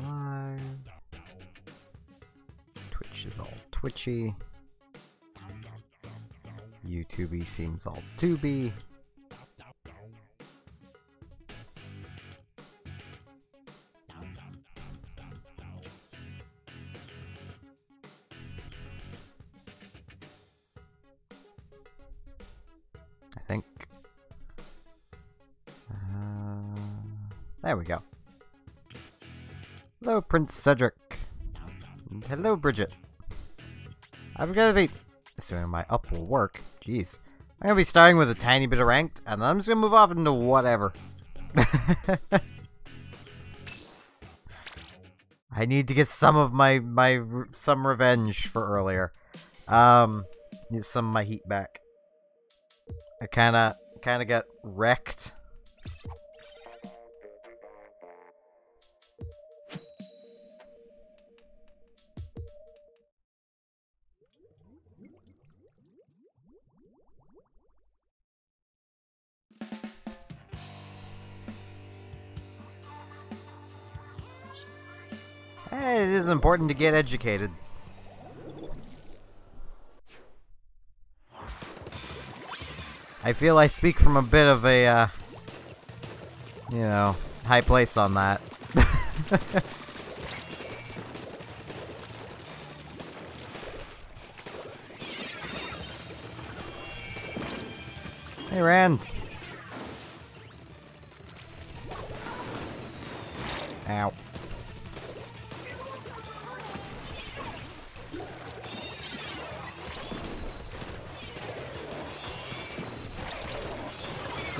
live. Twitch is all twitchy. YouTube seems all tubey. I think. There we go. Hello, Prince Cedric. And hello, Bridget. I'm gonna be assuming my up will work. Jeez. I'm gonna be starting with a tiny bit of ranked, and then I'm just gonna move off into whatever. I need to get some of some revenge for earlier. Need some of my heat back. I kinda got wrecked. It is important to get educated. I feel I speak from a bit of a, you know, high place on that. Hey, Rand. Ow.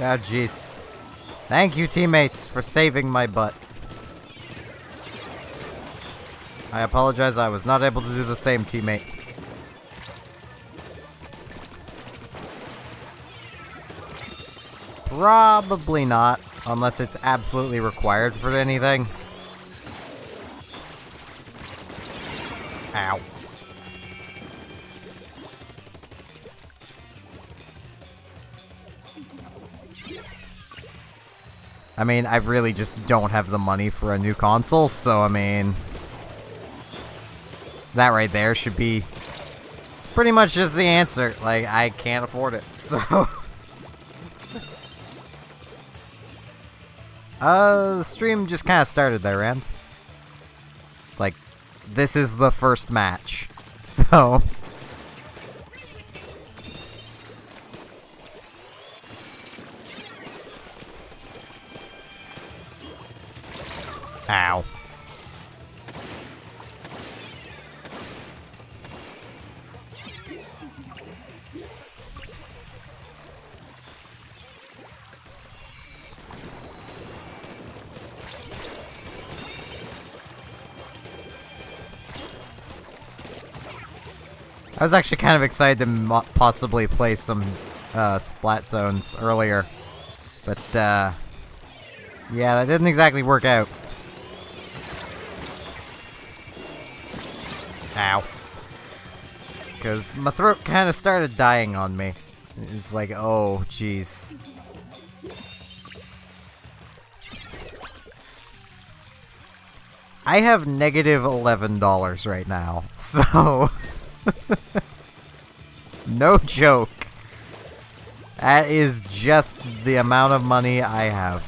Oh, jeez. Thank you, teammates, for saving my butt. I apologize, I was not able to do the same, teammate. Probably not, unless it's absolutely required for anything. Ow. I mean, I really just don't have the money for a new console, so I mean... that right there should be pretty much just the answer. Like, I can't afford it, so... the stream just kind of started there, Rand. Like, this is the first match, so... Ow. I was actually kind of excited to possibly play some Splat Zones earlier, but yeah, that didn't exactly work out. Ow. Because my throat kind of started dying on me. It was like, oh, jeez. I have negative $11 right now, so... no joke. That is just the amount of money I have.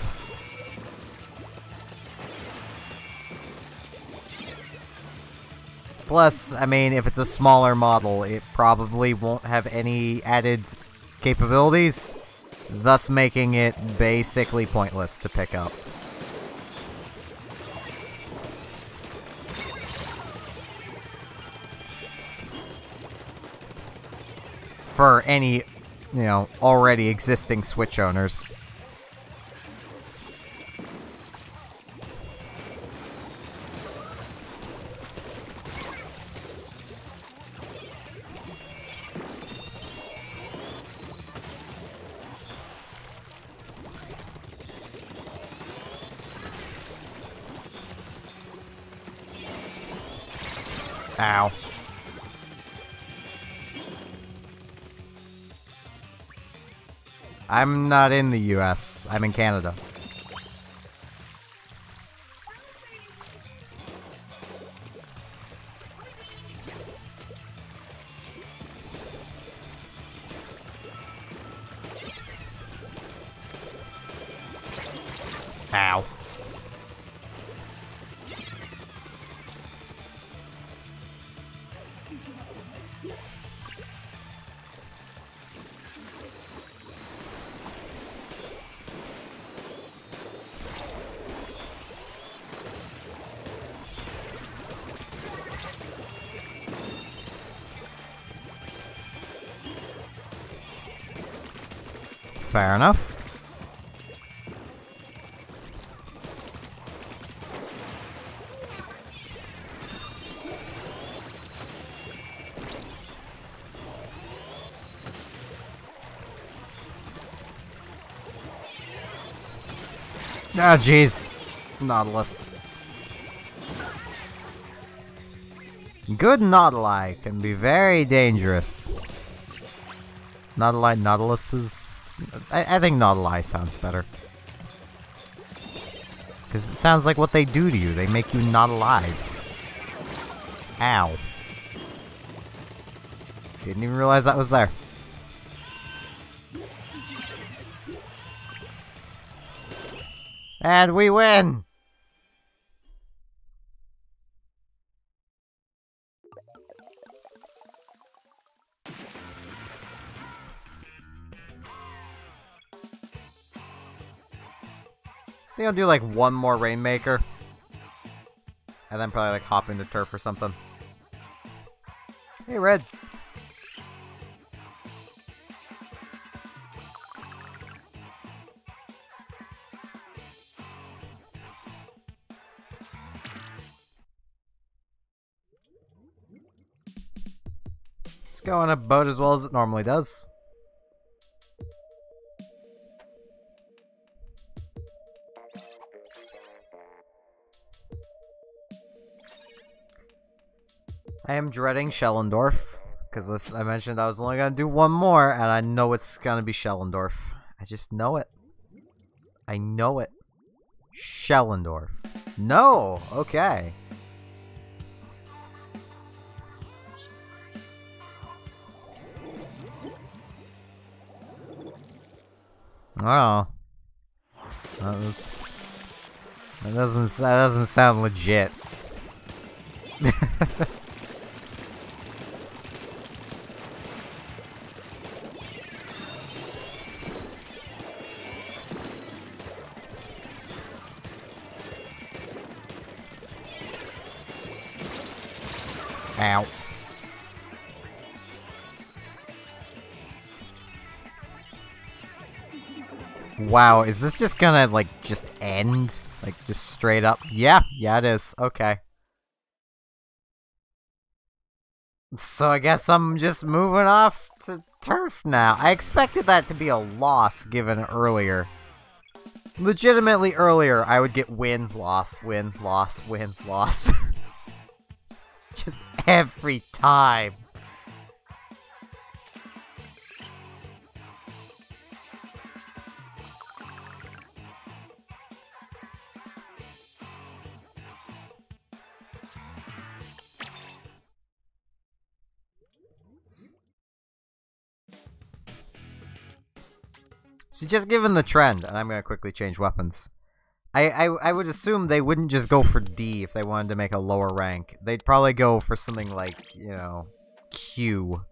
Plus, I mean, if it's a smaller model, it probably won't have any added capabilities, thus making it basically pointless to pick up. For any, you know, already existing Switch owners. Ow. I'm not in the US. I'm in Canada. Ow. Fair enough. Oh, jeez. Nautilus. Good Nautili can be very dangerous. Nautili, Nautiluses. I think Nautili sounds better. Because it sounds like what they do to you. They make you not alive. Ow. Didn't even realize that was there. And we win! I think I'll do like one more Rainmaker. And then probably like hop into Turf or something. Hey, Red. It's going about as well as it normally does. I am dreading Schellendorf, because I mentioned I was only going to do one more, and I know it's going to be Schellendorf. I just know it. I know it. Schellendorf. No! Okay. Oh. That doesn't sound legit. Ow. Wow, is this just gonna, like, just end? Like, just straight up? Yeah, it is. Okay. So I guess I'm just moving off to Turf now. I expected that to be a loss given earlier. Legitimately earlier, I would get win, loss, win, loss, win, loss. Just every time. So just given the trend, and I'm going to quickly change weapons, I would assume they wouldn't just go for D if they wanted to make a lower rank. They'd probably go for something like, you know, Q.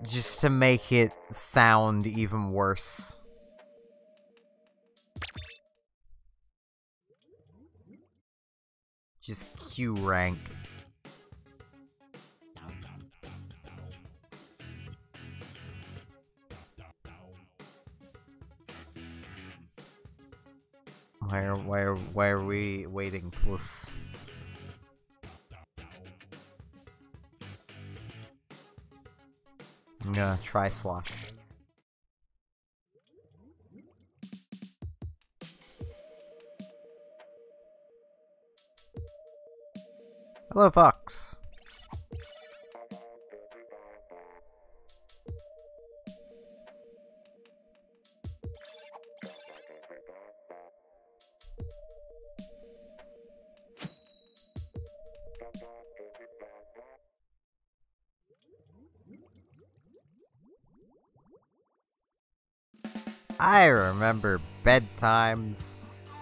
Just to make it sound even worse. Just Q rank. Why are we waiting, plus? I'm gonna try Slosh. Hello, Fox. I remember bedtimes.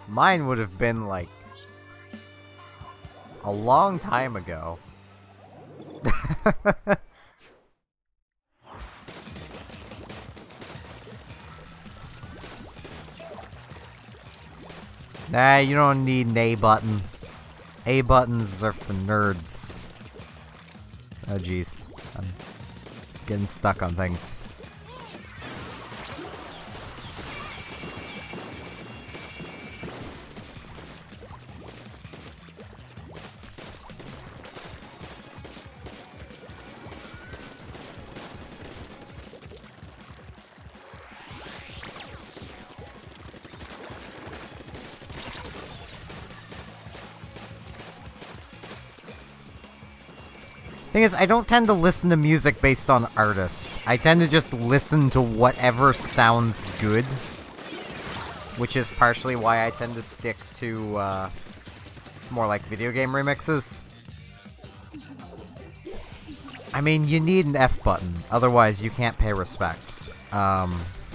Mine would have been, like, a long time ago. Nah, you don't need an A button. A buttons are for nerds. Oh jeez, I'm getting stuck on things. Thing is, I don't tend to listen to music based on artist. I tend to just listen to whatever sounds good. Which is partially why I tend to stick to, more like video game remixes. I mean, you need an F button, otherwise you can't pay respects. Ow.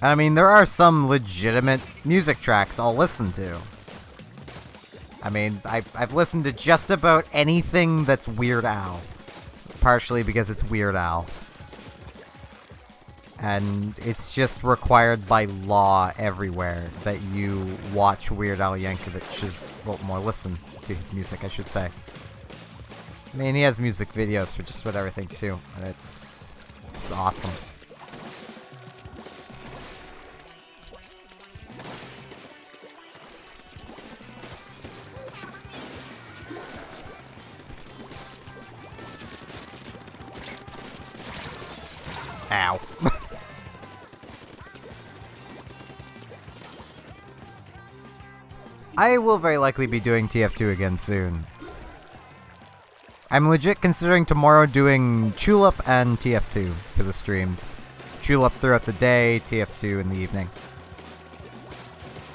I mean, there are some legitimate music tracks I'll listen to. I mean, I've listened to just about anything that's Weird Al. Partially because it's Weird Al. And it's just required by law everywhere that you watch Weird Al Yankovic's, well, more listen to his music, I should say. I mean, he has music videos for just about everything, too, and it's awesome. Ow. I will very likely be doing TF2 again soon. I'm legit considering tomorrow doing Tulip and TF2 for the streams. Tulip throughout the day, TF2 in the evening.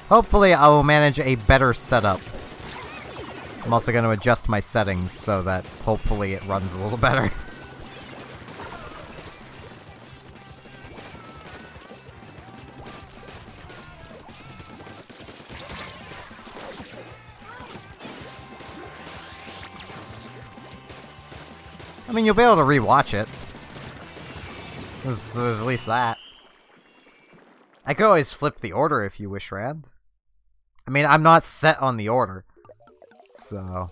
Hopefully I will manage a better setup. I'm also going to adjust my settings so that hopefully it runs a little better. I mean, you'll be able to rewatch it. There's at least that. I could always flip the order if you wish, Rand. I mean, I'm not set on the order. So...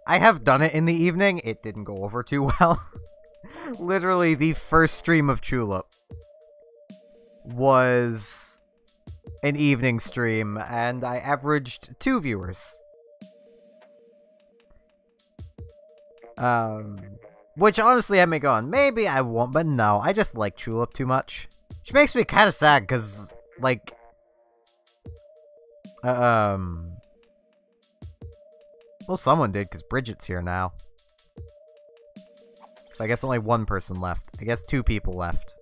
I have done it in the evening. It didn't go over too well. Literally, the first stream of Tulip was an evening stream, and I averaged 2 viewers. Which honestly had me going, maybe I won't, but no, I just like Tulip too much. Which makes me kind of sad, because, like, well, someone did, because Bridget's here now. So I guess only one person left. I guess 2 people left.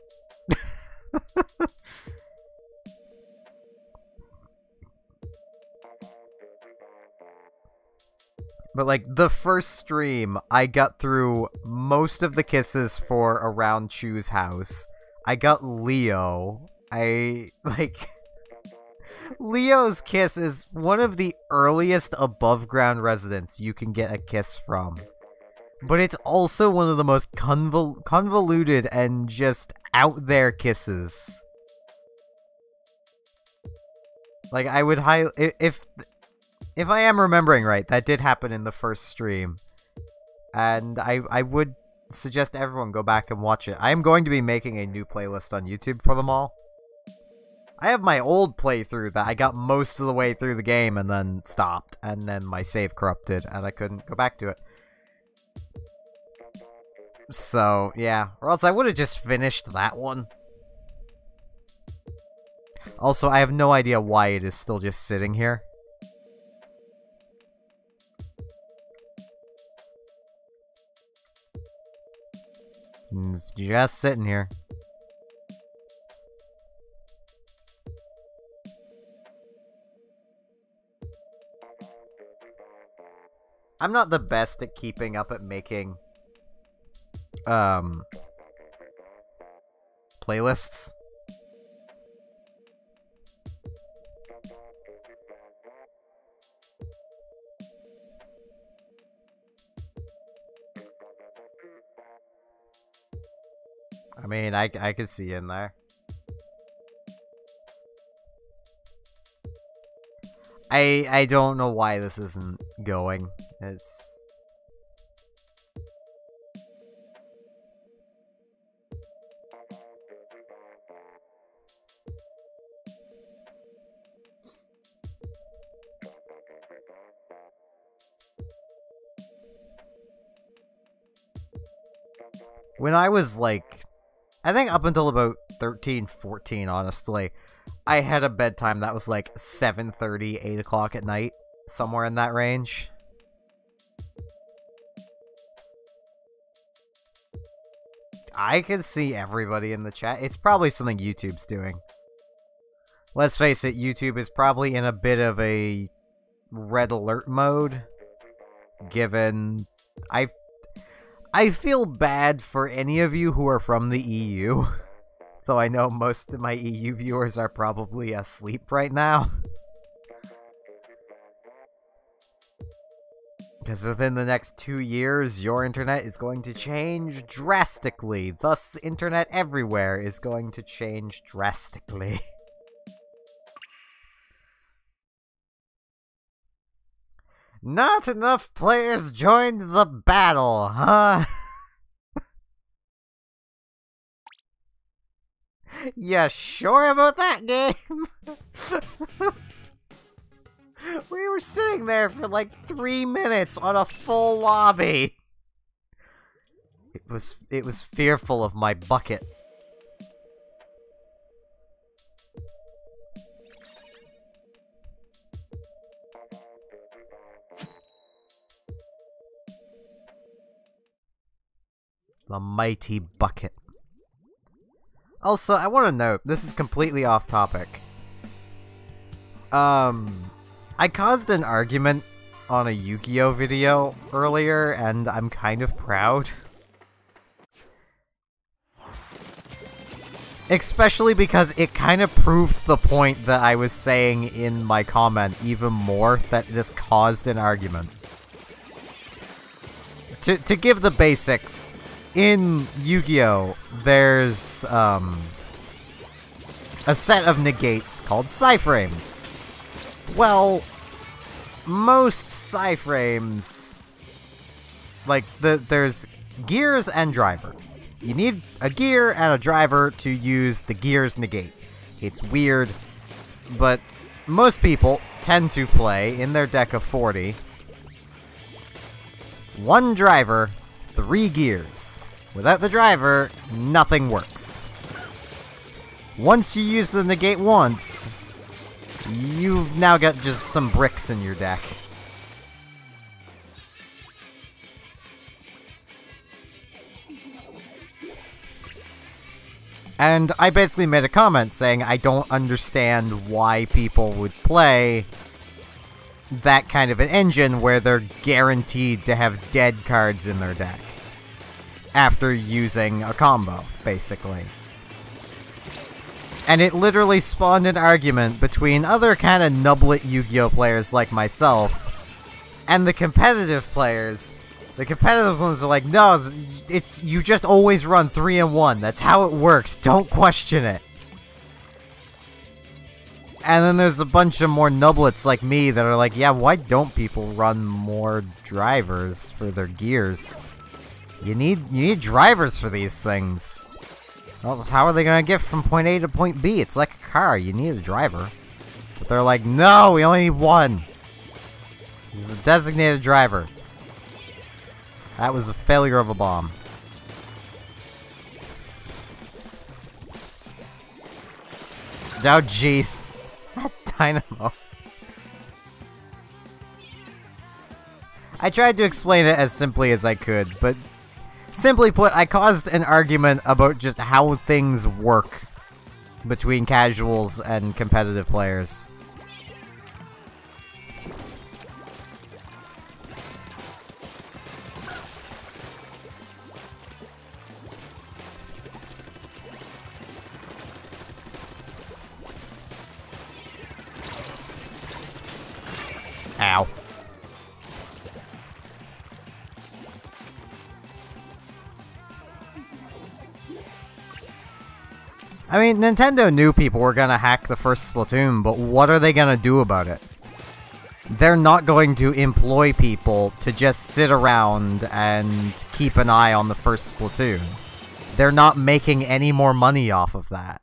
But, like, the first stream, I got through most of the kisses for around Chu's house. I got Leo. Leo's kiss is one of the earliest above-ground residents you can get a kiss from. But it's also one of the most convoluted and just out-there kisses. Like, I would if I am remembering right, that did happen in the first stream. And I would suggest everyone go back and watch it. I am going to be making a new playlist on YouTube for them all. I have my old playthrough that I got most of the way through the game and then stopped. And then my save corrupted and I couldn't go back to it. So, yeah. Or else I would have just finished that one. Also, I have no idea why it is still just sitting here. It's just sitting here. I'm not the best at keeping up at making playlists. I mean, I could see you in there. I don't know why this isn't going. It's... When I was like, I think up until about 13, 14, honestly, I had a bedtime that was like 7:30, 8 o'clock at night, somewhere in that range. I can see everybody in the chat. It's probably something YouTube's doing. Let's face it, YouTube is probably in a bit of a red alert mode, given I feel bad for any of you who are from the EU, though I know most of my EU viewers are probably asleep right now. Because within the next 2 years, your internet is going to change drastically. Thus, the internet everywhere is going to change drastically. Not enough players joined the battle, huh? You sure about that, game? We were sitting there for like 3 minutes on a full lobby. It was fearful of my bucket. The mighty bucket. Also, I want to note, this is completely off topic. I caused an argument on a Yu-Gi-Oh video earlier, and I'm kind of proud. Especially because it kind of proved the point that I was saying in my comment even more, that this caused an argument. To give the basics, in Yu-Gi-Oh, there's a set of negates called Psy-Frames. Well, most Psy-Frames, like, there's gears and driver. You need a gear and a driver to use the gear's negate. It's weird, but most people tend to play, in their deck of 40, 1 driver, 3 gears. Without the driver, nothing works. Once you use the negate once, you've now got just some bricks in your deck. And I basically made a comment saying I don't understand why people would play that kind of an engine where they're guaranteed to have dead cards in their deck after using a combo, basically. And it literally spawned an argument between other kind of nublet Yu-Gi-Oh players like myself and the competitive players. The competitive ones are like, no, you just always run 3 and 1. That's how it works. Don't question it. And then there's a bunch of more nublets like me that are like, yeah, why don't people run more drivers for their gears? You need drivers for these things. Else how are they gonna get from point A to point B? It's like a car, you need a driver. But they're like, no, we only need one. This is a designated driver. That was a failure of a bomb. Oh, jeez. That dynamo. I tried to explain it as simply as I could, but simply put, I caused an argument about just how things work between casuals and competitive players. Ow. I mean, Nintendo knew people were gonna hack the first Splatoon, but what are they gonna do about it? They're not going to employ people to just sit around and keep an eye on the first Splatoon. They're not making any more money off of that.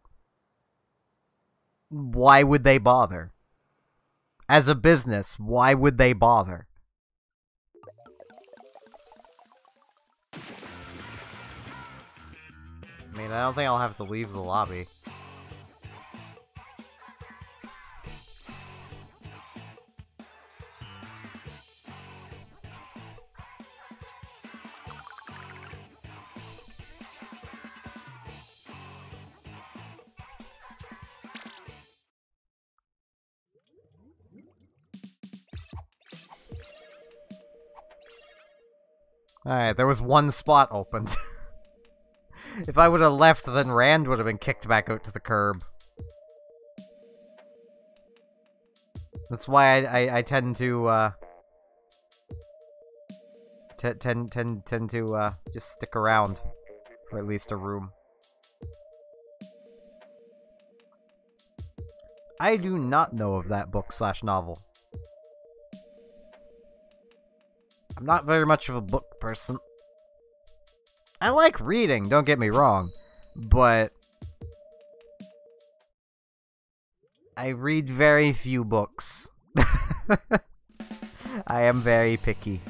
Why would they bother? As a business, why would they bother? I mean, I don't think I'll have to leave the lobby. Alright, there was one spot opened. If I would have left, then Rand would have been kicked back out to the curb. That's why I tend to, tend to, just stick around for at least a room. I do not know of that book/novel. I'm not very much of a book person. I like reading, don't get me wrong, but I read very few books. I am very picky.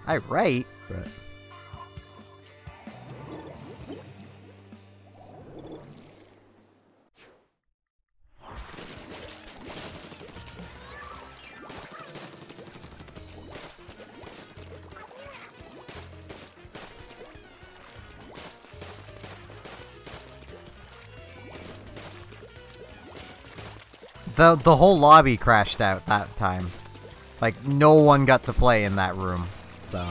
I write, but... The whole lobby crashed out that time. Like, no one got to play in that room, so...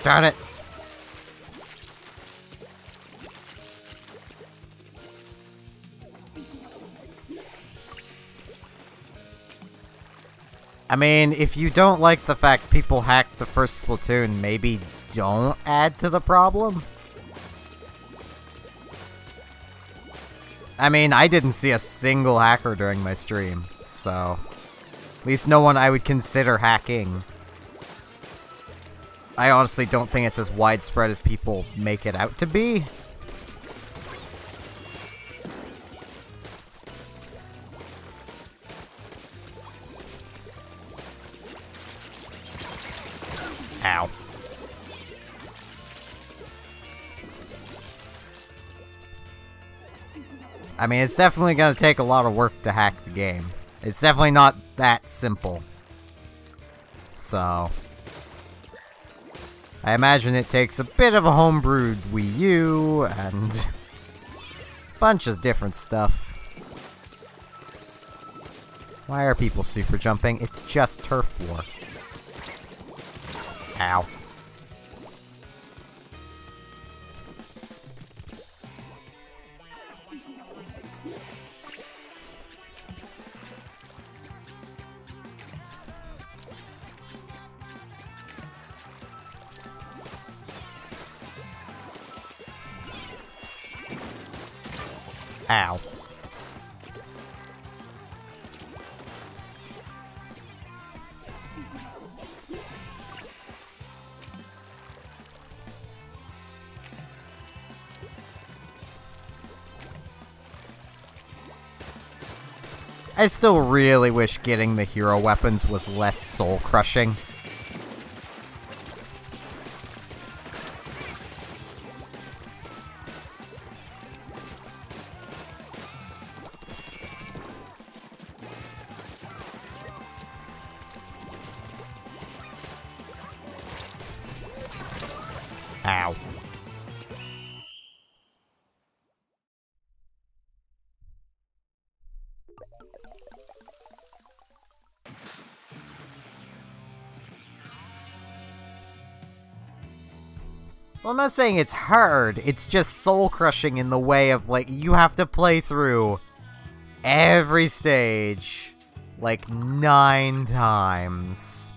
Darn it! I mean, if you don't like the fact people hacked the first Splatoon, maybe don't add to the problem? I mean, I didn't see a single hacker during my stream, so... At least no one I would consider hacking. I honestly don't think it's as widespread as people make it out to be. Ow. I mean, it's definitely gonna take a lot of work to hack the game. It's definitely not that simple. So... I imagine it takes a bit of a homebrewed Wii U, and... a bunch of different stuff. Why are people super jumping? It's just turf war. Ow. Ow. I still really wish getting the hero weapons was less soul-crushing. Ow. Well, I'm not saying it's hard, it's just soul-crushing in the way of, like, you have to play through every stage, like, 9 times.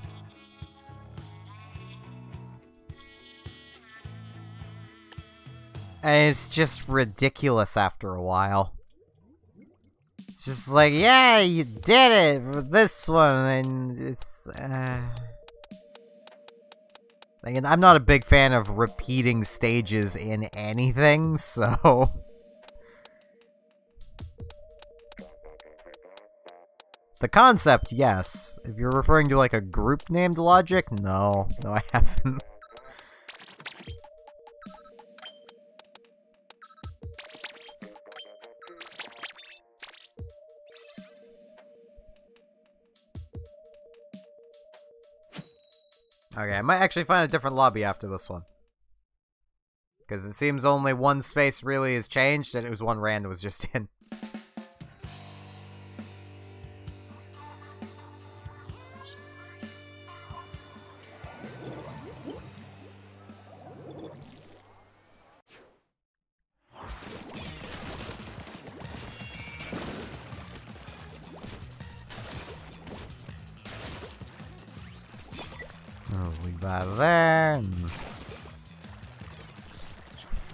And it's just ridiculous after a while. It's just like, yeah, you did it with this one, and it's, Again, I'm not a big fan of repeating stages in anything, so... The concept, yes. If you're referring to, like, a group-named logic, no. No, I haven't. Okay, I might actually find a different lobby after this one. Because it seems only one space really has changed, and it was one Rand was just in. Let's leave that there, and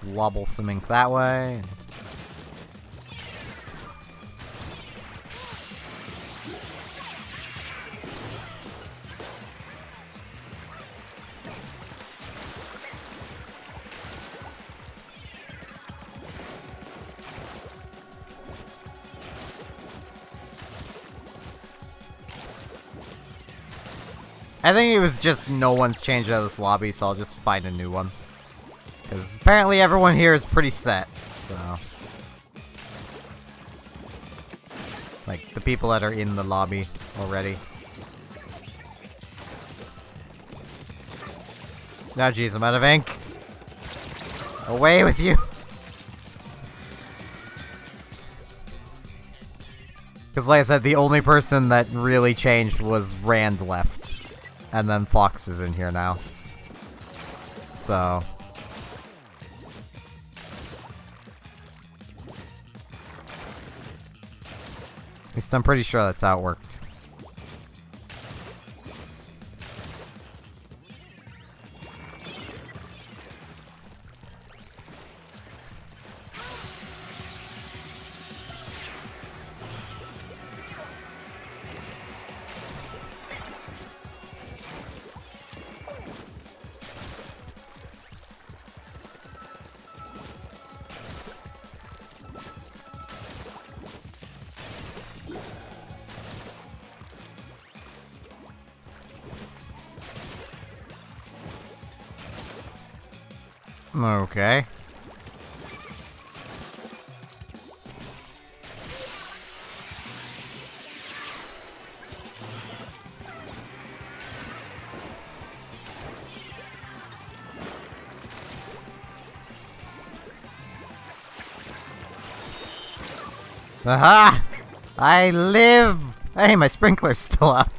flubble some ink that way. I think it was just no one's changed out of this lobby, so I'll just find a new one. Because apparently everyone here is pretty set, so... Like, the people that are in the lobby already. Oh jeez, I'm out of ink. Away with you! Because like I said, the only person that really changed was Rand left. And then Fox is in here now. So... At least I'm pretty sure that's how it worked. Okay. Aha! I live! Hey, my sprinkler's still up.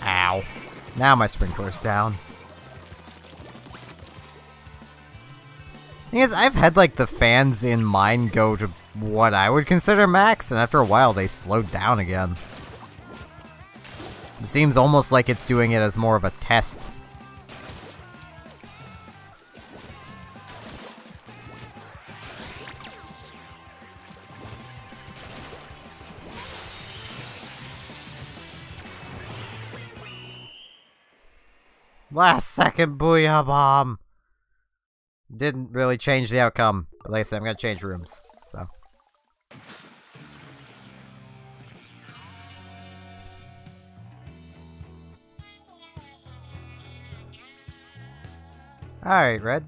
Ow. Now my sprinkler's down. Thing is, I've had, like, the fans in mine go to what I would consider max, and after a while they slowed down again. It seems almost like it's doing it as more of a test. Last second Booyah Bomb! Didn't really change the outcome. But like I said, I'm gonna change rooms, so. Alright, Red.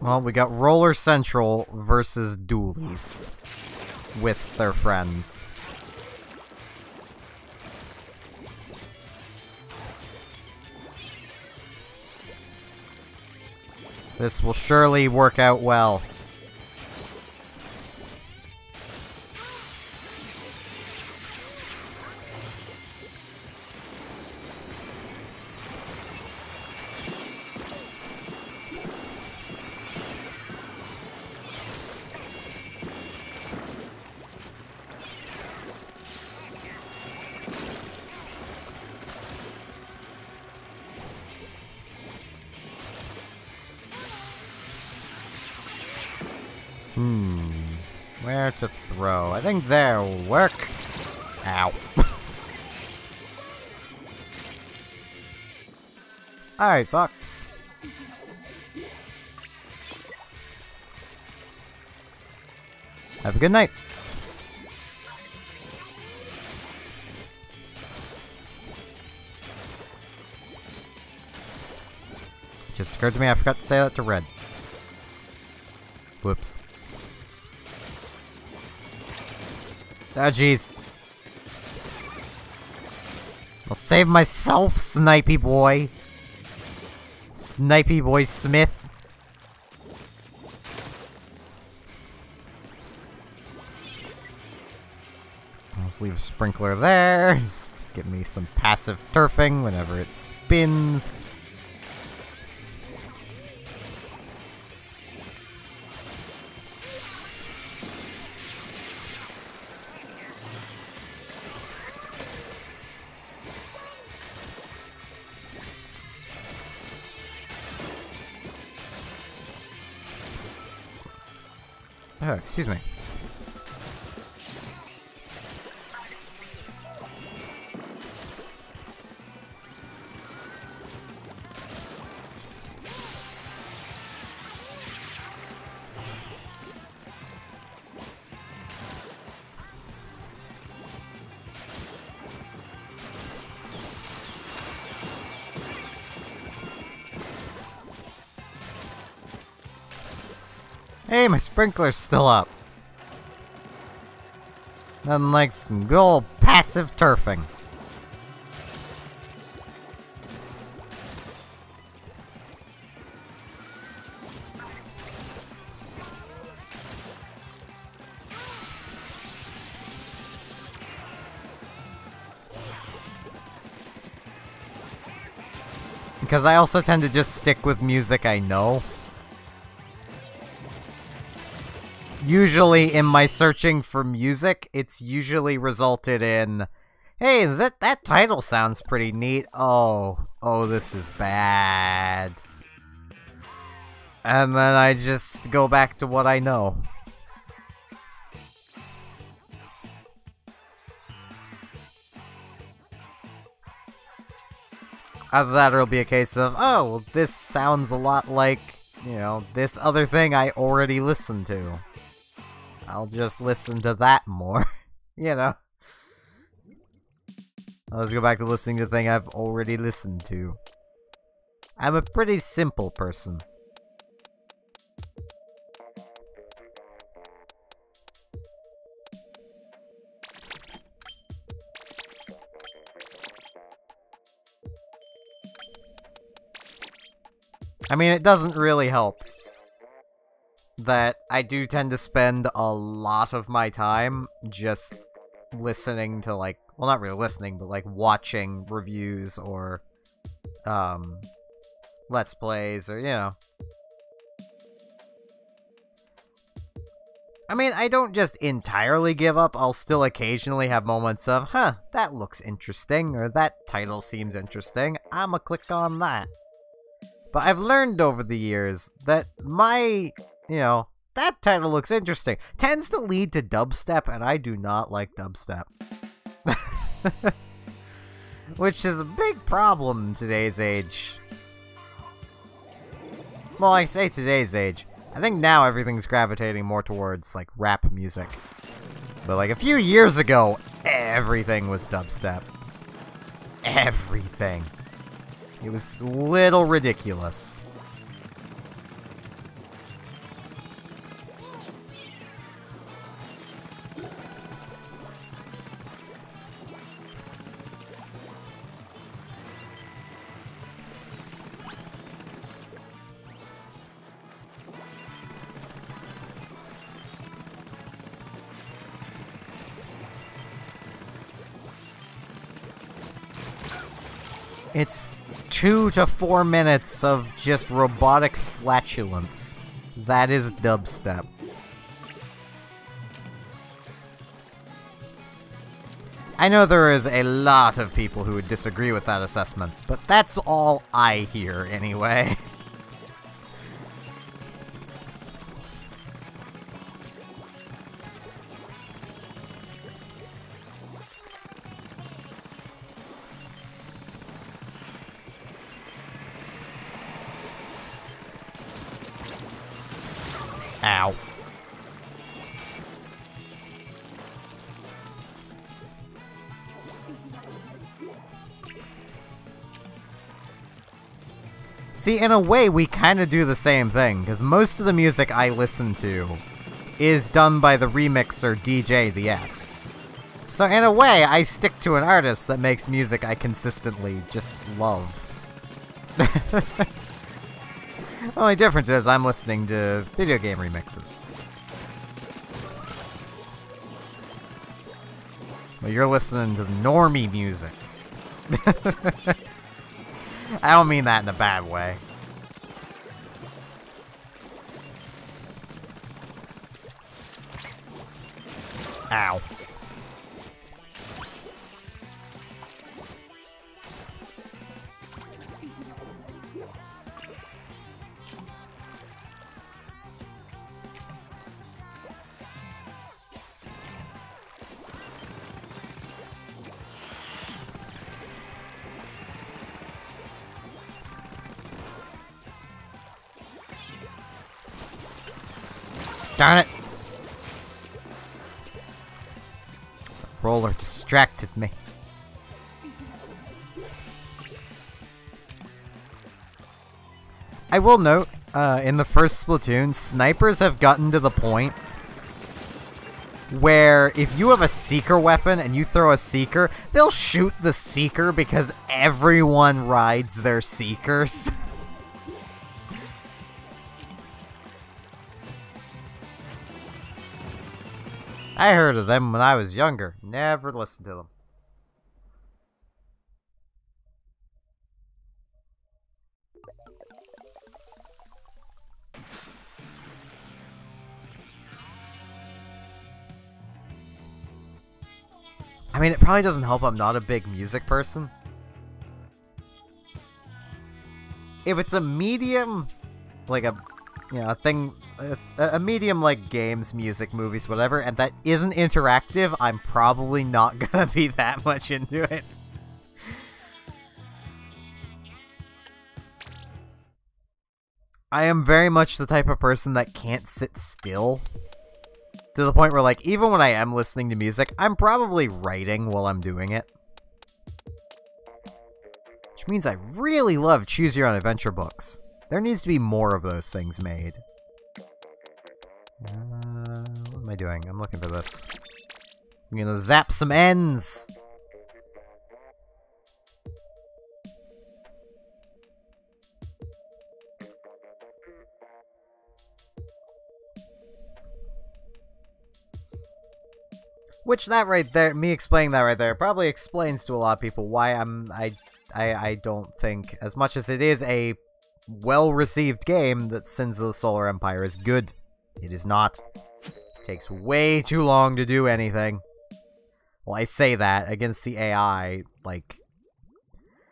Well, we got Roller Central versus Doolies with their friends. This will surely work out well. Where to throw? I think there will work. Ow. Alright, Fox. Have a good night. It just occurred to me I forgot to say that to Red. Whoops. Oh, jeez. I'll save myself, Snipey Boy. Snipey Boy Smith. I'll just leave a sprinkler there. Just give me some passive turfing whenever it spins. Oh, excuse me. Hey, my sprinkler's still up. Nothing like some good old passive turfing. Because I also tend to just stick with music I know. Usually in my searching for music, it's usually resulted in, hey, that title sounds pretty neat. Oh, this is bad. And then I just go back to what I know. Either that or it'll be a case of, oh, well, this sounds a lot like, you know, this other thing I already listened to. I'll just listen to that more, you know. Let's go back to listening to the thing I've already listened to. I'm a pretty simple person. I mean, it doesn't really help that I do tend to spend a lot of my time just listening to, like, well, not really listening, but, like, watching reviews or, Let's Plays, or, you know. I mean, I don't just entirely give up. I'll still occasionally have moments of, huh, that looks interesting, or that title seems interesting. I'ma click on that. But I've learned over the years that my, that title looks interesting tends to lead to dubstep, and I do not like dubstep. Which is a big problem in today's age. Well, I say today's age. I think now everything's gravitating more towards, like, rap music. But, like, a few years ago, everything was dubstep. Everything. It was a little ridiculous. It's 2 to 4 minutes of just robotic flatulence. That is dubstep. I know there is a lot of people who would disagree with that assessment, but that's all I hear anyway. Ow. See, in a way, we kind of do the same thing, because most of the music I listen to is done by the remixer DJ The S. So in a way, I stick to an artist that makes music I consistently just love. The only difference is I'm listening to video game remixes. Well, you're listening to normie music. I don't mean that in a bad way. Ow. Darn it! The roller distracted me. I will note, in the first Splatoon, snipers have gotten to the point where if you have a seeker weapon and you throw a seeker, they'll shoot the seeker because everyone rides their seekers. I heard of them when I was younger. Never listened to them. I mean, it probably doesn't help I'm not a big music person. If it's a medium, like a thing, a medium like games, music, movies, whatever, and that isn't interactive, I'm probably not gonna be that much into it. I am very much the type of person that can't sit still. To the point where, like, even when I am listening to music, I'm probably writing while I'm doing it. Which means I really love Choose Your Own Adventure books. There needs to be more of those things made. What am I doing? I'm looking for this. I'm gonna zap some ends! Which that right there, me explaining that right there, probably explains to a lot of people why I don't think, as much as it is a well-received game, that Sins of the Solar Empire is good. It is not. It takes way too long to do anything. Well, I say that, against the AI, like...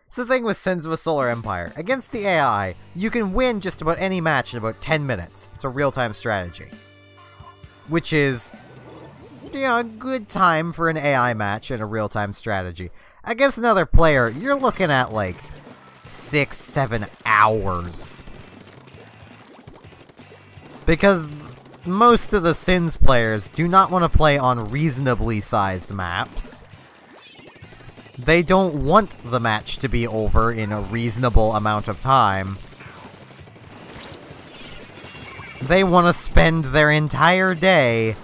It's the thing with Sins of a Solar Empire. Against the AI, you can win just about any match in about 10 minutes. It's a real-time strategy. Which is... you know, a good time for an AI match and a real-time strategy. Against another player, you're looking at, like, 6-7 hours. Because most of the Sins players do not want to play on reasonably sized maps. They don't want the match to be over in a reasonable amount of time. They want to spend their entire day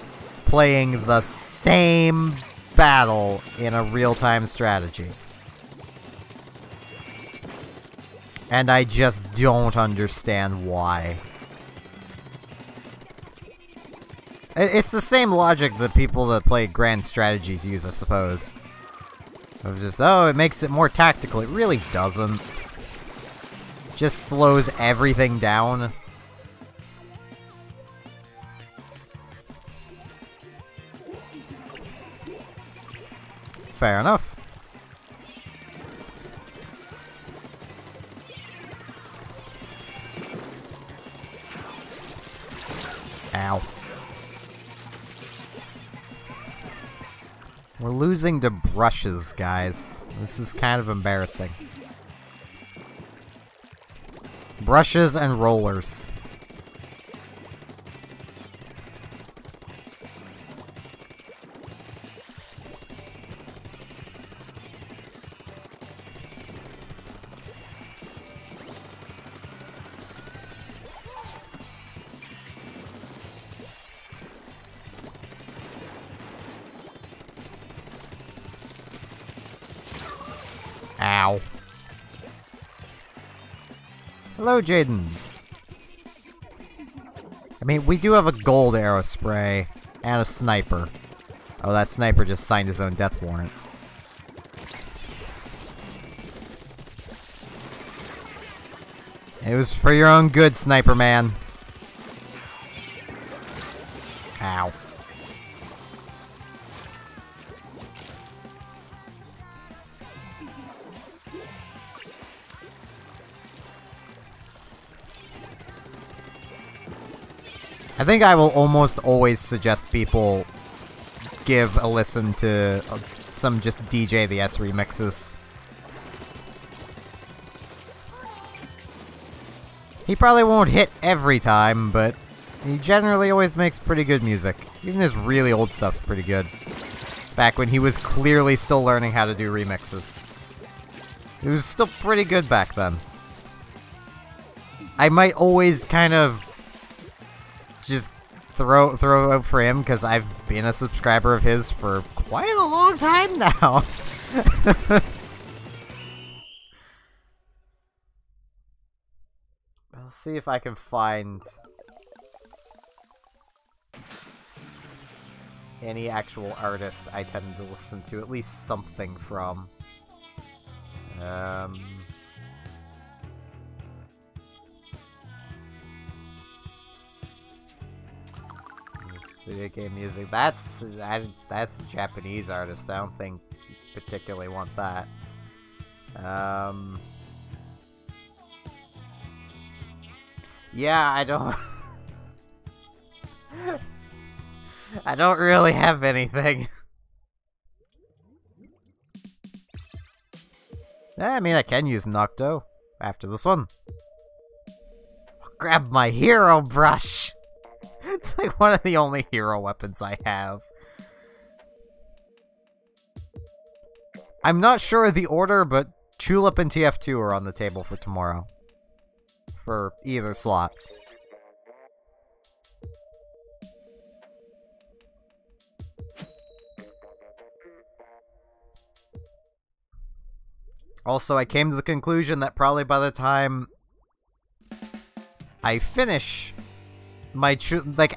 playing the same battle in a real-time strategy. And I just don't understand why. It's the same logic that people that play grand strategies use, I suppose. Of just, oh, it makes it more tactical. It really doesn't. Just slows everything down. Fair enough. Ow. We're losing to brushes, guys. This is kind of embarrassing. Brushes and rollers. Ow. Hello, Jadens. I mean, we do have a gold arrow spray and a sniper. Oh, that sniper just signed his own death warrant. It was for your own good, sniper man. Ow. I think I will almost always suggest people give a listen to some just DJ the S remixes. He probably won't hit every time, but he generally always makes pretty good music. Even his really old stuff's pretty good. Back when he was clearly still learning how to do remixes. It was still pretty good back then. I might always kind of just throw out for him because I've been a subscriber of his for quite a long time now. I'll see if I can find any actual artist I tend to listen to at least something from. Video game music. That's a Japanese artist. I don't think you particularly want that. Yeah, I don't. I don't really have anything. I mean, I can use Nocto after this one. I'll grab my hero brush. It's like one of the only hero weapons I have. I'm not sure of the order, but Tulip and TF2 are on the table for tomorrow. For either slot. Also, I came to the conclusion that probably by the time I finish my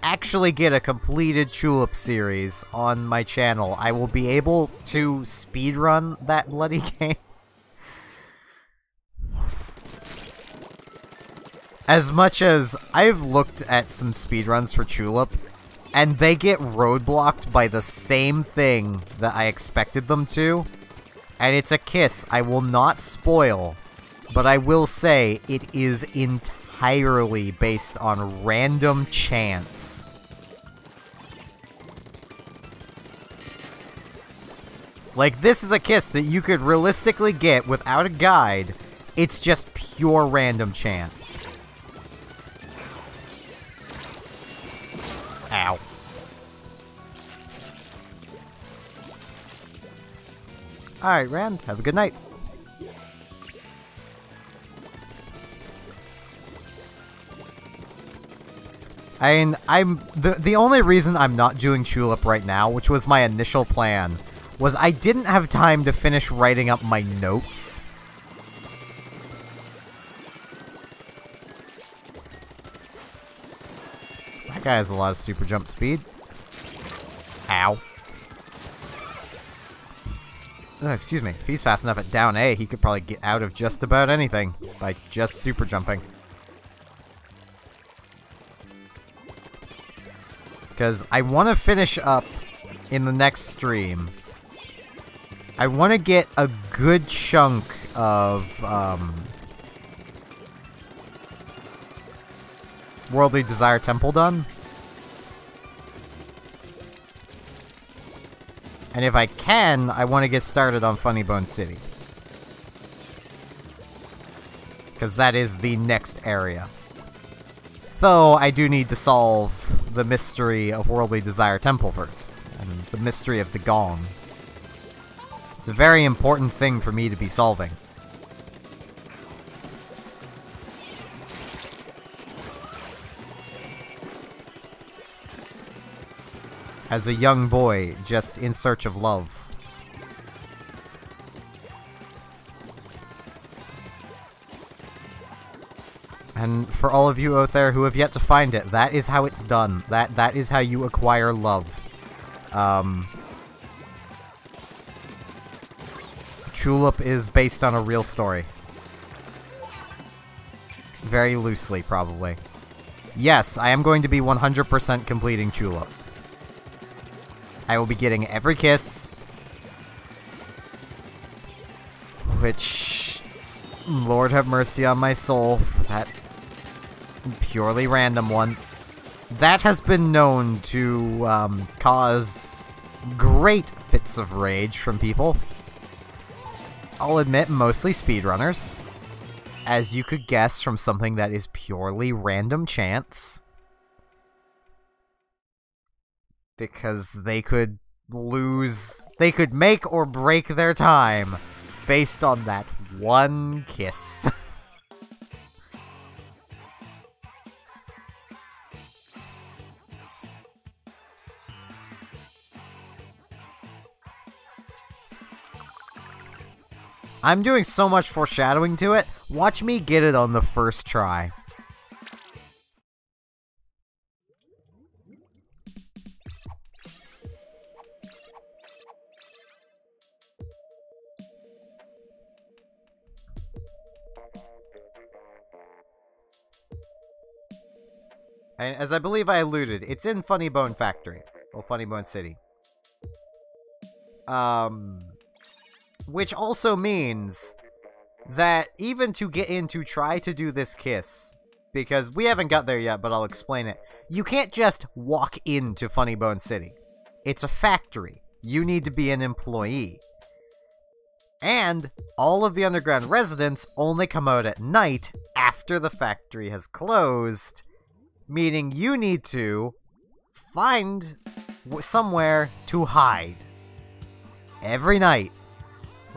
actually get a completed Tulip series on my channel, I will be able to speedrun that bloody game. As much as I've looked at some speedruns for Tulip, and they get roadblocked by the same thing that I expected them to, and it's a kiss I will not spoil, but I will say it is entirely based on random chance. Like, this is a kiss that you could realistically get without a guide. It's just pure random chance. Ow. Alright, Rand, have a good night. I mean, the only reason I'm not doing Tulip right now, which was my initial plan, was I didn't have time to finish writing up my notes. That guy has a lot of super jump speed. Ow. Oh, excuse me. If he's fast enough at down A, he could probably get out of just about anything by just super jumping. Because I want to finish up in the next stream. I want to get a good chunk of Worldly Desire Temple done. And if I can, I want to get started on Funny Bone City. Because that is the next area. Though, I do need to solve the mystery of Worldly Desire Temple first. And the mystery of the Gong. It's a very important thing for me to be solving. As a young boy, just in search of love. And for all of you out there who have yet to find it, that is how it's done. That is how you acquire love. Tulip is based on a real story. Very loosely, probably. Yes, I am going to be 100% completing Tulip. I will be getting every kiss. Which, Lord have mercy on my soul for that purely random one. That has been known to cause great fits of rage from people. I'll admit, mostly speedrunners. As you could guess from something that is purely random chance. Because they could make or break their time based on that one kiss. I'm doing so much foreshadowing to it. Watch me get it on the first try. And as I believe I alluded, it's in Funny Bone Factory. Or Funny Bone City. Which also means that even to get in to try to do this kiss, because we haven't got there yet, but I'll explain it. You can't just walk into Funny Bone City. It's a factory. You need to be an employee. And all of the underground residents only come out at night after the factory has closed, meaning you need to find somewhere to hide. Every night.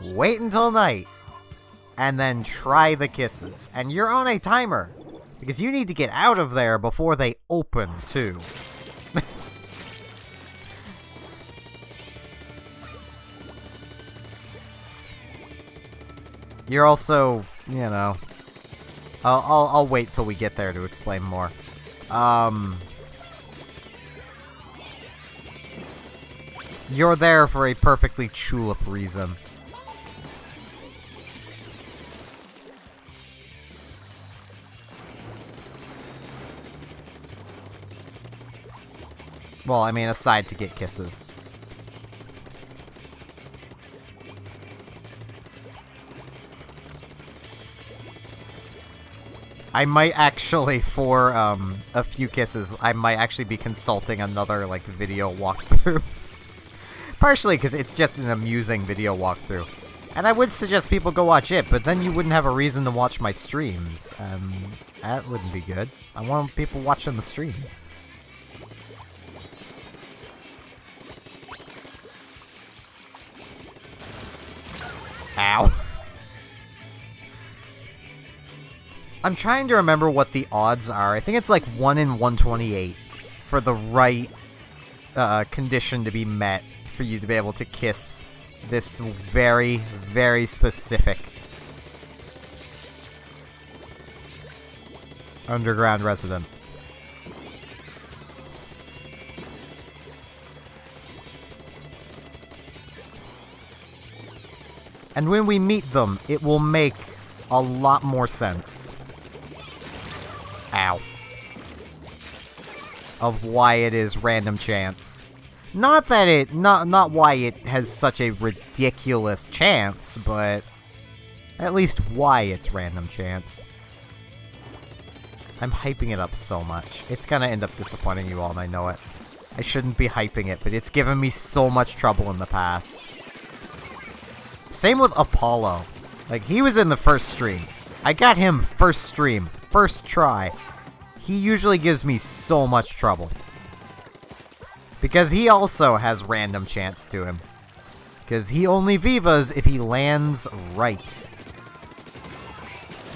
Wait until night. and then try the kisses. And you're on a timer, because you need to get out of there before they open, too. You're also, you know... I'll wait till we get there to explain more. You're there for a perfectly tulip reason. Well, I mean, aside to get kisses. I might actually, for a few kisses, I might actually be consulting another, like, video walkthrough. Partially because it's just an amusing video walkthrough. And I would suggest people go watch it, but then you wouldn't have a reason to watch my streams. That wouldn't be good. I want people watching the streams. Ow. I'm trying to remember what the odds are. I think it's like 1 in 128 for the right condition to be met for you to be able to kiss this very, very specific underground resident. And when we meet them, it will make a lot more sense. Ow. Of why it is random chance. Not that it, not why it has such a ridiculous chance, but at least why it's random chance. I'm hyping it up so much. It's gonna end up disappointing you all, and I know it. I shouldn't be hyping it, but it's given me so much trouble in the past. Same with Apollo. Like, he was in the first stream. I got him first stream, first try. He usually gives me so much trouble. Because he also has random chance to him. Because he only Vivas if he lands right.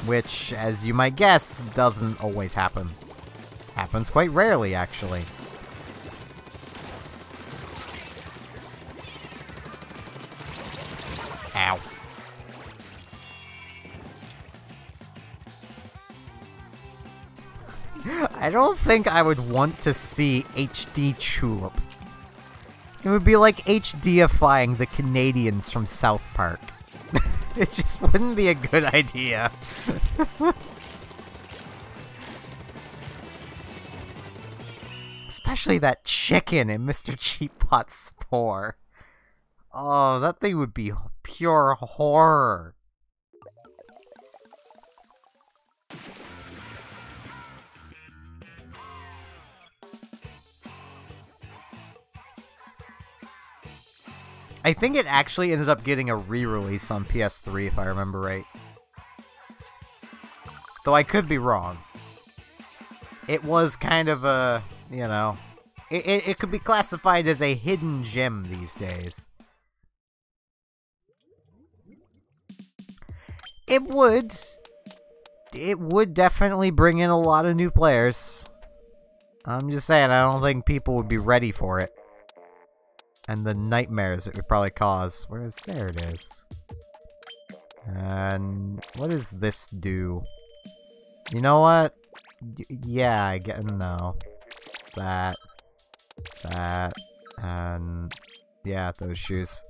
Which, as you might guess, doesn't always happen. Happens quite rarely, actually. Ow. I don't think I would want to see HD Tulip. It would be like HDifying the Canadians from South Park. It just wouldn't be a good idea. Especially that chicken in Mr. Cheap Pot's store. Oh, that thing would be pure horror. I think it actually ended up getting a re-release on PS3, if I remember right. Though I could be wrong. It was kind of a, you know... It could be classified as a hidden gem these days. It would. It would definitely bring in a lot of new players. I'm just saying, I don't think people would be ready for it. And the nightmares it would probably cause. There it is. And what does this do? You know what? Yeah, I get no. That, and yeah, those shoes.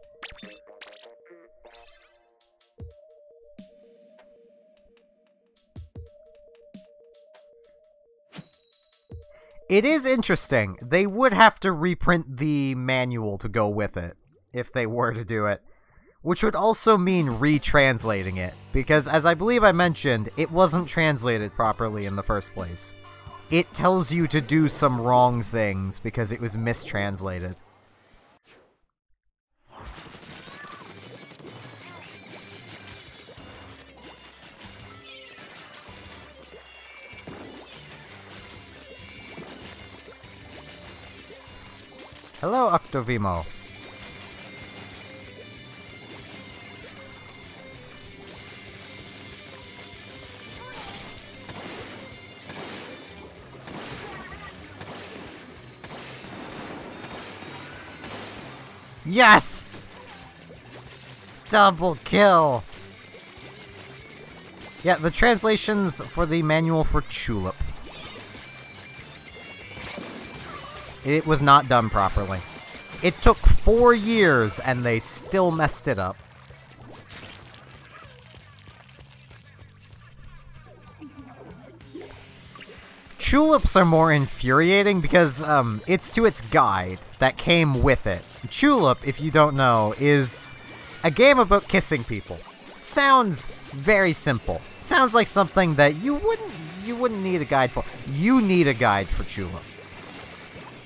It is interesting. They would have to reprint the manual to go with it, if they were to do it. Which would also mean retranslating it, because as I believe I mentioned, it wasn't translated properly in the first place. It tells you to do some wrong things because it was mistranslated. Hello, Octovimo. Yes! Double kill! Yeah, the translations for the manual for Tulip. It was not done properly. It took 4 years and they still messed it up. Tulips are more infuriating because it's to its guide that came with it. Tulip, if you don't know, is a game about kissing people. Sounds very simple. Sounds like something that you wouldn't need a guide for. You need a guide for Tulip.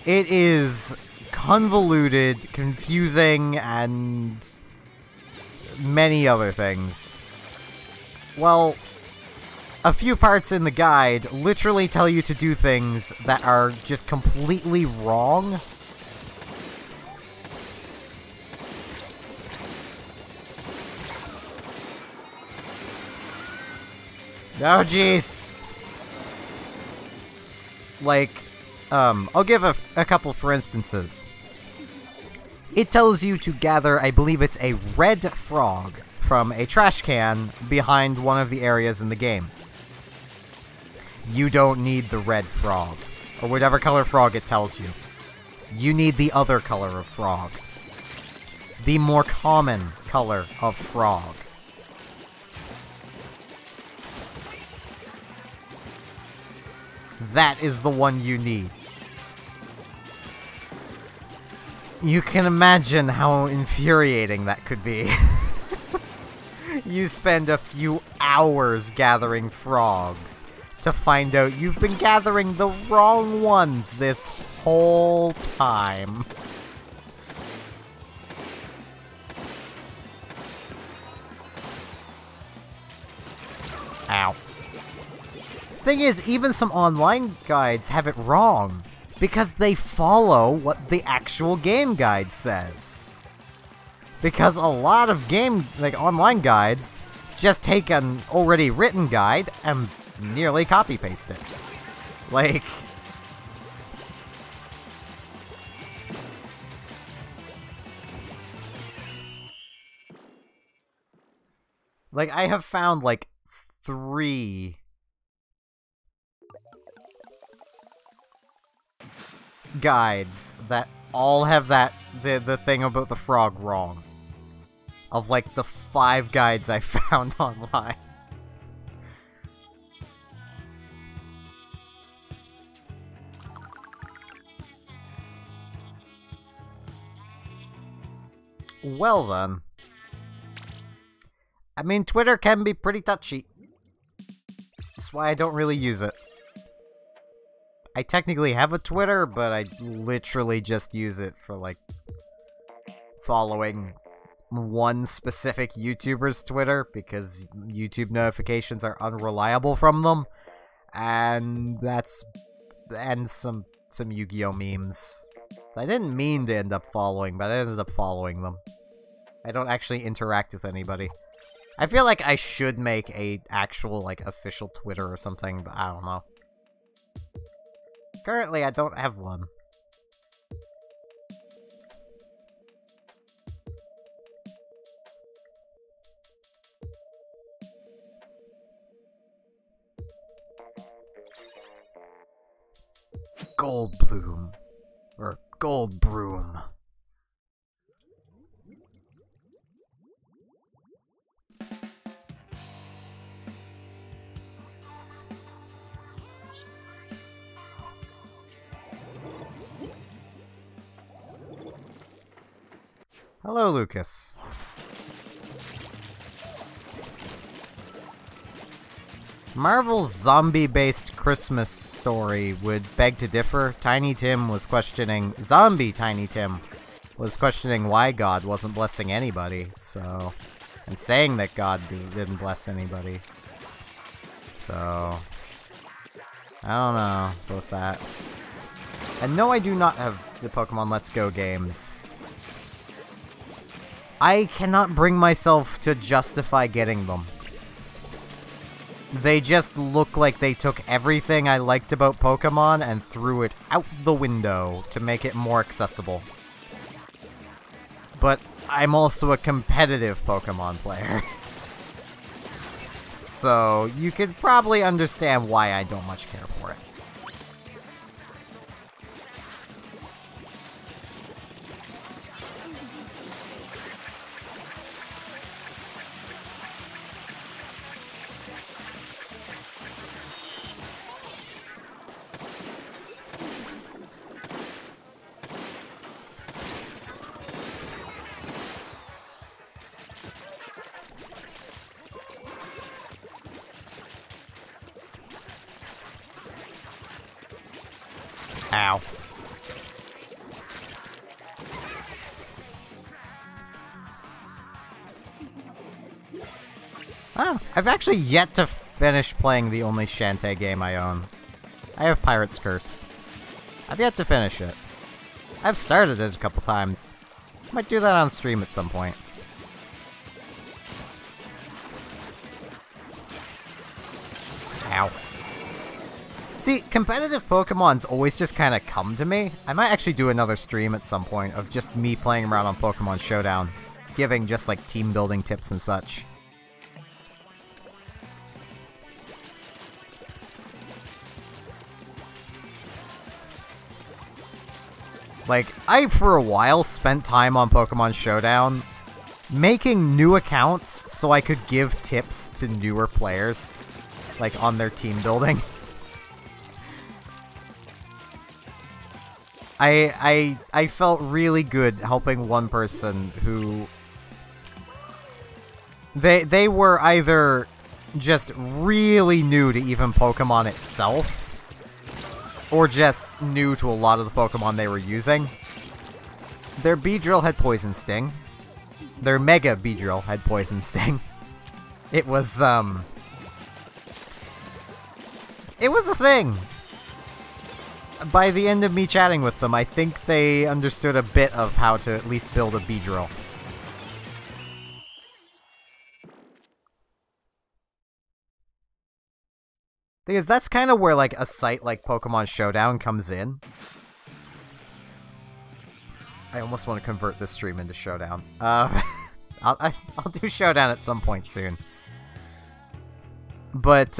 It is convoluted, confusing, and many other things. Well, a few parts in the guide literally tell you to do things that are just completely wrong. Oh, jeez. Like, I'll give a couple for instances. It tells you to gather, I believe it's a red frog, from a trash can behind one of the areas in the game. You don't need the red frog, or whatever color frog it tells you. You need the other color of frog. The more common color of frog. That is the one you need. You can imagine how infuriating that could be. You spend a few hours gathering frogs to find out you've been gathering the wrong ones this whole time. Ow. Thing is, even some online guides have it wrong, because they follow what the actual game guide says. Because a lot of online guides just take an already written guide and nearly copy-paste it. Like, I have found, 3 guides that all have the thing about the frog wrong. Of, the 5 guides I found online. Well then. I mean, Twitter can be pretty touchy. That's why I don't really use it. I technically have a Twitter, but I literally just use it for, following one specific YouTuber's Twitter, because YouTube notifications are unreliable from them. And some Yu-Gi-Oh memes. I didn't mean to end up following, but I ended up following them. I don't actually interact with anybody. I feel like I should make a actual, official Twitter or something, but I don't know. Currently, I don't have one. Goldbloom. Or Goldbroom. Hello, Lucas. Marvel's zombie-based Christmas story would beg to differ. Tiny Tim was questioning... Zombie Tiny Tim was questioning why God wasn't blessing anybody, so... And saying that God didn't bless anybody. So... I don't know about that. And no, I do not have the Pokemon Let's Go games. I cannot bring myself to justify getting them. They just look like they took everything I liked about Pokemon and threw it out the window to make it more accessible. but I'm also a competitive Pokemon player. So you could probably understand why I don't much care for it. Ow. Oh, I've actually yet to finish playing the only Shantae game I own. I have Pirate's Curse. I've yet to finish it. I've started it a couple times. Might do that on stream at some point. Ow. See, competitive Pokemon's always just kind of come to me. I might actually do another stream at some point of just me playing around on Pokemon Showdown, giving just like team building tips and such. Like, I for a while spent time on Pokemon Showdown making new accounts so I could give tips to newer players, like on their team building. I felt really good helping one person who they were either just really new to even Pokemon itself, or just new to a lot of the Pokemon they were using. Their Beedrill had Poison Sting. Their Mega Beedrill had Poison Sting. It was a thing. By the end of me chatting with them, I think they understood a bit of how to at least build a Beedrill. Because that's kind of where, like, a site like Pokemon Showdown comes in. I almost want to convert this stream into Showdown. I'll do Showdown at some point soon. But,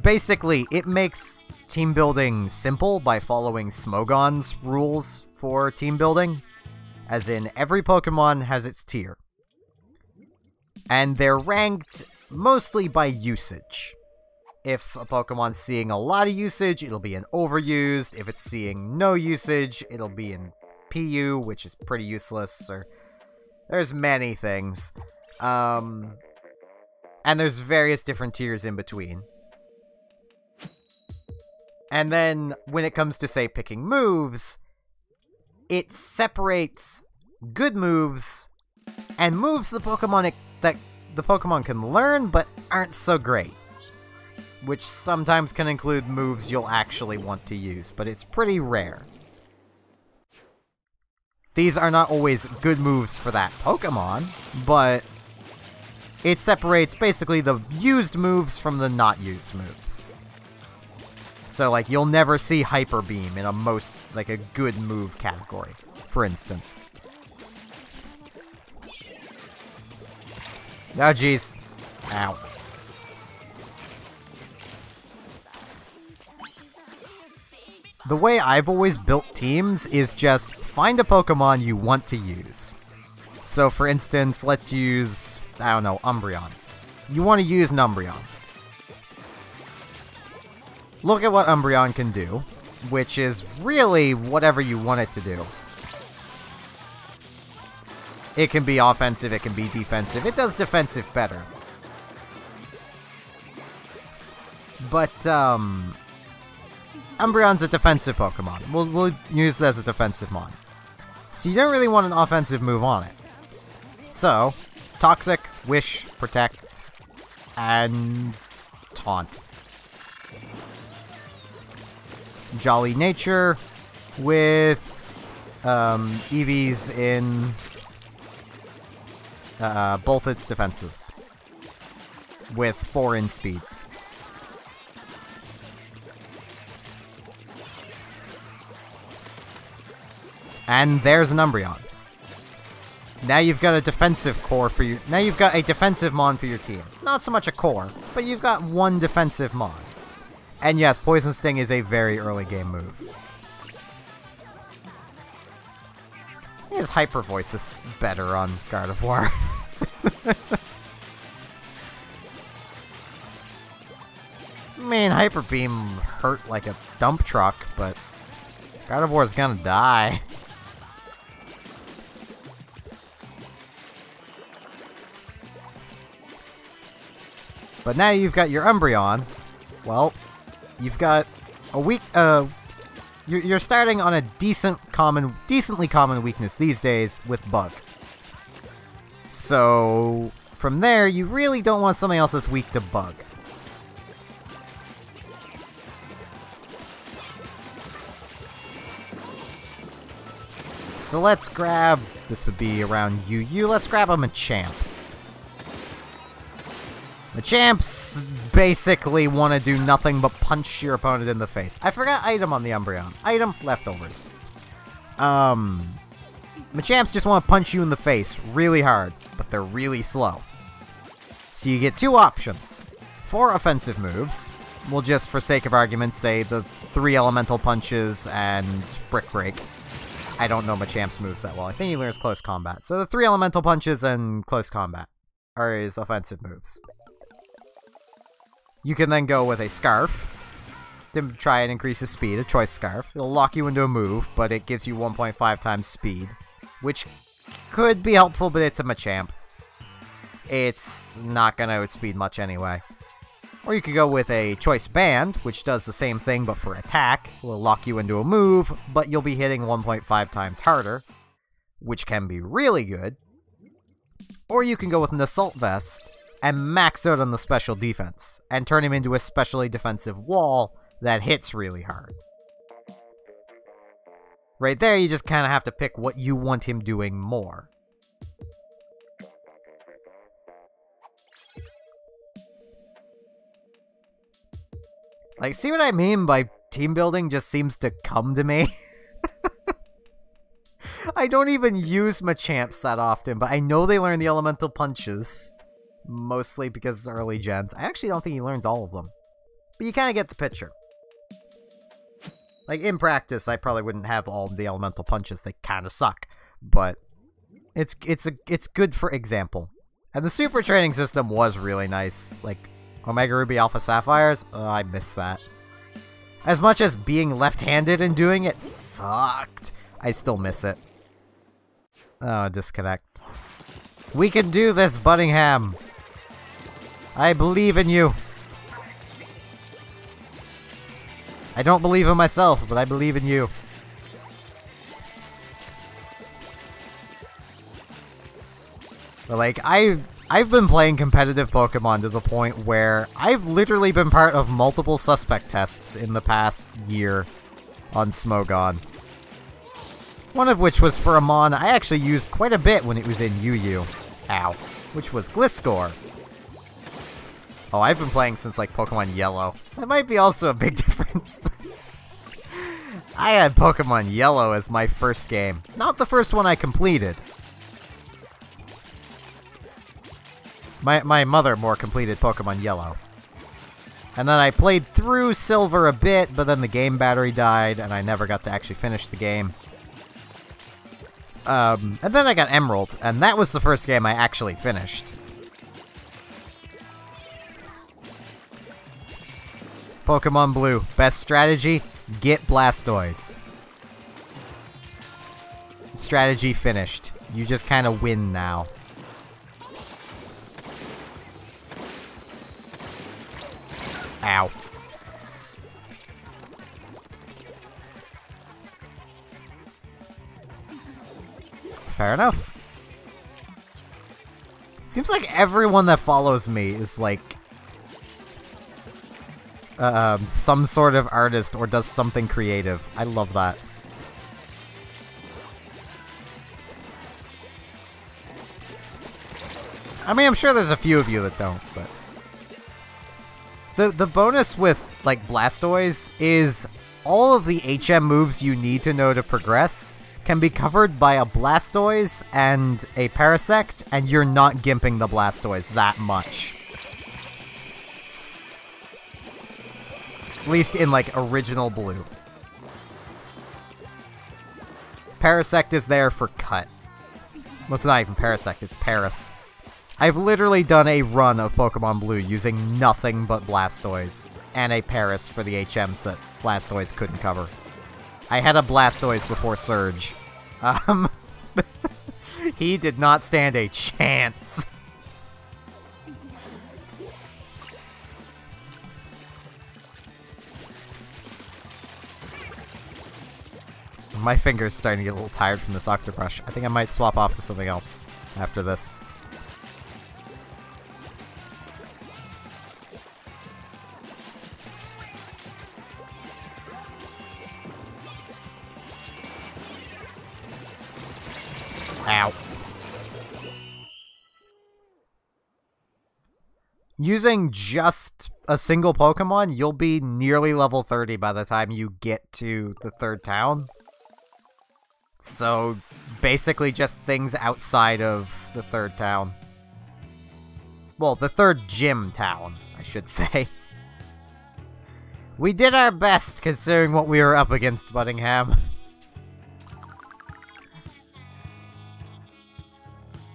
basically, it makes team building simple by following Smogon's rules for team building. As in, every Pokemon has its tier. And they're ranked mostly by usage. If a Pokemon's seeing a lot of usage, it'll be in Overused. If it's seeing no usage, it'll be in PU, which is pretty useless. Or there's many things. And there's various different tiers in between. And then, when it comes to, say, picking moves, it separates good moves and moves that the Pokemon can learn but aren't so great. Which sometimes can include moves you'll actually want to use, but it's pretty rare. These are not always good moves for that Pokemon, but it separates basically the used moves from the not used moves. So, like, you'll never see Hyper Beam in a good move category, for instance. Oh, jeez. Ow. The way I've always built teams is just find a Pokemon you want to use. So, for instance, let's use, I don't know, Umbreon. You want to use an Umbreon. Look at what Umbreon can do, which is really whatever you want it to do. It can be offensive, it can be defensive. It does defensive better. But, Umbreon's a defensive Pokemon. We'll use it as a defensive mon. So you don't really want an offensive move on it. So, Toxic, Wish, Protect, and Taunt. Jolly Nature with EVs in both its defenses. With 4 in speed. And there's an Umbreon. Now you've got a defensive core for your... Now you've got a defensive Mon for your team. Not so much a core, but you've got one defensive Mon. And yes, Poison Sting is a very early game move. His Hyper Voice is better on Gardevoir. I mean, Hyper Beam hurt like a dump truck, but Gardevoir's gonna die. But now you've got your Umbreon. Well, you've got a weak. You're starting on a decently common weakness these days with Bug. So from there, you really don't want something else that's weak to Bug. So let's grab. This would be around UU. Let's grab a Machamp. Machamps basically want to do nothing but punch your opponent in the face. I forgot item on the Umbreon. Item, leftovers. Machamps just want to punch you in the face really hard, but they're really slow. So you get two options. 4 offensive moves. We'll just, for sake of argument, say the 3 elemental punches and Brick Break. I don't know Machamp's moves that well. I think he learns close combat. So the 3 elemental punches and close combat are his offensive moves. You can then go with a Scarf to try and increase his speed, a Choice Scarf. It'll lock you into a move, but it gives you 1.5 times speed, which could be helpful, but it's a Machamp. It's not going to outspeed much anyway. Or you could go with a Choice Band, which does the same thing, but for attack. It will lock you into a move, but you'll be hitting 1.5 times harder, which can be really good. Or you can go with an Assault Vest and max out on the special defense, and turn him into a specially defensive wall that hits really hard. Right there, you just kind of have to pick what you want him doing more. Like, see what I mean by team building just seems to come to me? I don't even use Machamps that often, but I know they learn the elemental punches. Mostly because it's early gens. I actually don't think he learns all of them. But you kind of get the picture. Like, in practice, I probably wouldn't have all the elemental punches. They kind of suck. But it's good for example. And the super training system was really nice. Like, Omega Ruby Alpha Sapphires? Oh, I missed that. As much as being left-handed and doing it sucked, I still miss it. Oh, disconnect. We can do this, Buddingham! I believe in you. I don't believe in myself, but I believe in you. But like, I've been playing competitive Pokemon to the point where I've literally been part of multiple suspect tests in the past year on Smogon. One of which was for a Mon I actually used quite a bit when it was in UU. Ow. Which was Gliscor. Oh, I've been playing since, like, Pokemon Yellow. That might be also a big difference. I had Pokemon Yellow as my first game. Not the first one I completed. My mother more completed Pokemon Yellow. And then I played through Silver a bit, but then the game battery died, and I never got to actually finish the game. And then I got Emerald, and that was the first game I actually finished. Pokemon Blue. Best strategy? Get Blastoise. Strategy finished. You just kind of win now. Ow. Fair enough. Seems like everyone that follows me is like some sort of artist or does something creative. I love that. I mean, I'm sure there's a few of you that don't, but the bonus with like Blastoise is all of the HM moves you need to know to progress can be covered by a Blastoise and a Parasect, and you're not gimping the Blastoise that much. At least in, like, original blue. Parasect is there for cut. Well, it's not even Parasect, it's Paras. I've literally done a run of Pokemon Blue using nothing but Blastoise, and a Paras for the HMs that Blastoise couldn't cover. I had a Blastoise before Surge. He did not stand a chance. My finger's starting to get a little tired from this Octobrush. I think I might swap off to something else after this. Ow. Using just a single Pokemon, you'll be nearly level 30 by the time you get to the third town. So, basically just things outside of the third town. Well, the third gym town, I should say. We did our best, considering what we were up against, Buddingham.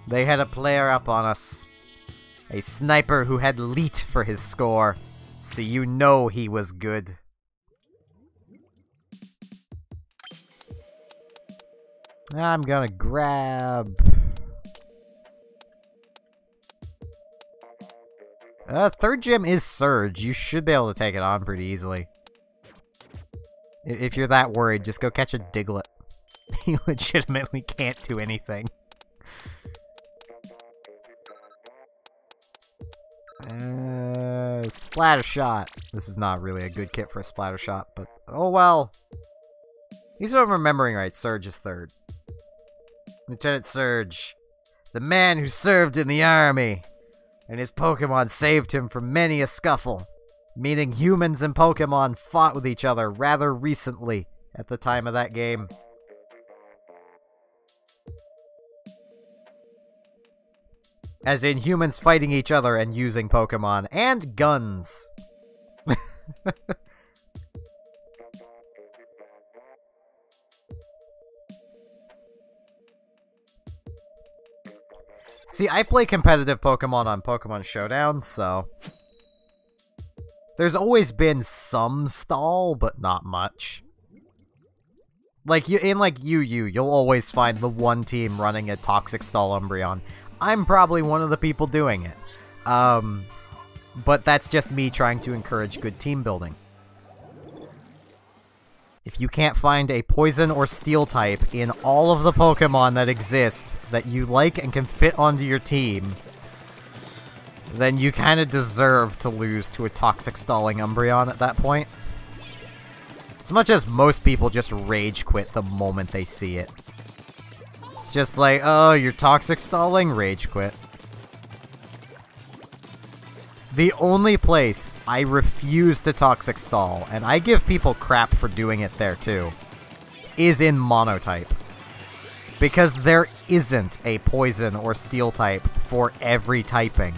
They had a player up on us. A sniper who had Leet for his score, so you know he was good. I'm gonna grab... third gym is Surge. You should be able to take it on pretty easily. If you're that worried, just go catch a Diglett. He legitimately can't do anything. Splatter Shot. This is not really a good kit for a Splatter Shot, but oh well. At least if I'm remembering right, Surge is third. Lieutenant Surge, the man who served in the army, and his Pokemon saved him from many a scuffle, meaning humans and Pokemon fought with each other rather recently at the time of that game. As in humans fighting each other and using Pokemon. And guns. See, I play competitive Pokemon on Pokemon Showdown, so... There's always been some stall, but not much. Like, in you'll always find the one team running a Toxic Stall Umbreon. I'm probably one of the people doing it. But that's just me trying to encourage good team building. If you can't find a Poison or Steel type in all of the Pokemon that exist that you like and can fit onto your team, then you kind of deserve to lose to a Toxic Stalling Umbreon at that point. As much as most people just rage quit the moment they see it. It's just like, oh, you're Toxic Stalling? Rage quit. The only place I refuse to Toxic Stall, and I give people crap for doing it there too, is in Monotype. Because there isn't a Poison or Steel type for every typing.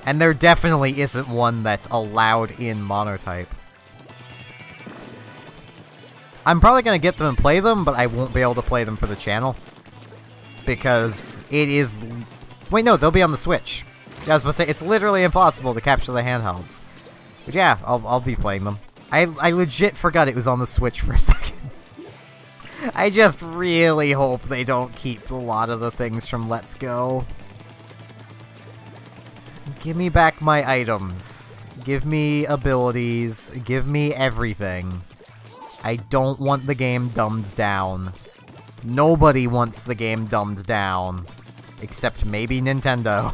And there definitely isn't one that's allowed in Monotype. I'm probably going to get them and play them, but I won't be able to play them for the channel. Because it is... Wait, no, they'll be on the Switch. I was supposed to say, it's literally impossible to capture the handhelds. But yeah, I'll be playing them. I legit forgot it was on the Switch for a second. I just really hope they don't keep a lot of the things from Let's Go. Give me back my items. Give me abilities. Give me everything. I don't want the game dumbed down. Nobody wants the game dumbed down. Except maybe Nintendo.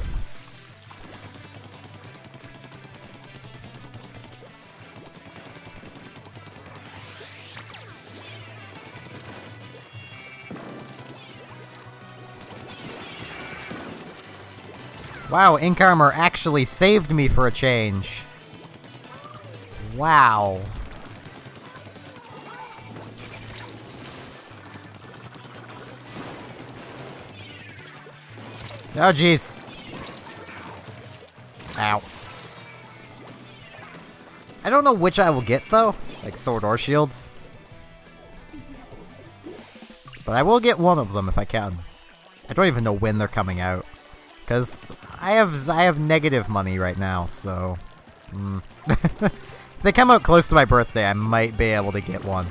Wow, Ink Armor actually saved me for a change. Wow. Oh, jeez. Ow. I don't know which I will get, though. Like, sword or shields. But I will get one of them if I can. I don't even know when they're coming out. Because I have negative money right now, so... If they come out close to my birthday, I might be able to get one.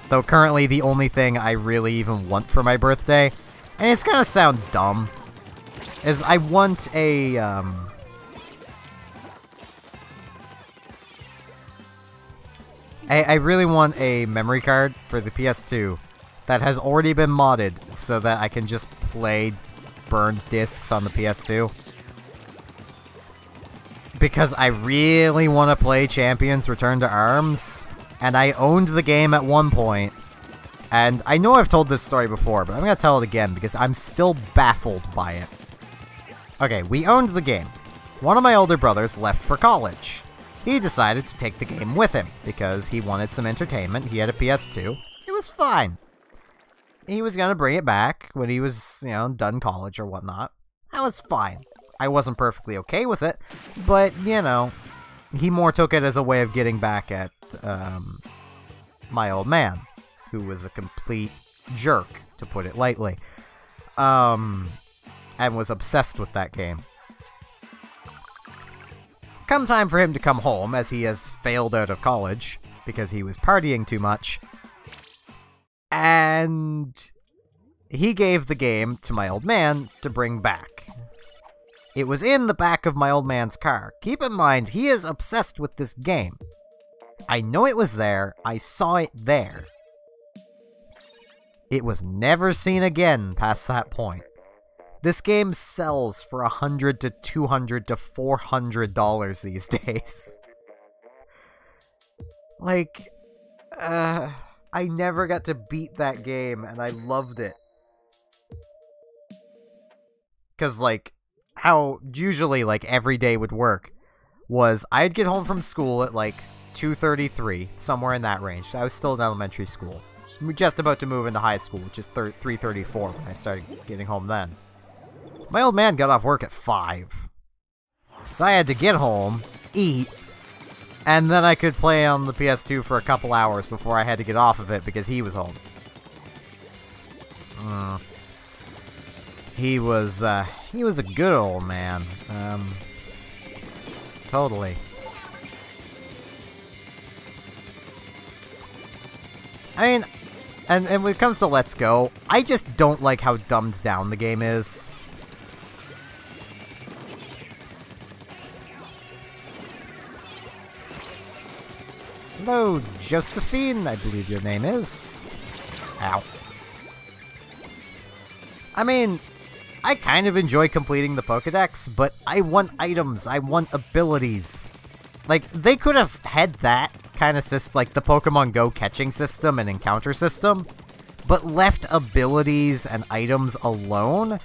Though currently the only thing I really even want for my birthday, and it's gonna sound dumb, is I want a, I really want a memory card for the PS2 that has already been modded so that I can just play burned discs on the PS2. Because I really want to play Champions Return to Arms, and I owned the game at one point, and I know I've told this story before, but I'm going to tell it again because I'm still baffled by it. Okay, we owned the game. One of my older brothers left for college. He decided to take the game with him because he wanted some entertainment. He had a PS2. It was fine. He was going to bring it back when he was, you know, done college or whatnot. That was fine. I wasn't perfectly okay with it, but, you know, he more took it as a way of getting back at my old man, who was a complete jerk, to put it lightly, and was obsessed with that game. Come time for him to come home, as he has failed out of college, because he was partying too much, and he gave the game to my old man to bring back. It was in the back of my old man's car. Keep in mind, he is obsessed with this game. I know it was there. I saw it there. It was never seen again past that point. This game sells for $100 to $200 to $400 these days. Like, I never got to beat that game, and I loved it. 'Cause, like, how usually, like, every day would work was I'd get home from school at, like, 2:33, somewhere in that range. I was still in elementary school. We were just about to move into high school, which is 3:34 when I started getting home then. My old man got off work at 5. So I had to get home, eat, and then I could play on the PS2 for a couple hours before I had to get off of it because he was home. He was a good old man. Totally. I mean, and when it comes to Let's Go, I just don't like how dumbed down the game is. Hello, Josephine, I believe your name is. Ow. I mean, I kind of enjoy completing the Pokédex, but I want items, I want abilities. Like, they could have had that kind of system, like the Pokemon Go catching system and encounter system, but left abilities and items alone,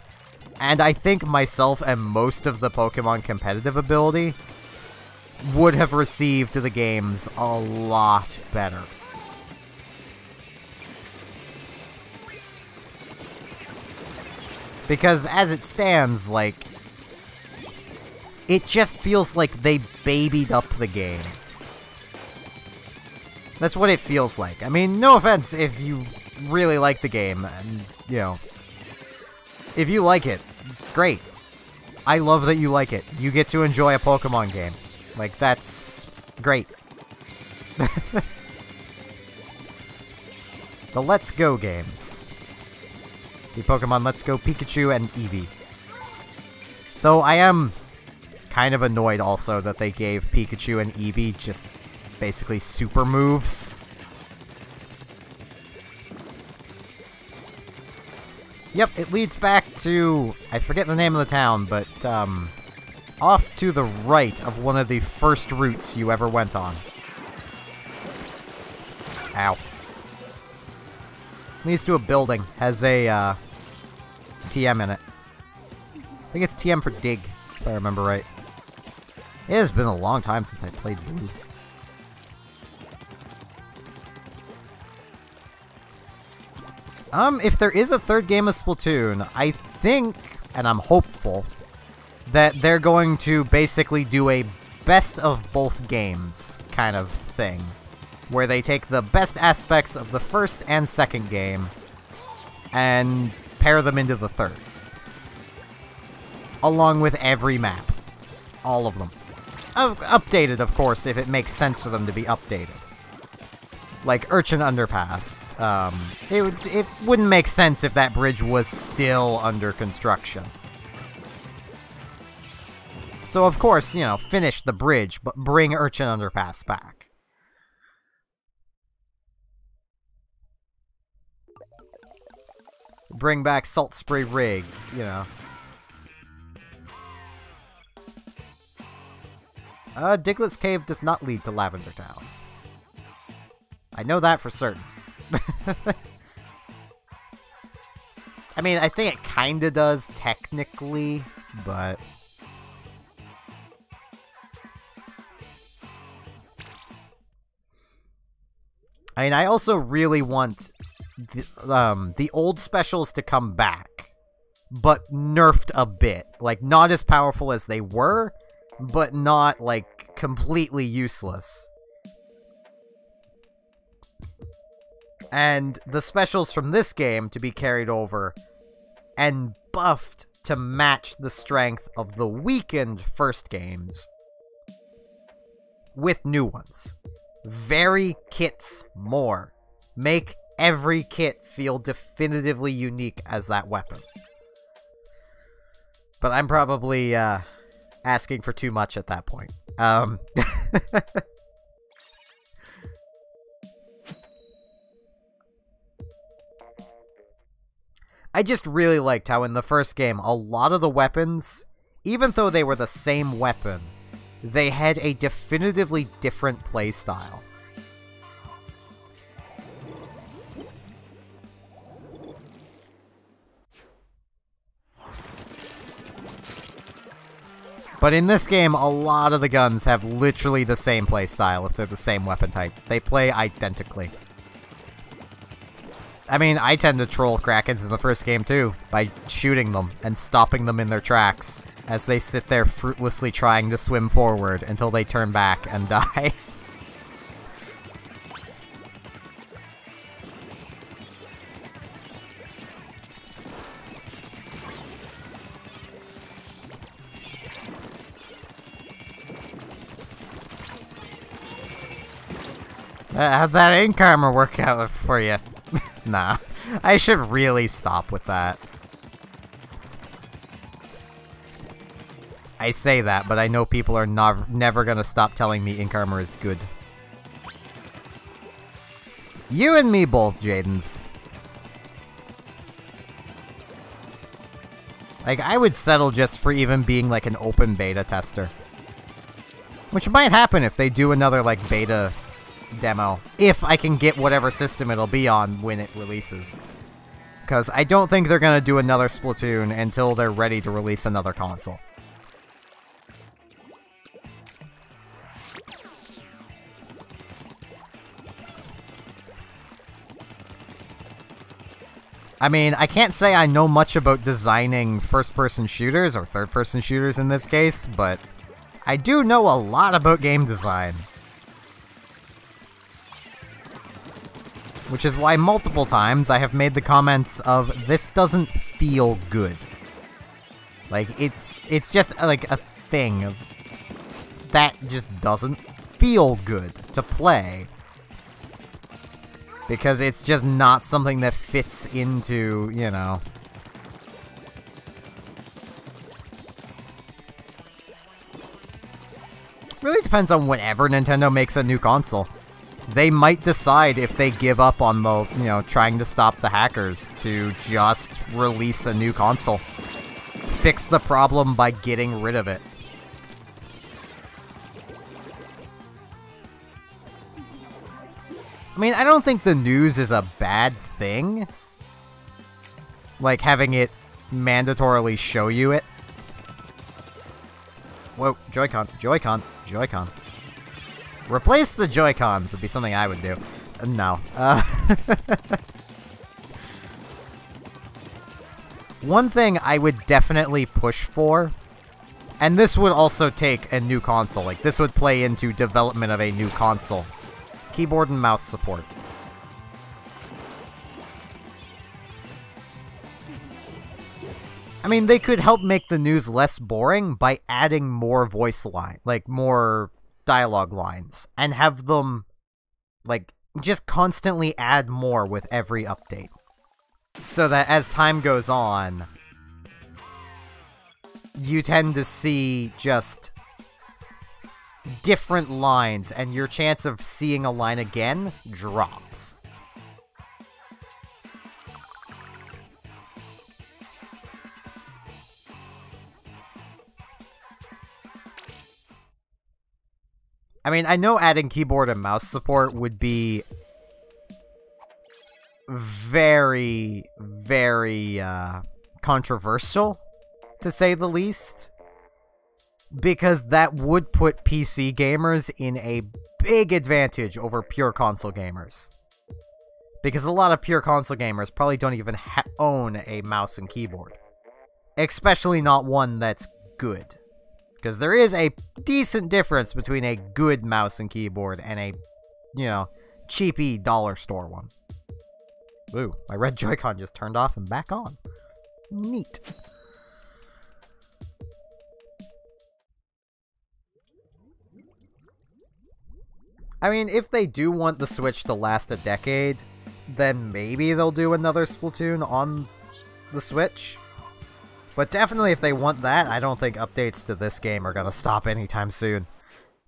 and I think myself and most of the Pokemon competitive ability would have received the games a lot better. Because as it stands, like, it just feels like they babied up the game. That's what it feels like. I mean, no offense if you really like the game, and, you know, if you like it, great. I love that you like it. You get to enjoy a Pokemon game. Like, that's great. The Let's Go games. The Pokemon Let's Go Pikachu and Eevee. Though I am kind of annoyed also that they gave Pikachu and Eevee just basically super moves. Yep, it leads back to, I forget the name of the town, but off to the right of one of the first routes you ever went on. Ow. Leads to a building, has a TM in it. I think it's TM for dig, if I remember right. It has been a long time since I played Blue. If there is a third game of Splatoon, I think, and I'm hopeful, that they're going to basically do a best of both games kind of thing, where they take the best aspects of the first and second game and pair them into the third. Along with every map. All of them. Updated, of course, if it makes sense for them to be updated. Like Urchin Underpass. It wouldn't make sense if that bridge was still under construction. So, of course, you know, finish the bridge, but bring Urchin Underpass back. Bring back Salt Spray Rig, you know. Diglett's Cave does not lead to Lavender Town. I know that for certain. I mean, I think it kinda does, technically, but... I mean, I also really want the old specials to come back, but nerfed a bit. Like, not as powerful as they were, but not, like, completely useless. And the specials from this game to be carried over and buffed to match the strength of the weakened first games with new ones. Vary kits more. Make every kit feel definitively unique as that weapon. But I'm probably asking for too much at that point. I just really liked how in the first game, a lot of the weapons, even though they were the same weapon, they had a definitively different playstyle. But in this game, a lot of the guns have literally the same playstyle if they're the same weapon type. They play identically. I mean, I tend to troll Krakens in the first game too, by shooting them and stopping them in their tracks as they sit there fruitlessly trying to swim forward until they turn back and die. How'd that ink armor work out for you? Nah, I should really stop with that. I say that, but I know people are never gonna stop telling me ink armor is good. You and me both, Jadens. Like, I would settle just for even being like an open beta tester. Which might happen if they do another, like, beta demo, if I can get whatever system it'll be on when it releases. Because I don't think they're gonna do another Splatoon until they're ready to release another console. I mean, I can't say I know much about designing first-person shooters, or third-person shooters in this case, but I do know a lot about game design. Which is why multiple times I have made the comments of, this doesn't feel good. Like, it's just like a thing that just doesn't feel good to play. Because it's just not something that fits into, you know... Really depends on whenever Nintendo makes a new console. They might decide if they give up on the, you know, trying to stop the hackers to just release a new console. Fix the problem by getting rid of it. I mean, I don't think the news is a bad thing. Like, having it mandatorily show you it. Whoa, Joy-Con, Joy-Con, Joy-Con. Replace the Joy-Cons would be something I would do. No. One thing I would definitely push for, and this would also take a new console, like this would play into development of a new console. Keyboard and mouse support. I mean, they could help make the news less boring by adding more voice line, like more dialogue lines, and have them, like, just constantly add more with every update. So that as time goes on, you tend to see just different lines, and your chance of seeing a line again drops. I mean, I know adding keyboard and mouse support would be very, very controversial, to say the least, because that would put PC gamers in a big advantage over pure console gamers. Because a lot of pure console gamers probably don't even own a mouse and keyboard. Especially not one that's good. Because there is a decent difference between a good mouse and keyboard and a, you know, cheapy dollar store one. Ooh, my red Joy-Con just turned off and back on. Neat. I mean, if they do want the Switch to last a decade, then maybe they'll do another Splatoon on the Switch. But definitely if they want that, I don't think updates to this game are going to stop anytime soon.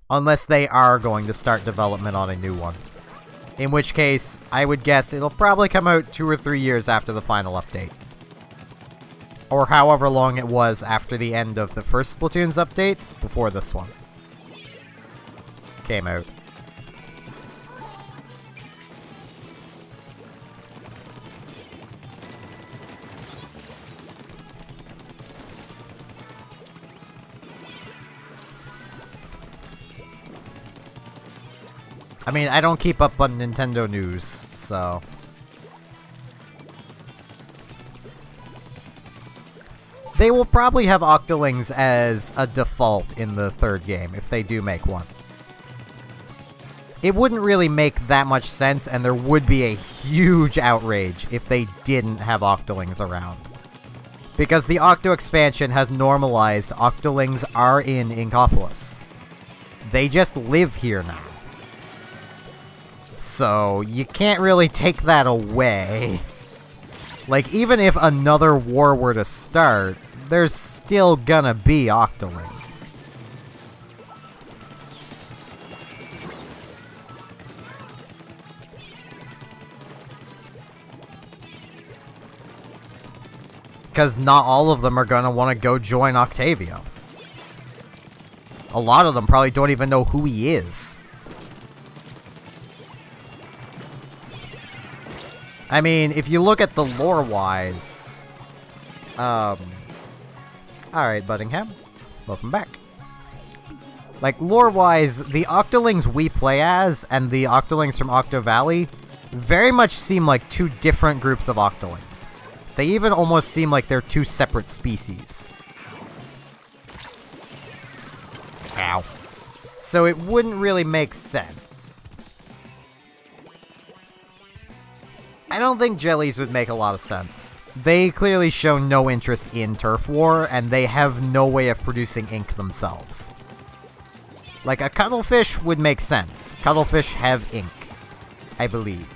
Unless they are going to start development on a new one. In which case, I would guess it'll probably come out 2 or 3 years after the final update. Or however long it was after the end of the first Splatoon's updates, before this one came out. I mean, I don't keep up on Nintendo news, so... They will probably have Octolings as a default in the third game, if they do make one. It wouldn't really make that much sense, and there would be a huge outrage if they didn't have Octolings around. Because the Octo expansion has normalized Octolings are in Inkopolis. They just live here now. So, you can't really take that away. Like, even if another war were to start, there's still gonna be Octolings. Because not all of them are gonna want to go join Octavio. A lot of them probably don't even know who he is. I mean, if you look at the lore-wise... Alright, Buddingham. Welcome back. Like, lore-wise, the Octolings we play as and the Octolings from Octo Valley very much seem like two different groups of Octolings. They even almost seem like they're two separate species. Ow. So it wouldn't really make sense. I don't think jellies would make a lot of sense. They clearly show no interest in turf war, and they have no way of producing ink themselves. Like, a cuttlefish would make sense. Cuttlefish have ink, I believe.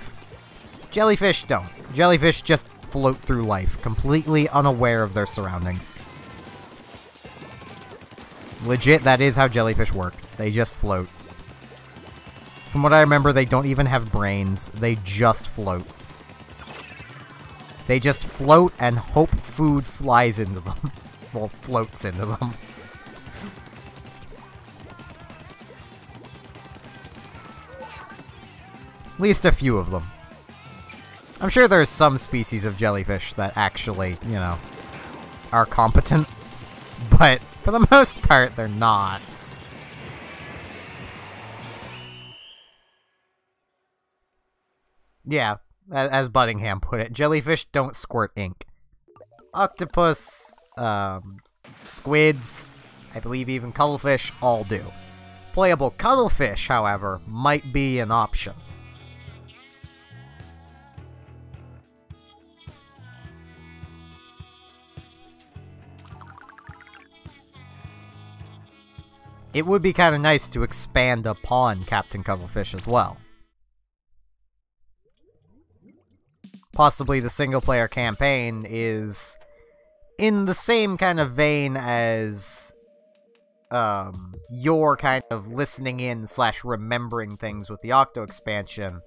Jellyfish don't. Jellyfish just float through life, completely unaware of their surroundings. Legit, that is how jellyfish work. They just float. From what I remember, they don't even have brains. They just float. They just float and hope food flies into them. Well, floats into them. At least a few of them. I'm sure there's some species of jellyfish that actually, you know, are competent. But for the most part, they're not. Yeah. As Buddingham put it, jellyfish don't squirt ink. Octopus, squids, I believe even cuttlefish, all do. Playable cuttlefish, however, might be an option. It would be kind of nice to expand upon Captain Cuttlefish as well. Possibly the single-player campaign is in the same kind of vein as your kind of listening in / remembering things with the Octo expansion.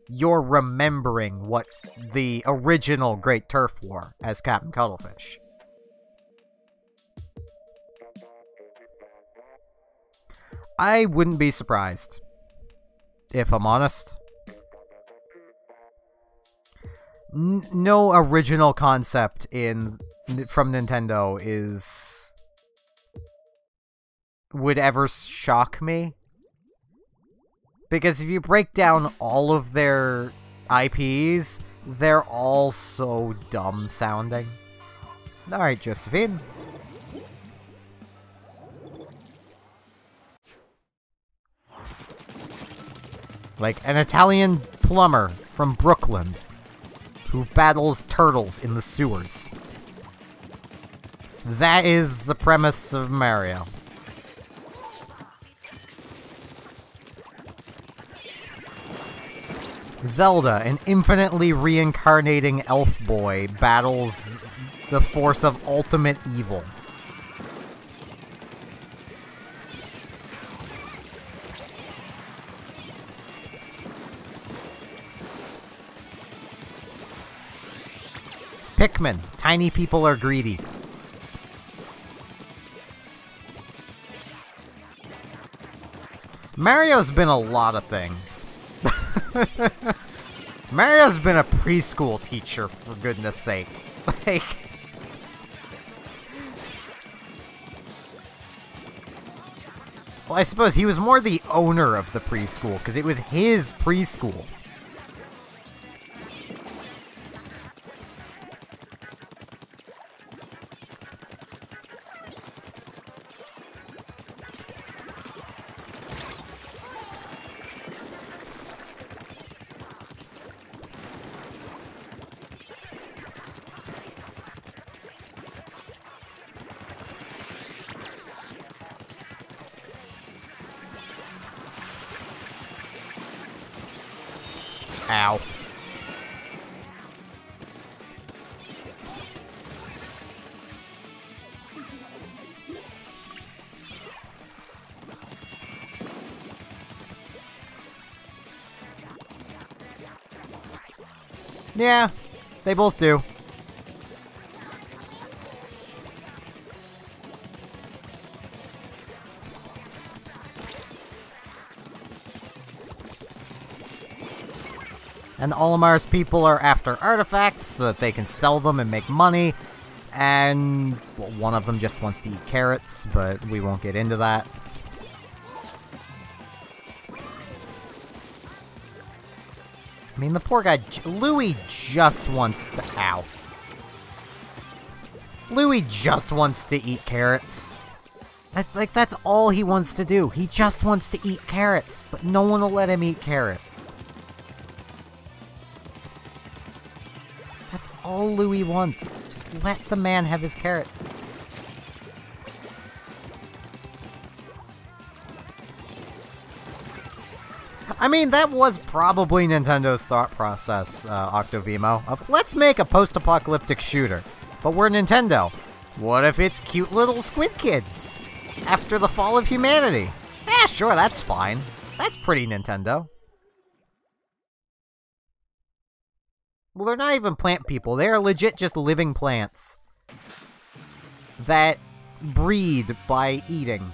You're remembering what the original Great Turf were as Captain Cuttlefish. I wouldn't be surprised, if I'm honest. No original concept from Nintendo would ever shock me. Because if you break down all of their IPs, they're all so dumb sounding. Alright, Josephine. Like an Italian plumber from Brooklyn who battles turtles in the sewers. That is the premise of Mario. Zelda, an infinitely reincarnating elf boy, battles the force of ultimate evil. Pikmin, tiny people are greedy. Mario's been a lot of things. Mario's been a preschool teacher, for goodness sake. Like... Well, I suppose he was more the owner of the preschool, because it was his preschool. Ow. Yeah, they both do. And Olimar's people are after artifacts so that they can sell them and make money. And well, one of them just wants to eat carrots, but we won't get into that. I mean, the poor guy, Louis just wants to... Ow. Louis just wants to eat carrots. That's all he wants to do. He just wants to eat carrots, but no one will let him eat carrots. That's all Louis wants. Just let the man have his carrots. I mean, that was probably Nintendo's thought process, Octovimo, of let's make a post-apocalyptic shooter. But we're Nintendo. What if it's cute little squid kids? After the fall of humanity? Yeah, sure, that's fine. That's pretty Nintendo. Well, they're not even plant people. They are legit just living plants that breed by eating.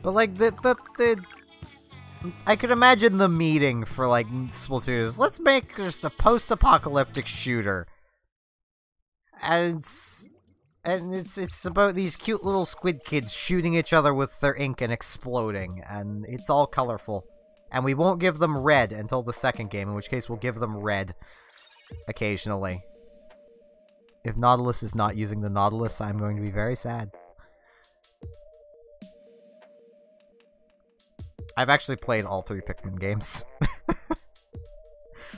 But like I could imagine the meeting for like Splatoon is, let's make just a post-apocalyptic shooter. And And it's about these cute little squid kids shooting each other with their ink and exploding, and it's all colorful. And we won't give them red until the second game, in which case we'll give them red occasionally. If Nautilus is not using the Nautilus, I'm going to be very sad. I've actually played all 3 Pikmin games.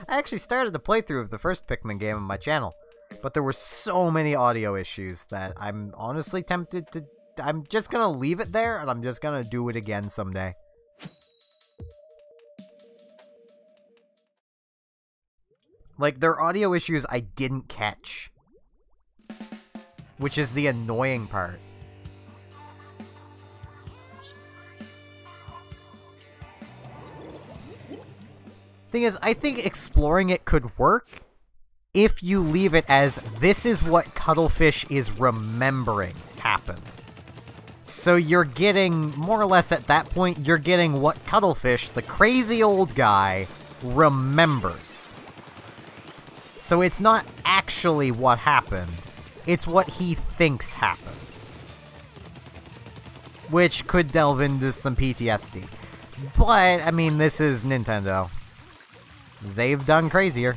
I actually started a playthrough of the first Pikmin game on my channel, but there were so many audio issues that I'm honestly tempted to... I'm just gonna leave it there, and I'm just gonna do it again someday. Like, there are audio issues I didn't catch, which is the annoying part. Thing is, I think exploring it could work if you leave it as, this is what Cuttlefish is remembering happened. So you're getting, more or less at that point, you're getting what Cuttlefish, the crazy old guy, remembers. So it's not actually what happened, it's what he thinks happened. Which could delve into some PTSD. But, I mean, this is Nintendo. They've done crazier.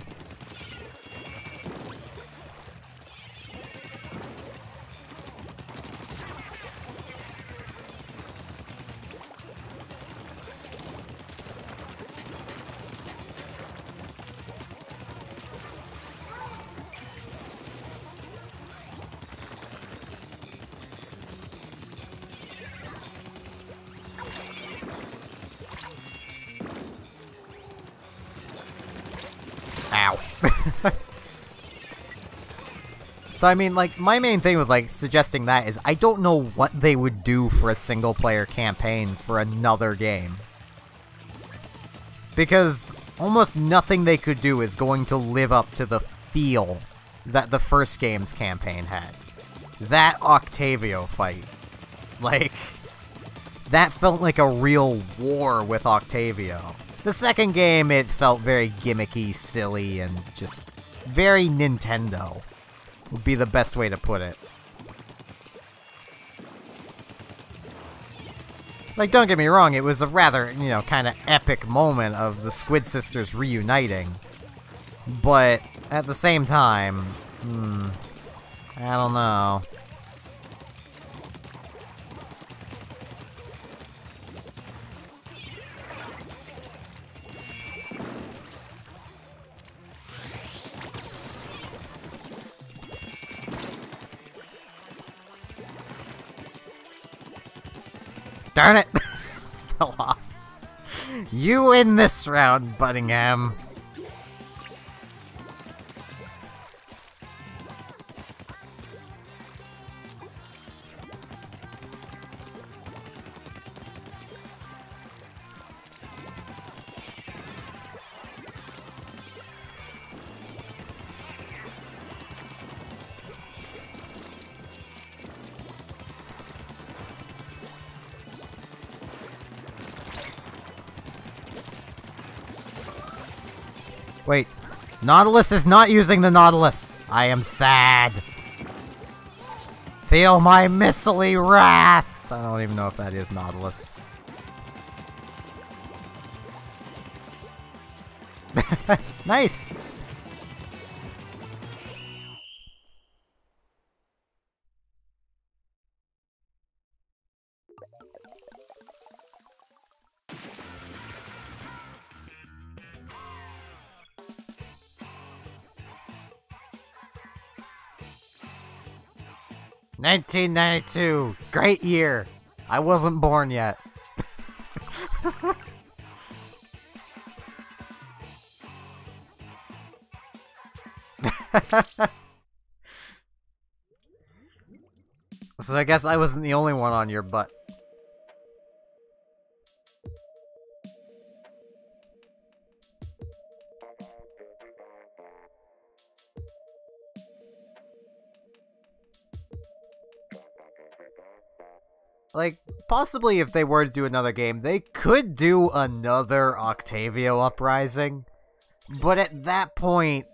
Ow. But I mean, like, my main thing with, like, suggesting that is I don't know what they would do for a single-player campaign for another game. Because almost nothing they could do is going to live up to the feel that the first game's campaign had. That Octavio fight. Like, that felt like a real war with Octavio. The second game, it felt very gimmicky, silly, and just very Nintendo, would be the best way to put it. Like, don't get me wrong, it was a rather, you know, kind of epic moment of the Squid Sisters reuniting. But, at the same time, I don't know. Darn it! Fell off. You win this round, Buddingham. Wait, Nautilus is not using the Nautilus. I am sad. Feel my missily wrath. I don't even know if that is Nautilus. Nice. $1992, great year. I wasn't born yet. So I guess I wasn't the only one on your butt. Like, possibly if they were to do another game, they could do another Octavio Uprising. But at that point,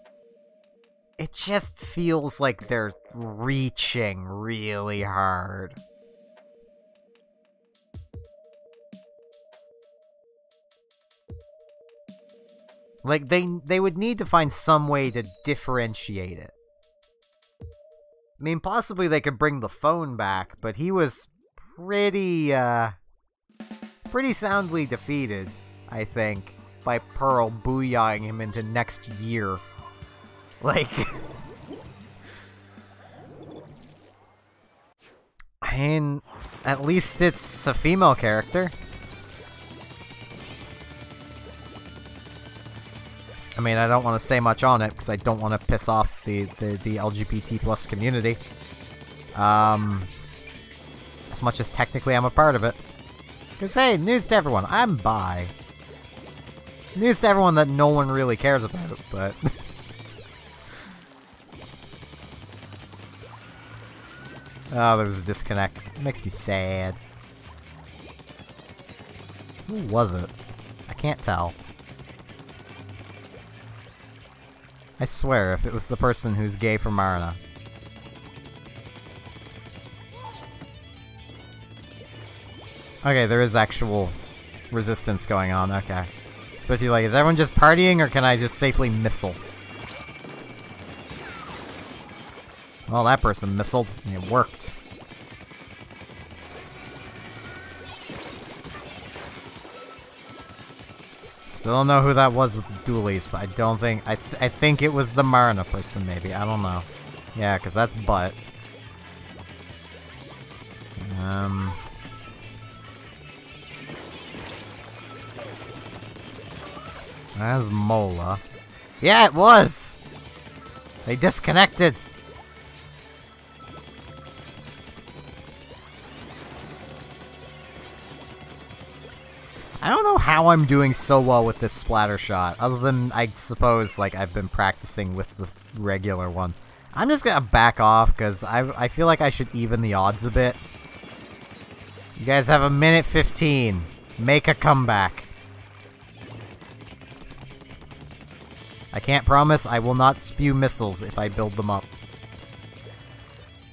it just feels like they're reaching really hard. Like, they would need to find some way to differentiate it. I mean, possibly they could bring the phone back, but he was pretty soundly defeated, I think, by Pearl booyahing him into next year. Like... I mean, at least it's a female character. I mean, I don't want to say much on it, because I don't want to piss off the LGBT plus community. As much as technically I'm a part of it. Because, hey, news to everyone, I'm bi. News to everyone that no one really cares about, but... Oh, there was a disconnect. It makes me sad. Who was it? I can't tell. I swear, if it was the person who's gay from Marina. Okay, there is actual resistance going on, okay. Especially like, is everyone just partying, or can I just safely missile? Well, that person missiled, and it worked. Still don't know who that was with the dualies, but I don't think... I think it was the Marina person, maybe. I don't know. Yeah, because that's butt. That's Mola. Yeah, it was! They disconnected! I don't know how I'm doing so well with this splatter shot, other than, I suppose, like, I've been practicing with the regular one. I'm just gonna back off, because I feel like I should even the odds a bit. You guys have a minute 15. Make a comeback. I can't promise I will not spew missiles if I build them up.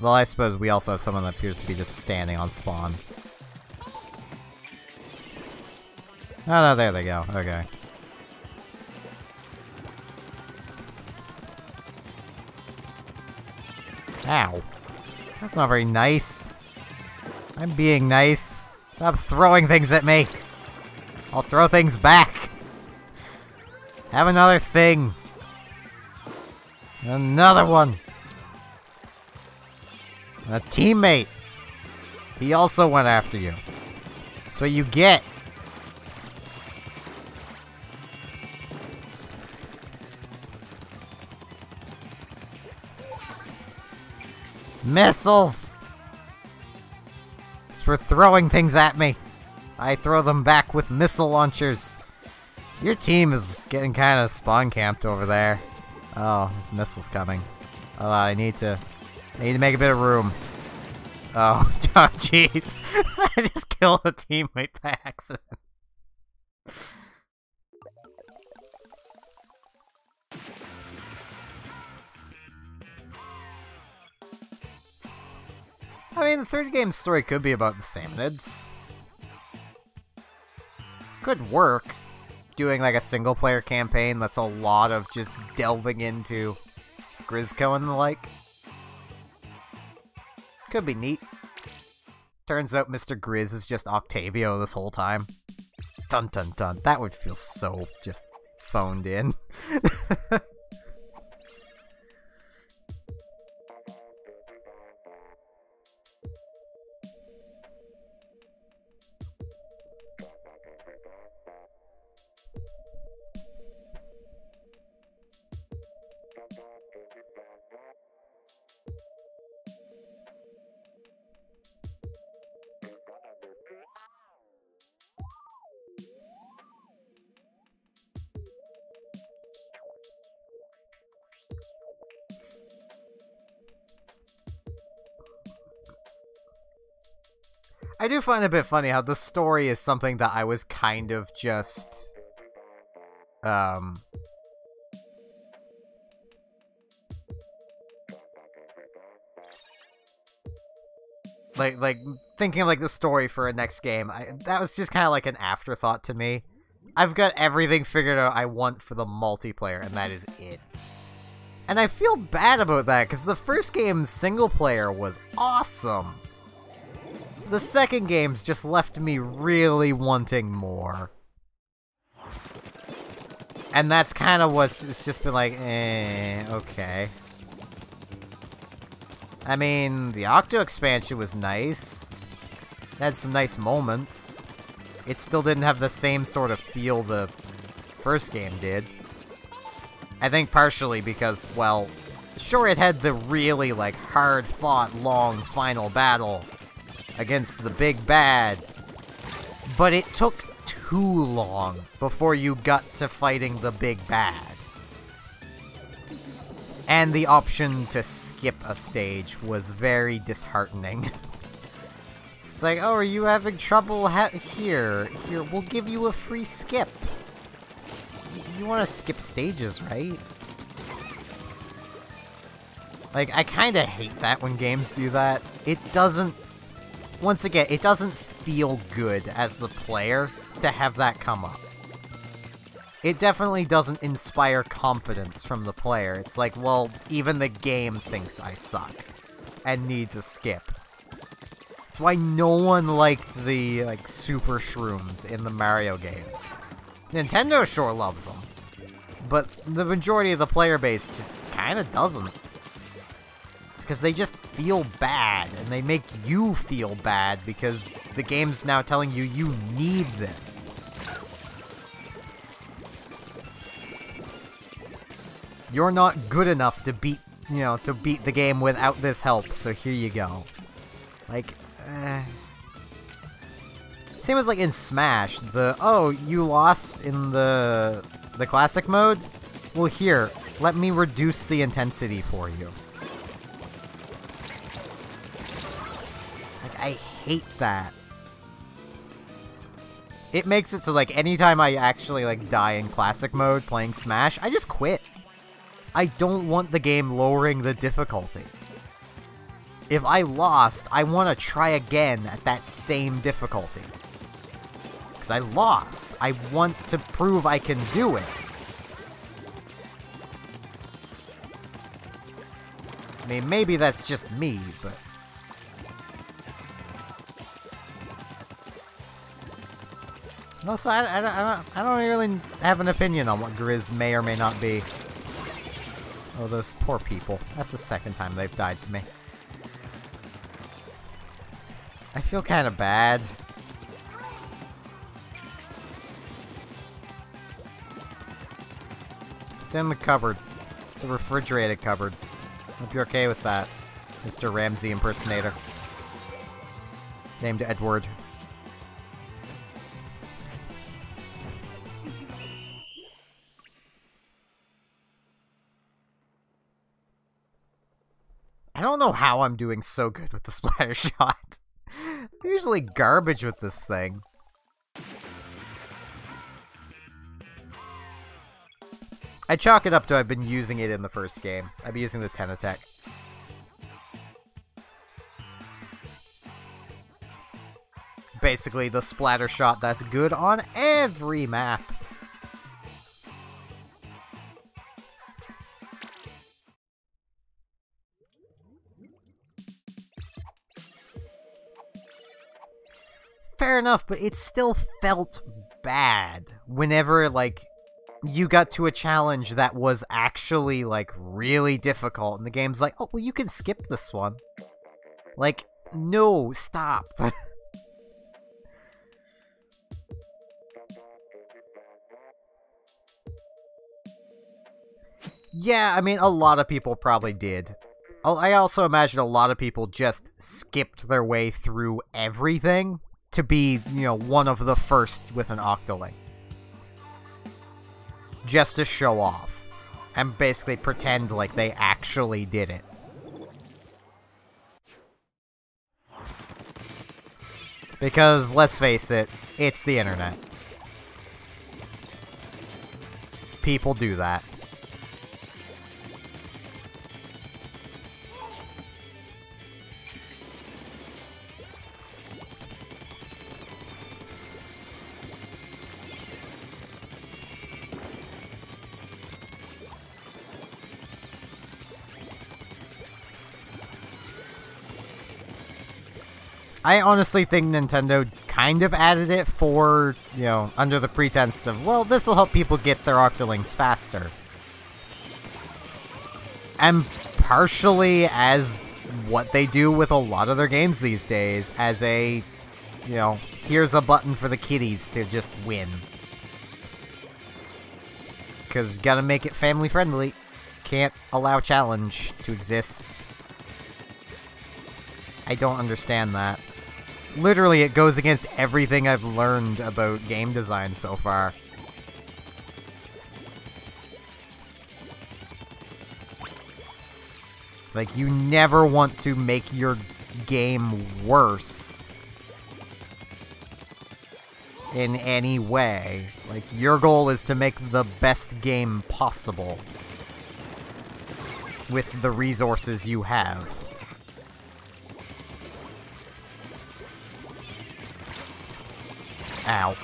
Well, I suppose we also have someone that appears to be just standing on spawn. Oh no, there they go. Okay. Ow. That's not very nice. I'm being nice. Stop throwing things at me. I'll throw things back. Have another thing. Another one. A teammate. He also went after you. So you get. Missiles! It's for throwing things at me. I throw them back with missile launchers. Your team is getting kind of spawn camped over there. Oh, there's missiles coming. Oh, I need to make a bit of room. Oh, oh jeez. I just killed a teammate by accident. I mean, the third game's story could be about the Samnids. Could work. Doing like a single player campaign that's a lot of just delving into Grizzco and the like. Could be neat. Turns out Mr. Grizz is just Octavio this whole time. Dun dun dun. That would feel so just phoned in. I do find it a bit funny how the story is something that I was kind of just... Like thinking like the story for a next game, that was just kind of like an afterthought to me. I've got everything figured out I want for the multiplayer, and that is it. And I feel bad about that, because the first game's single player was awesome. The second game's just left me really wanting more. And that's kind of what's it's just been like, okay. I mean, the Octo expansion was nice. It had some nice moments. It still didn't have the same sort of feel the first game did. I think partially because, well, sure, it had the really, like, hard-fought, long final battle against the big bad, but it took too long before you got to fighting the big bad. And the option to skip a stage was very disheartening. It's like, oh, are you having trouble? Here, we'll give you a free skip. You want to skip stages, right? Like, I kind of hate that when games do that. It doesn't... Once again, it doesn't feel good as the player to have that come up. It definitely doesn't inspire confidence from the player. It's like, well, even the game thinks I suck and needs a skip. That's why no one liked the, like, super shrooms in the Mario games. Nintendo sure loves them, but the majority of the player base just kind of doesn't. It's because they just feel bad, and they make you feel bad because the game's now telling you you need this. You're not good enough to beat, to beat the game without this help, so here you go. Like, Same as like in Smash, oh, you lost in the classic mode? Well, here, let me reduce the intensity for you. Like, I hate that. It makes it so, like, anytime I actually, like, die in classic mode playing Smash, I just quit. I don't want the game lowering the difficulty. If I lost, I want to try again at that same difficulty. Because I lost. I want to prove I can do it. I mean, maybe that's just me, but... No, so I don't really have an opinion on what Grizz may or may not be. Oh, those poor people. That's the second time they've died to me. I feel kind of bad. It's in the cupboard. It's a refrigerated cupboard. Hope you're okay with that, Mr. Ramsey impersonator. Named Edward. I don't know how I'm doing so good with the splatter shot. I'm usually garbage with this thing. I chalk it up to I've been using it in the first game. I've been using the 10 attack. Basically, the splatter shot that's good on every map. Fair enough, but it still felt bad whenever, like, you got to a challenge that was actually, like, really difficult, and the game's like, oh, well, you can skip this one. Like, no, stop. Yeah, I mean, a lot of people probably did. I also imagine a lot of people just skipped their way through everything to be, one of the first with an Octolink. Just to show off. And basically pretend like they actually did it. Because, let's face it, it's the internet. People do that. I honestly think Nintendo kind of added it for, you know, under the pretense of, well, this will help people get their Octolings faster. And partially as what they do with a lot of their games these days, as a, you know, here's a button for the kiddies to just win. Because gotta make it family friendly. Can't allow challenge to exist. I don't understand that. Literally, it goes against everything I've learned about game design so far. Like, you never want to make your game worse in any way. Like, your goal is to make the best game possible with the resources you have. Ow.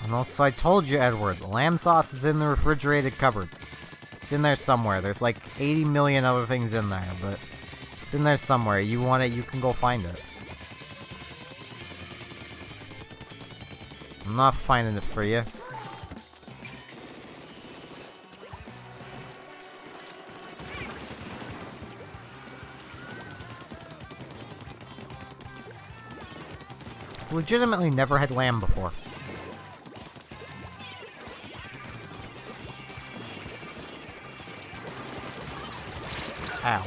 And also, I told you, Edward, the lamb sauce is in the refrigerated cupboard. It's in there somewhere. There's like 80 million other things in there, but it's in there somewhere. You want it, you can go find it. I'm not finding it for you. I've legitimately never had lamb before. Ow.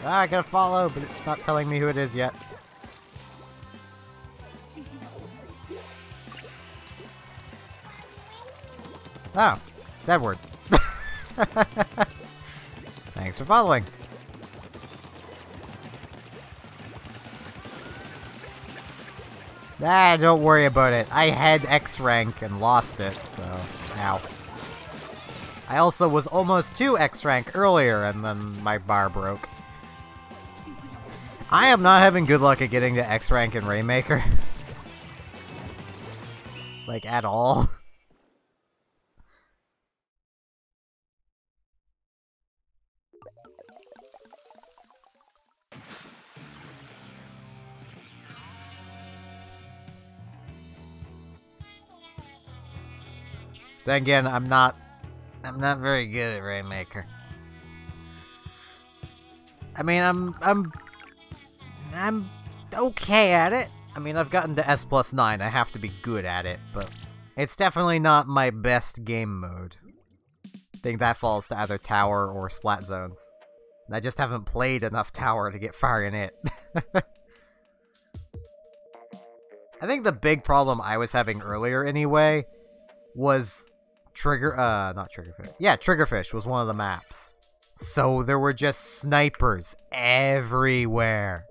Ah, I gotta follow, but it's not telling me who it is yet. Oh, it's Edward. Thanks for following. Ah, don't worry about it. I had X rank and lost it, so... Ow. I also was almost to X rank earlier, and then my bar broke. I am not having good luck at getting to X rank in Rainmaker. Like, at all. Then again, I'm not very good at Rainmaker. I mean, I'm okay at it. I mean, I've gotten to S+9. I have to be good at it, but it's definitely not my best game mode. I think that falls to either Tower or Splat Zones. And I just haven't played enough Tower to get far in it. I think the big problem I was having earlier anyway was Triggerfish was one of the maps. So there were just snipers everywhere.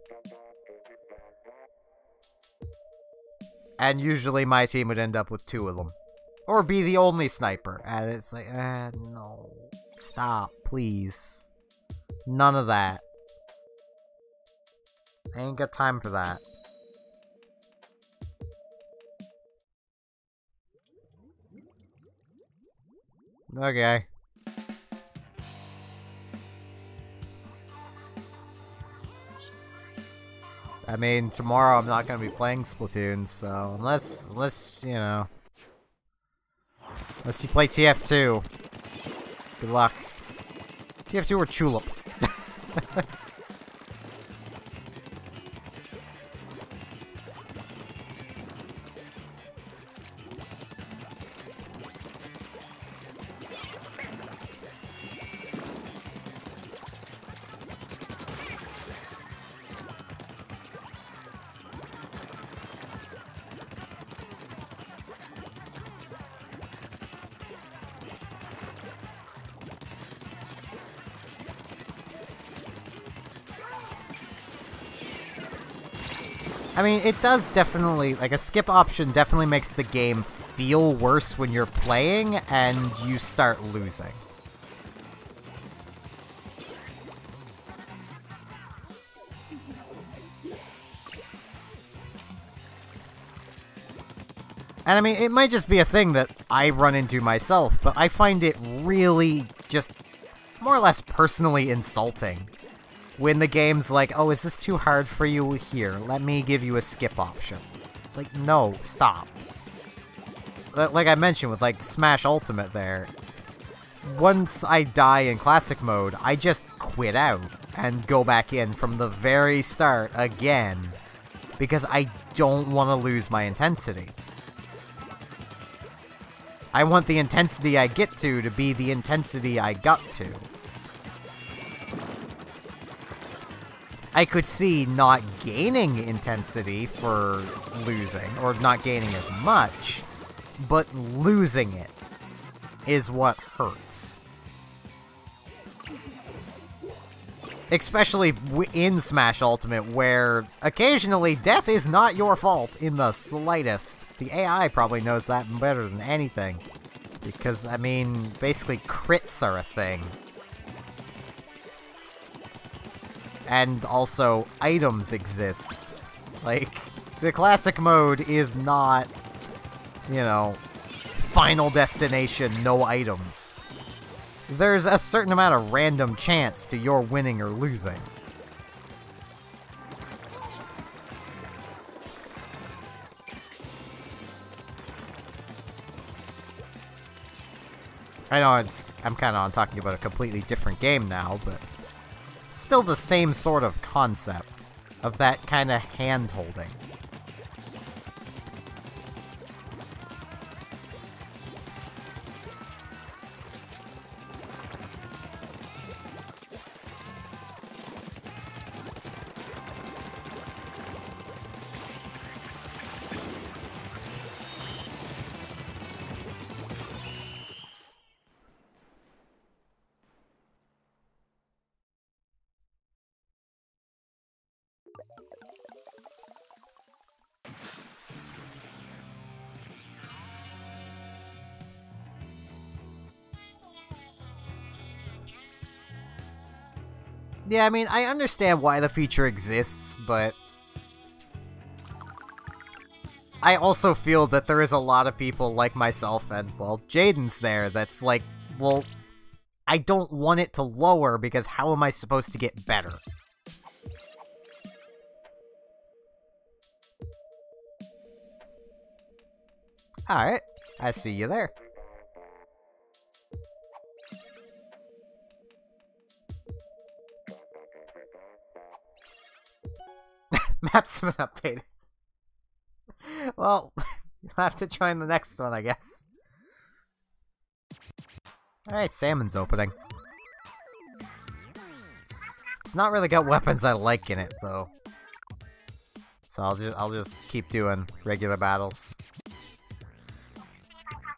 And usually my team would end up with 2 of them. Or be the only sniper. And it's like, no. Stop, please. None of that. I ain't got time for that. Okay. I mean, tomorrow I'm not gonna be playing Splatoon, so unless you know, unless you play TF2, good luck. TF2 or Tulip. I mean, it does definitely, like, a skip option definitely makes the game feel worse when you're playing and you start losing. And I mean, it might just be a thing that I run into myself, but I find it really just more or less personally insulting when the game's like, oh, is this too hard for you? Here, let me give you a skip option. It's like, no, stop. Like I mentioned with like Smash Ultimate there, once I die in classic mode, I just quit out and go back in from the very start again because I don't want to lose my intensity. I want the intensity I get to be the intensity I got to. I could see not gaining intensity for losing, or not gaining as much, but losing it is what hurts. Especially in Smash Ultimate, where occasionally death is not your fault in the slightest. The AI probably knows that better than anything. Because, I mean, basically crits are a thing. And also, items exist. Like, the classic mode is not, you know, final destination, no items. There's a certain amount of random chance to your winning or losing. I know I'm kind of talking about a completely different game now, but still the same sort of concept of that kind of hand-holding. Yeah, I mean, I understand why the feature exists, but I also feel that there is a lot of people like myself and, well, Jaden's there that's like, well, I don't want it to lower because how am I supposed to get better? Alright, I see you there. Maps have been updated. Well, you'll have to join the next one, I guess. Alright, Salmon's opening. It's not really got weapons I like in it, though. So I'll just keep doing regular battles.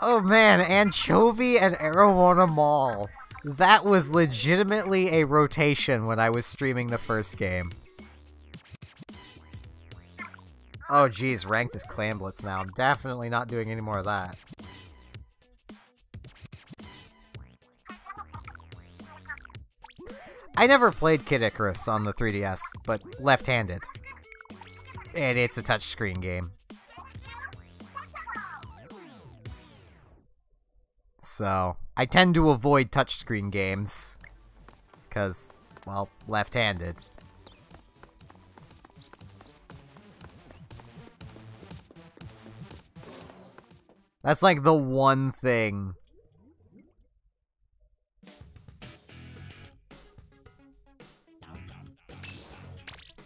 Oh man, Anchovy and Arowana Mall. That was legitimately a rotation when I was streaming the first game. Oh geez, ranked as Clan Blitz now. I'm definitely not doing any more of that. I never played Kid Icarus on the 3DS, but left-handed. And it's a touchscreen game. So, I tend to avoid touchscreen games. Because, well, left-handed. That's like the one thing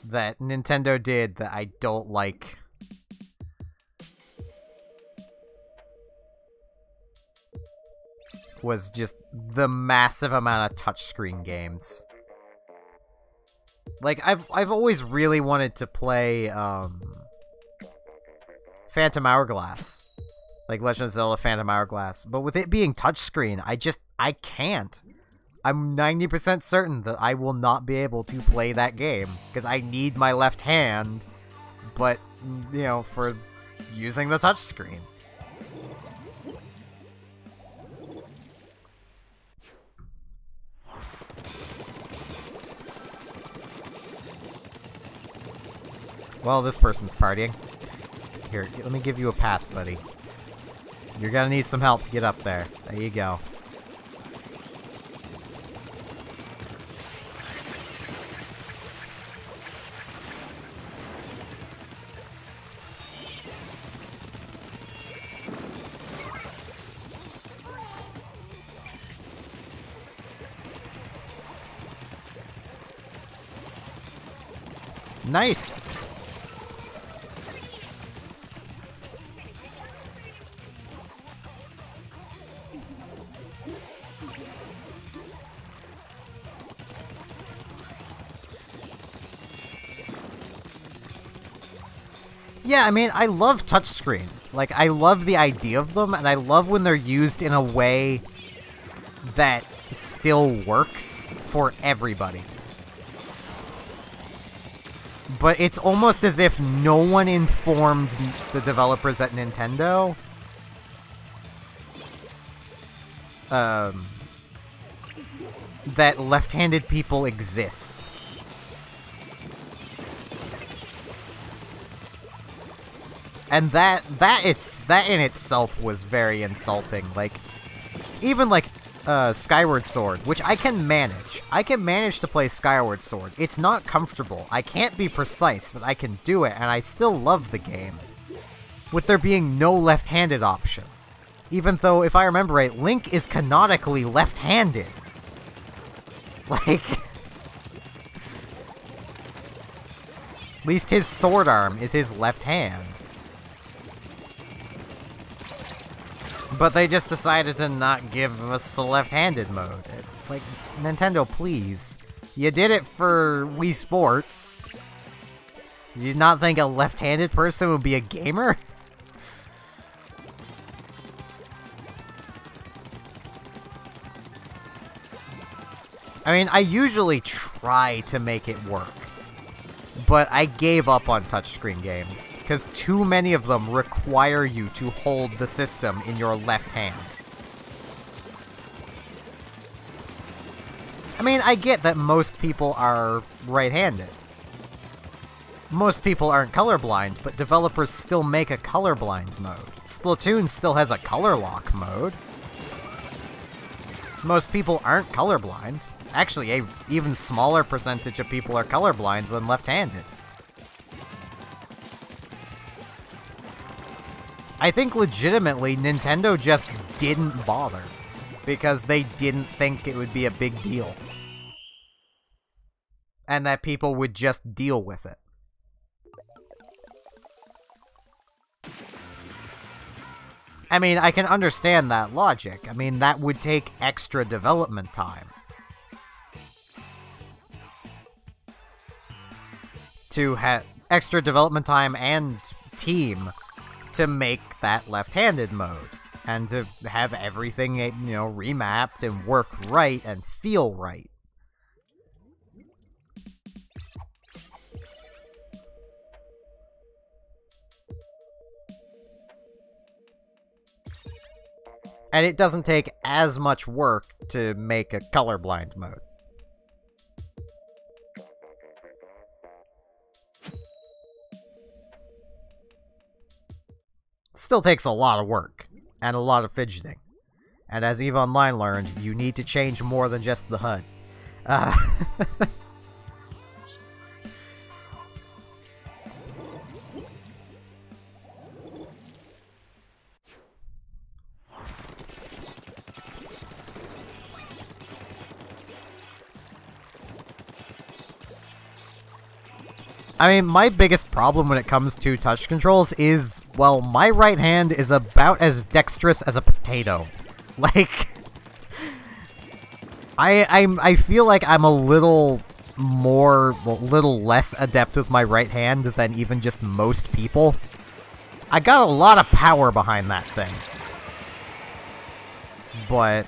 that Nintendo did that I don't like. Was just the massive amount of touchscreen games. Like, I've always really wanted to play, Phantom Hourglass. Like Legend of Zelda Phantom Hourglass. But with it being touchscreen, I can't. I'm 90% certain that I will not be able to play that game. Because I need my left hand, but, you know, for using the touchscreen. Well, this person's partying. Here, let me give you a path, buddy. You're gonna need some help to get up there. There you go. Nice! Yeah, I mean, I love touchscreens. Like, I love the idea of them, and I love when they're used in a way that still works for everybody. But it's almost as if no one informed the developers at Nintendo that left-handed people exist. And that in itself was very insulting. Like, even like Skyward Sword, which I can manage. I can manage to play Skyward Sword. It's not comfortable. I can't be precise, but I can do it, and I still love the game. With there being no left-handed option. Even though, if I remember right, Link is canonically left-handed. Like... at least his sword arm is his left hand. But they just decided to not give us a left-handed mode. It's like, Nintendo, please. You did it for Wii Sports. Did you not think a left-handed person would be a gamer? I mean, I usually try to make it work. But I gave up on touchscreen games, because too many of them require you to hold the system in your left hand. I mean, I get that most people are right-handed. Most people aren't colorblind, but developers still make a colorblind mode. Splatoon still has a color lock mode. Most people aren't colorblind. Actually, a even smaller percentage of people are colorblind than left-handed. I think legitimately Nintendo just didn't bother because they didn't think it would be a big deal. And that people would just deal with it. I mean, I can understand that logic. I mean, that would take extra development time. To have extra development time and team to make that left-handed mode. And to have everything, you know, remapped and work right and feel right. And it doesn't take as much work to make a colorblind mode. Still takes a lot of work, and a lot of fidgeting. And as EVE Online learned, you need to change more than just the HUD. I mean, my biggest problem when it comes to touch controls is, well, my right hand is about as dexterous as a potato. Like, I feel like I'm a little less adept with my right hand than even just most people. I got a lot of power behind that thing. But...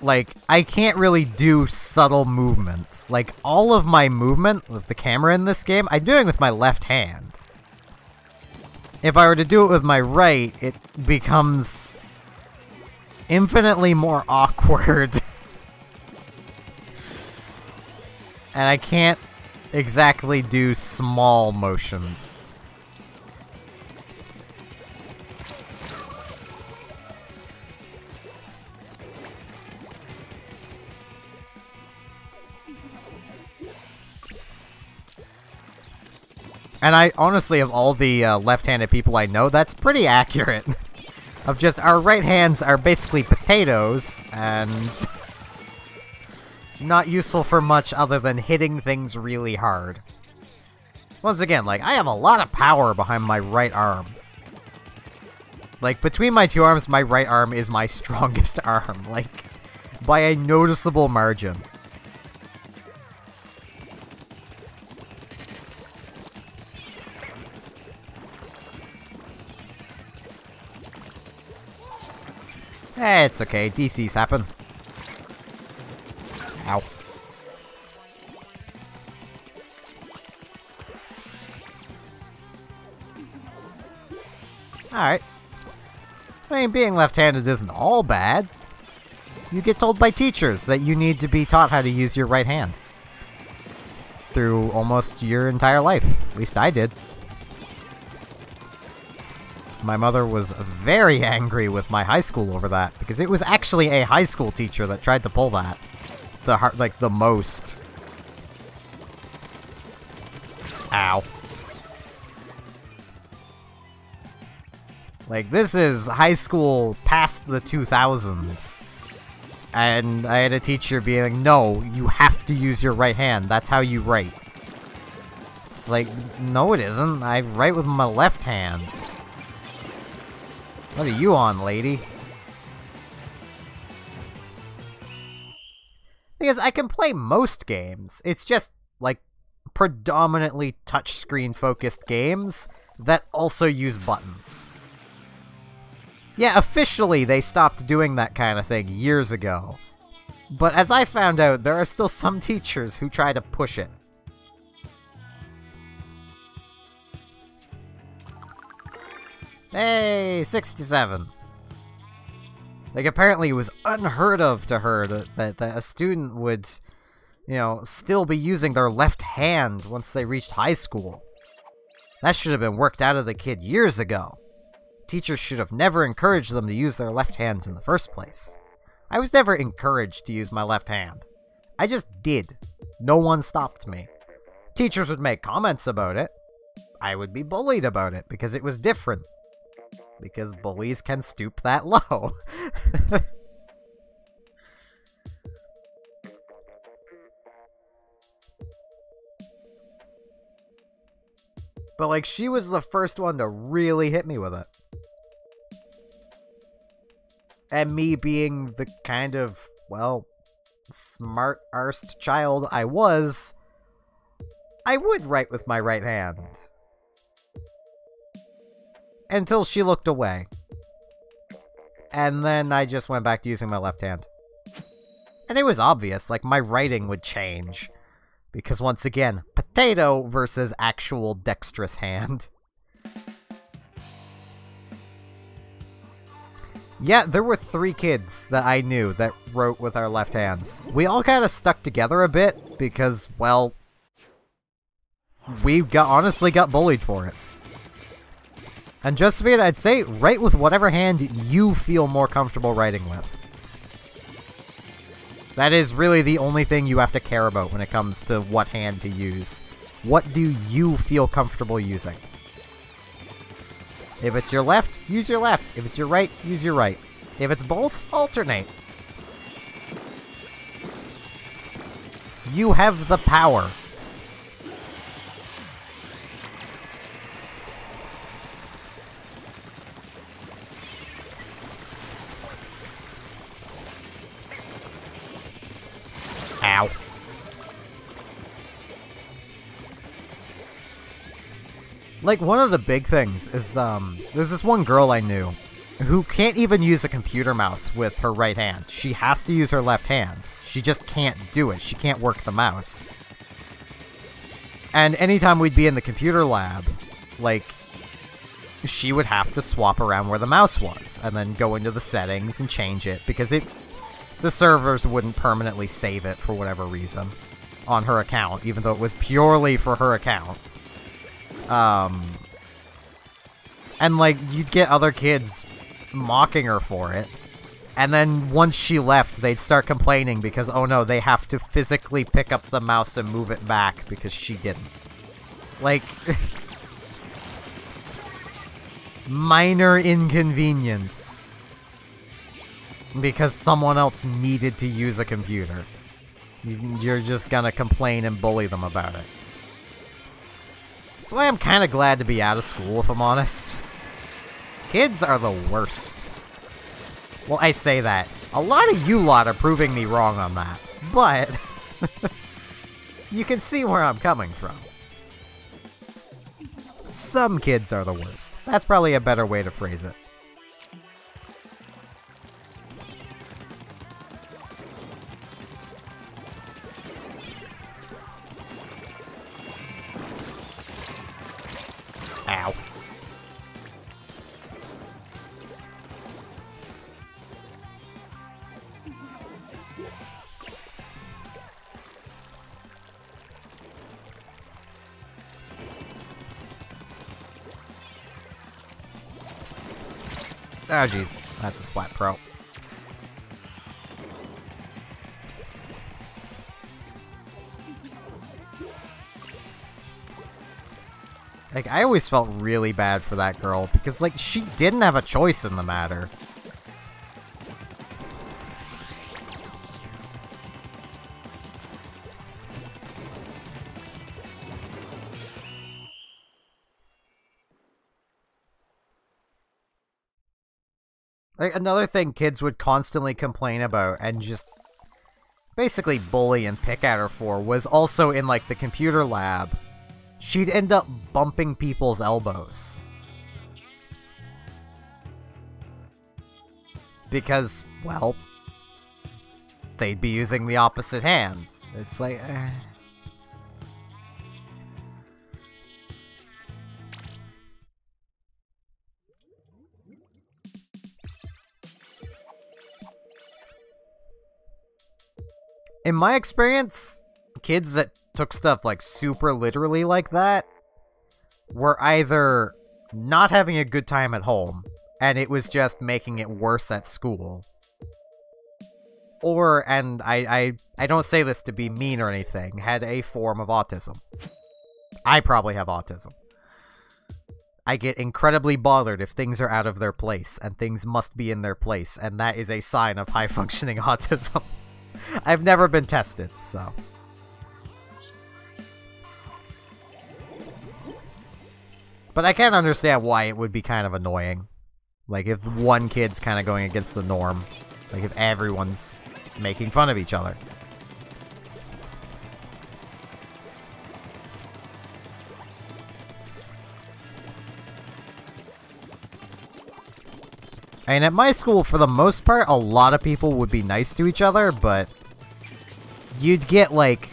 like, I can't really do subtle movements. Like, all of my movement with the camera in this game, I'm doing with my left hand. If I were to do it with my right, it becomes infinitely more awkward. And I can't exactly do small motions. And I honestly, of all the left-handed people I know, that's pretty accurate. Of just, our right hands are basically potatoes, and not useful for much other than hitting things really hard. Once again, like, I have a lot of power behind my right arm. Like, between my two arms, my right arm is my strongest arm, like, by a noticeable margin. Eh, it's okay. DCs happen. Ow. Alright. I mean, being left-handed isn't all bad. You get told by teachers that you need to be taught how to use your right hand. Through almost your entire life. At least I did. My mother was very angry with my high school over that, because it was actually a high school teacher that tried to pull that. The most. Ow. Like, this is high school past the 2000s. And I had a teacher being like, no, you have to use your right hand. That's how you write. It's like, no it isn't. I write with my left hand. What are you on, lady? Because I can play most games. It's just, like, predominantly touchscreen-focused games that also use buttons. Yeah, officially they stopped doing that kind of thing years ago. But as I found out, there are still some teachers who try to push it. Hey, 67. Like, apparently it was unheard of to her that a student would, you know, still be using their left hand once they reached high school. That should have been worked out of the kid years ago. Teachers should have never encouraged them to use their left hands in the first place. I was never encouraged to use my left hand. I just did. No one stopped me. Teachers would make comments about it. I would be bullied about it because it was different. Because bullies can stoop that low. But, like, she was the first one to really hit me with it. And me being the kind of, well, smart-arsed child I was, I would write with my right hand. Until she looked away. And then I just went back to using my left hand. And it was obvious, like, my writing would change. Because once again, potato versus actual dexterous hand. Yeah, there were 3 kids that I knew that wrote with our left hands. We all kind of stuck together a bit because, well, we honestly got bullied for it. And Josephine, I'd say write with whatever hand you feel more comfortable writing with. That is really the only thing you have to care about when it comes to what hand to use. What do you feel comfortable using? If it's your left, use your left. If it's your right, use your right. If it's both, alternate. You have the power. Ow. Like, one of the big things is, there's this one girl I knew who can't even use a computer mouse with her right hand. She has to use her left hand. She just can't do it. She can't work the mouse. And anytime we'd be in the computer lab, like, she would have to swap around where the mouse was, and then go into the settings and change it, because the servers wouldn't permanently save it for whatever reason on her account, even though it was purely for her account. And, like, you'd get other kids mocking her for it, and then once she left, they'd start complaining because, oh no, they have to physically pick up the mouse and move it back because she didn't. Like, minor inconvenience because someone else needed to use a computer. You're just gonna complain and bully them about it. That's why I'm kind of glad to be out of school, if I'm honest. Kids are the worst. Well, I say that. A lot of you lot are proving me wrong on that, but you can see where I'm coming from. Some kids are the worst. That's probably a better way to phrase it. Ow. Oh jeez, that's a Splat Pro. Like, I always felt really bad for that girl, because, like, she didn't have a choice in the matter. Like, another thing kids would constantly complain about and just basically bully and pick at her for was also in, like, the computer lab. She'd end up bumping people's elbows. Because, well, they'd be using the opposite hand. It's like... In my experience, kids that took stuff, like, super literally like that were either not having a good time at home, and it was just making it worse at school. Or, and I don't say this to be mean or anything, had a form of autism. I probably have autism. I get incredibly bothered if things are out of their place, and things must be in their place, and that is a sign of high-functioning autism. I've never been tested, so... But I can understand why it would be kind of annoying. Like, if one kid's kind of going against the norm. Like, if everyone's making fun of each other. I mean, at my school, for the most part, a lot of people would be nice to each other, but you'd get, like,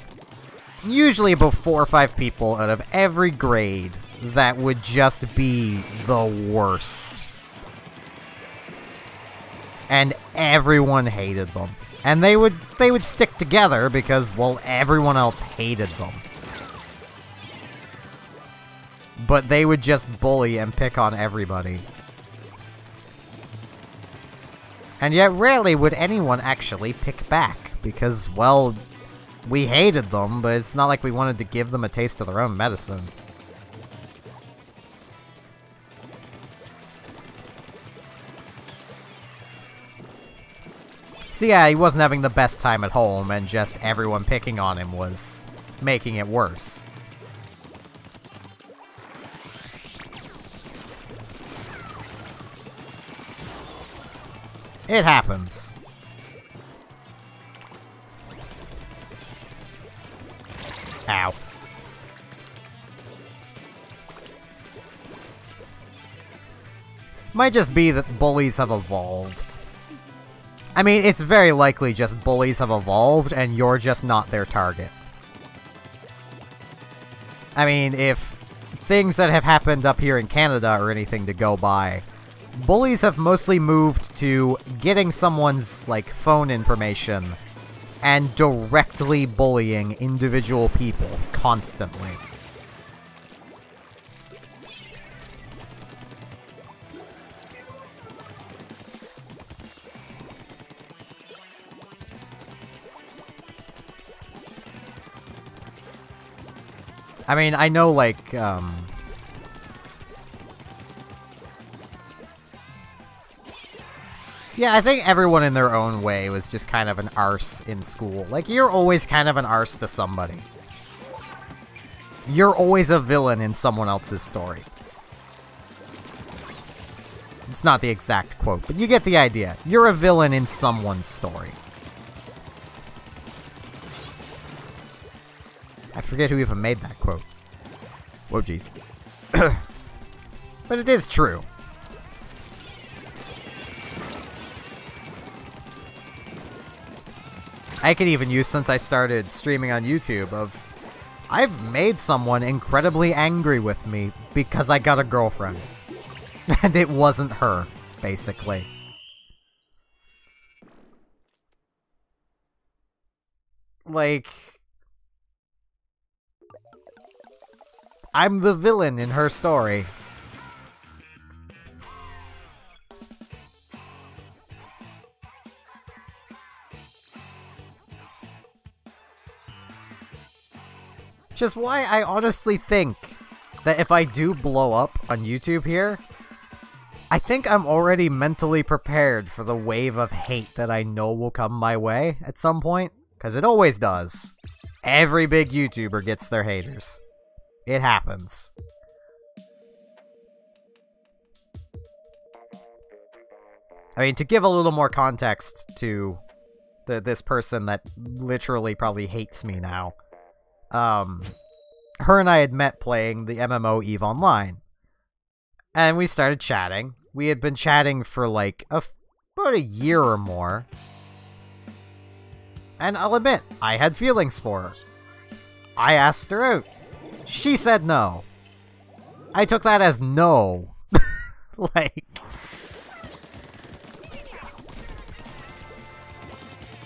usually about 4 or 5 people out of every grade that would just be the worst. And everyone hated them. And they would stick together because, well, everyone else hated them. But they would just bully and pick on everybody. And yet rarely would anyone actually pick back, because, well, we hated them, but it's not like we wanted to give them a taste of their own medicine. So yeah, he wasn't having the best time at home, and just everyone picking on him was making it worse. It happens. Ow. Might just be that bullies have evolved. I mean, it's very likely just bullies have evolved and you're just not their target. I mean, if things that have happened up here in Canada or anything to go by, bullies have mostly moved to getting someone's, like, phone information and directly bullying individual people constantly. I mean, I know, like, yeah, I think everyone in their own way was just kind of an arse in school. Like, you're always kind of an arse to somebody. You're always a villain in someone else's story. It's not the exact quote, but you get the idea. You're a villain in someone's story. I forget who even made that quote. Whoa, jeez. But it is true. I could even use, since I started streaming on YouTube, of I've made someone incredibly angry with me because I got a girlfriend. And it wasn't her, basically. Like, I'm the villain in her story. Which is why I honestly think that if I do blow up on YouTube here, I think I'm already mentally prepared for the wave of hate that I know will come my way at some point. Because it always does. Every big YouTuber gets their haters. It happens. I mean, to give a little more context to this person that literally probably hates me now. Her and I had met playing the MMO EVE Online. And we started chatting. We had been chatting for like about a year or more. And I'll admit, I had feelings for her. I asked her out. She said no. I took that as no.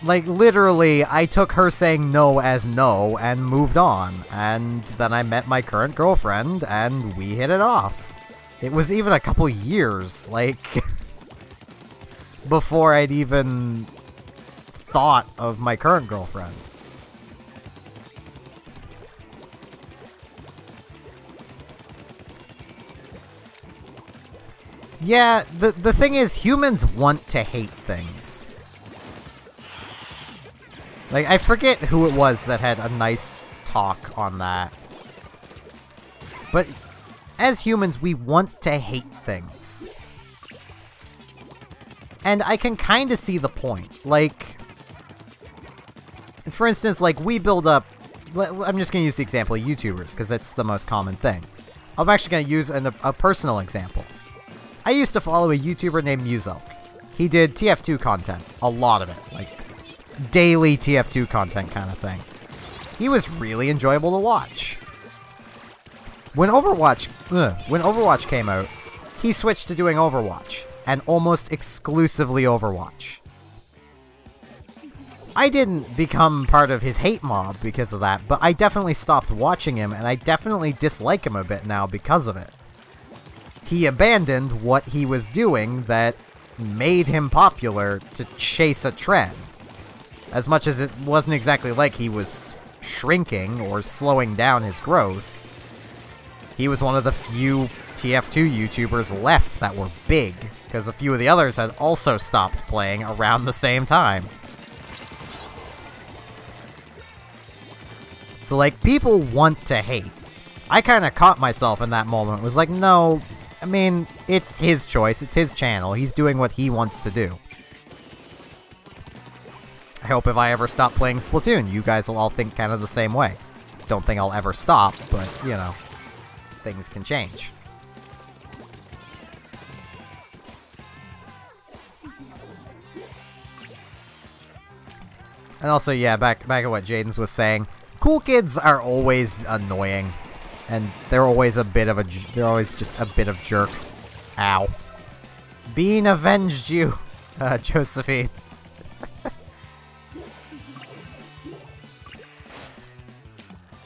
Like, literally, I took her saying no as no and moved on. And then I met my current girlfriend, and we hit it off. It was even a couple years, like, before I'd even thought of my current girlfriend. Yeah, the thing is, humans want to hate things. Like, I forget who it was that had a nice talk on that. But as humans, we want to hate things. And I can kind of see the point. Like, for instance, like, we build up... I'm just going to use the example of YouTubers, because it's the most common thing. I'm actually going to use a personal example. I used to follow a YouTuber named Muselk. He did TF2 content. A lot of it. Like, daily TF2 content kind of thing. He was really enjoyable to watch. When Overwatch came out, he switched to doing Overwatch. And almost exclusively Overwatch. I didn't become part of his hate mob because of that, but I definitely stopped watching him, and I definitely dislike him a bit now because of it. He abandoned what he was doing that made him popular to chase a trend. As much as it wasn't exactly like he was shrinking or slowing down his growth, he was one of the few TF2 YouTubers left that were big, because a few of the others had also stopped playing around the same time. So, like, people want to hate. I kind of caught myself in that moment. Was like, no, I mean, it's his choice. It's his channel. He's doing what he wants to do. I hope if I ever stop playing Splatoon, you guys will all think kind of the same way. Don't think I'll ever stop, but, you know, things can change. And also, yeah, back at what Jaden's was saying, cool kids are always annoying. And they're always they're always just a bit of jerks. Ow. Bean avenged you, Josephine.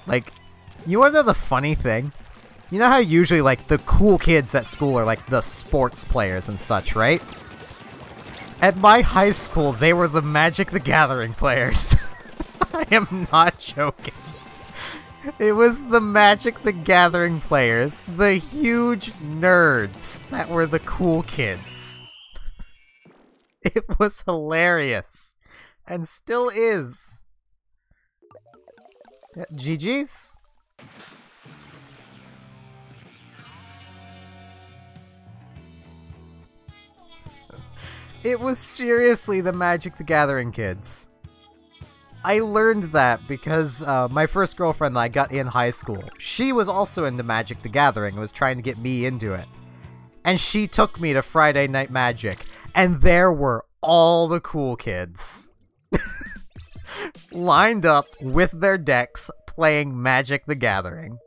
Like, you wanna know the funny thing? You know how usually, like, the cool kids at school are, like, the sports players and such, right? At my high school, they were the Magic the Gathering players. I am not joking. It was the Magic the Gathering players, the huge nerds, that were the cool kids. It was hilarious. And still is. Yeah, GG's? It was seriously the Magic the Gathering kids. I learned that because my first girlfriend that I got in high school, she was also into Magic the Gathering and was trying to get me into it. And she took me to Friday Night Magic, and there were all the cool kids. Lined up with their decks playing Magic the Gathering.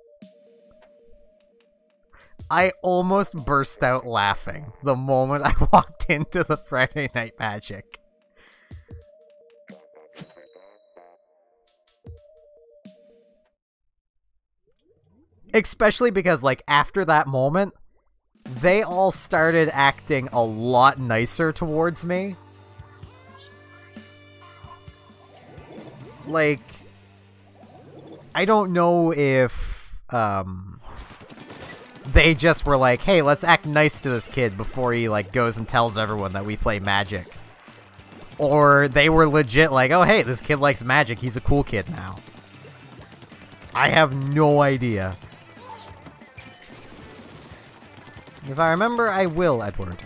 I almost burst out laughing the moment I walked into the Friday Night Magic. Especially because, like, after that moment, they all started acting a lot nicer towards me. Like, I don't know if, they just were like, hey, let's act nice to this kid before he, like, goes and tells everyone that we play Magic. Or they were legit like, oh, hey, this kid likes Magic, he's a cool kid now. I have no idea. If I remember, I will, Edward.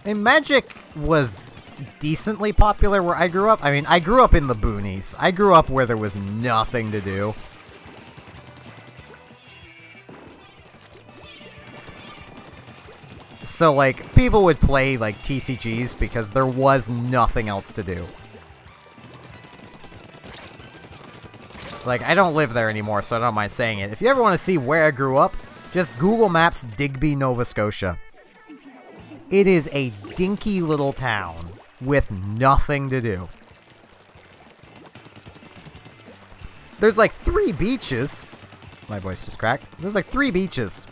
And Magic was decently popular where I grew up. I mean, I grew up in the boonies. I grew up where there was nothing to do. So, like, people would play, like, TCGs because there was nothing else to do. Like, I don't live there anymore, so I don't mind saying it. If you ever want to see where I grew up, just Google Maps Digby, Nova Scotia. It is a dinky little town with nothing to do. There's like 3 beaches. My voice just cracked. There's like 3 beaches.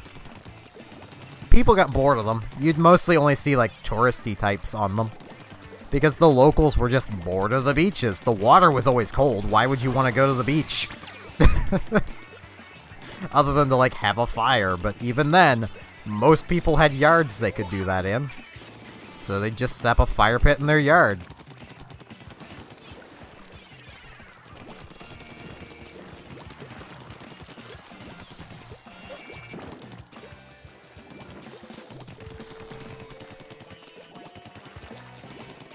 People got bored of them. You'd mostly only see like touristy types on them. Because the locals were just bored of the beaches. The water was always cold. Why would you want to go to the beach? Other than to like have a fire. But even then, most people had yards they could do that in. So they just set up a fire pit in their yard.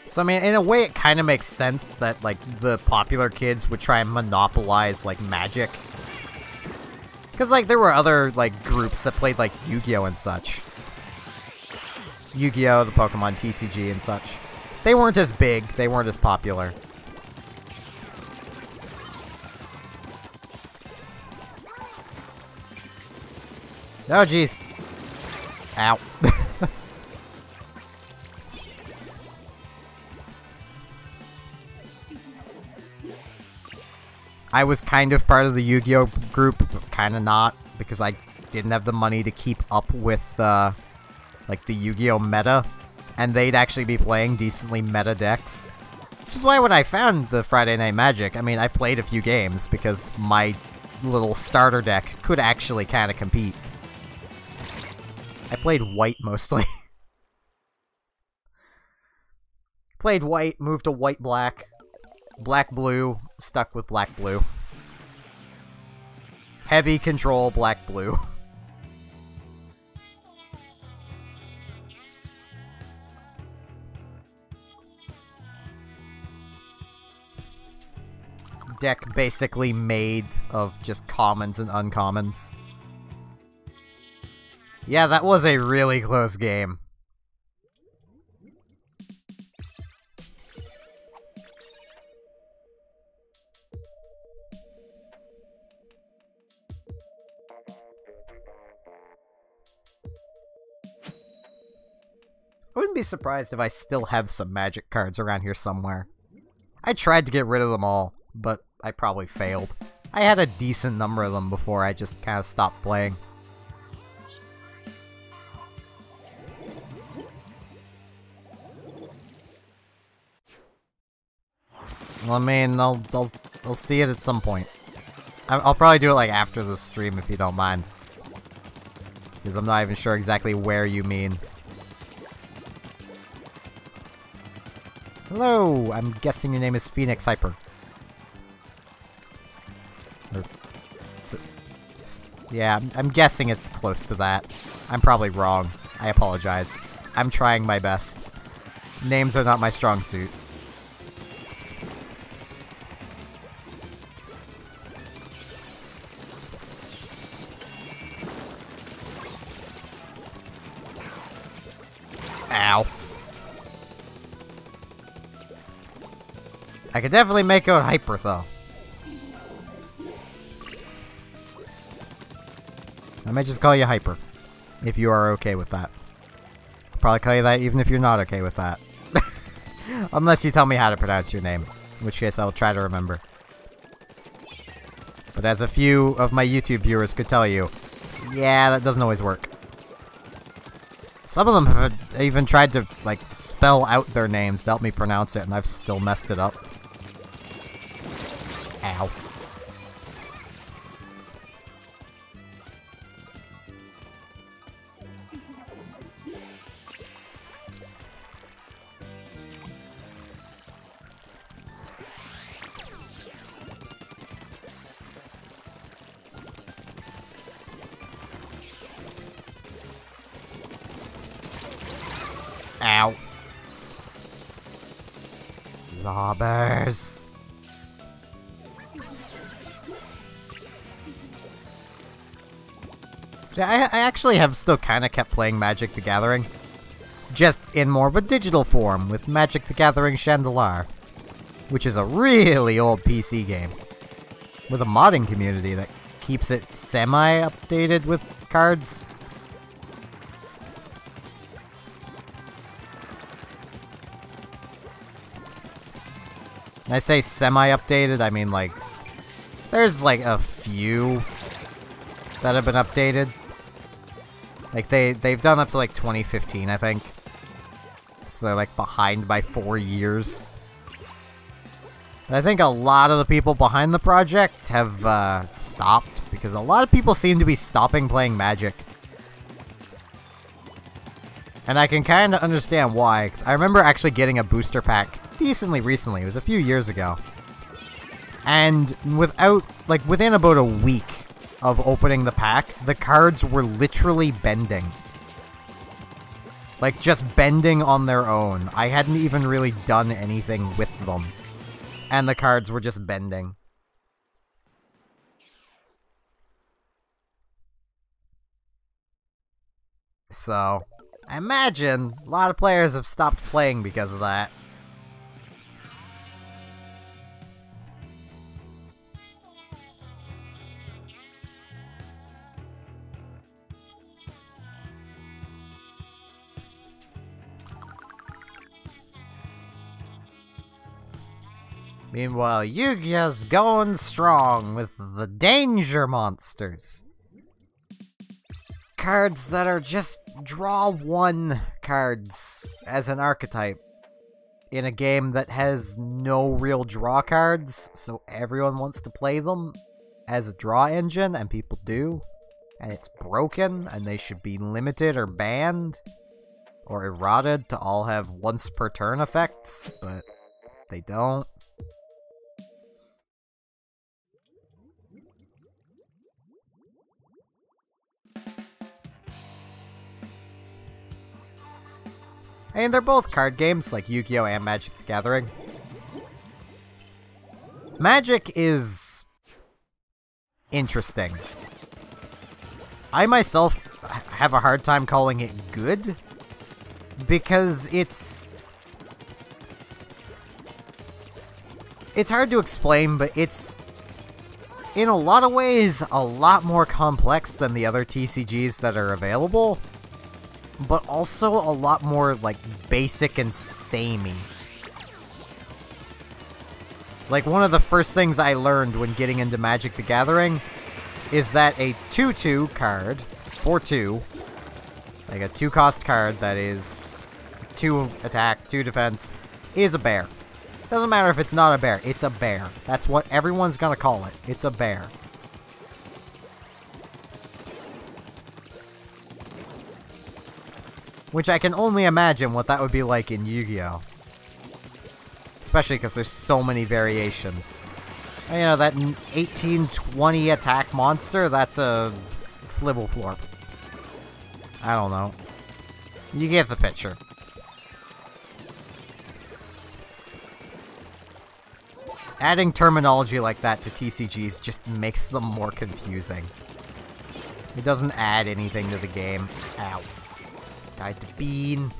So, I mean, in a way, it kind of makes sense that, like, the popular kids would try and monopolize, like, Magic. Because, like, there were other, like, groups that played, like, Yu-Gi-Oh! And such. Yu-Gi-Oh!, the Pokemon TCG and such. They weren't as big, they weren't as popular. Oh, jeez. Ow. I was kind of part of the Yu-Gi-Oh! Group, but kind of not, because I didn't have the money to keep up with, like, the Yu-Gi-Oh! Meta, and they'd actually be playing decently meta decks. Which is why when I found the Friday Night Magic, I mean, I played a few games, because my little starter deck could actually kind of compete. I played white, mostly. Played white, moved to white-black. Black-blue, stuck with black-blue. Heavy control, black-blue. deck basically made of just commons and uncommons. Yeah, that was a really close game. I wouldn't be surprised if I still have some Magic cards around here somewhere. I tried to get rid of them all, but I probably failed. I had a decent number of them before I just kind of stopped playing. Well, I mean, they'll see it at some point. I'll probably do it like after the stream if you don't mind. Because I'm not even sure exactly where you mean. Hello! I'm guessing your name is Phoenix Hyper. Yeah, I'm guessing it's close to that. I'm probably wrong. I apologize. I'm trying my best. Names are not my strong suit. Ow. I could definitely make out Hyper, though. I might just call you Hyper, if you are okay with that. I'll probably call you that even if you're not okay with that. Unless you tell me how to pronounce your name, in which case I'll try to remember. But as a few of my YouTube viewers could tell you, yeah, that doesn't always work. Some of them have even tried to, like, spell out their names to help me pronounce it, and I've still messed it up. Ow. Ow. Lobbers. I actually have still kind of kept playing Magic the Gathering. Just in more of a digital form with Magic the Gathering Chandelier. Which is a really old PC game. With a modding community that keeps it semi-updated with cards. And I say semi-updated, I mean like, there's like a few that have been updated. Like they've done up to like 2015, I think. So they're like behind by 4 years. And I think a lot of the people behind the project have stopped because a lot of people seem to be stopping playing Magic. And I can kind of understand why, 'cause I remember actually getting a booster pack decently recently. It was a few years ago. And within about a week of opening the pack, the cards were literally bending. Like, just bending on their own. I hadn't even really done anything with them. And the cards were just bending. So, I imagine a lot of players have stopped playing because of that. Meanwhile, Yu-Gi-Oh's going strong with the Danger Monsters. Cards that are just draw one cards as an archetype in a game that has no real draw cards, so everyone wants to play them as a draw engine, and people do. And it's broken, and they should be limited or banned or eroded to all have once per turn effects, but they don't. I mean, they're both card games, like Yu-Gi-Oh! And Magic the Gathering. Magic is interesting. I myself have a hard time calling it good, because it's hard to explain, but it's, in a lot of ways, a lot more complex than the other TCGs that are available, but also a lot more, like, basic and samey. Like, one of the first things I learned when getting into Magic the Gathering is that a 2/2 card, 4/2, like a 2-cost card that is 2 attack, 2 defense, is a bear. Doesn't matter if it's not a bear, it's a bear. That's what everyone's gonna call it. It's a bear. Which I can only imagine what that would be like in Yu-Gi-Oh! Especially because there's so many variations. You know, that 18-20 attack monster, that's a Flibbleflorp. I don't know. You get the picture. Adding terminology like that to TCGs just makes them more confusing. It doesn't add anything to the game. Ow. Died to Bean.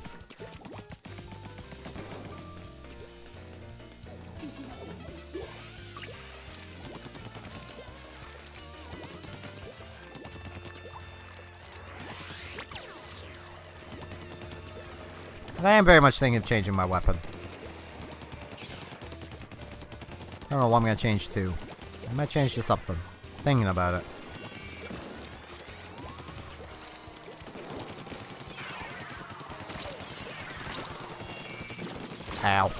I am very much thinking of changing my weapon. I don't know what I'm gonna change to. I might change to something. Thinking about it. Ow.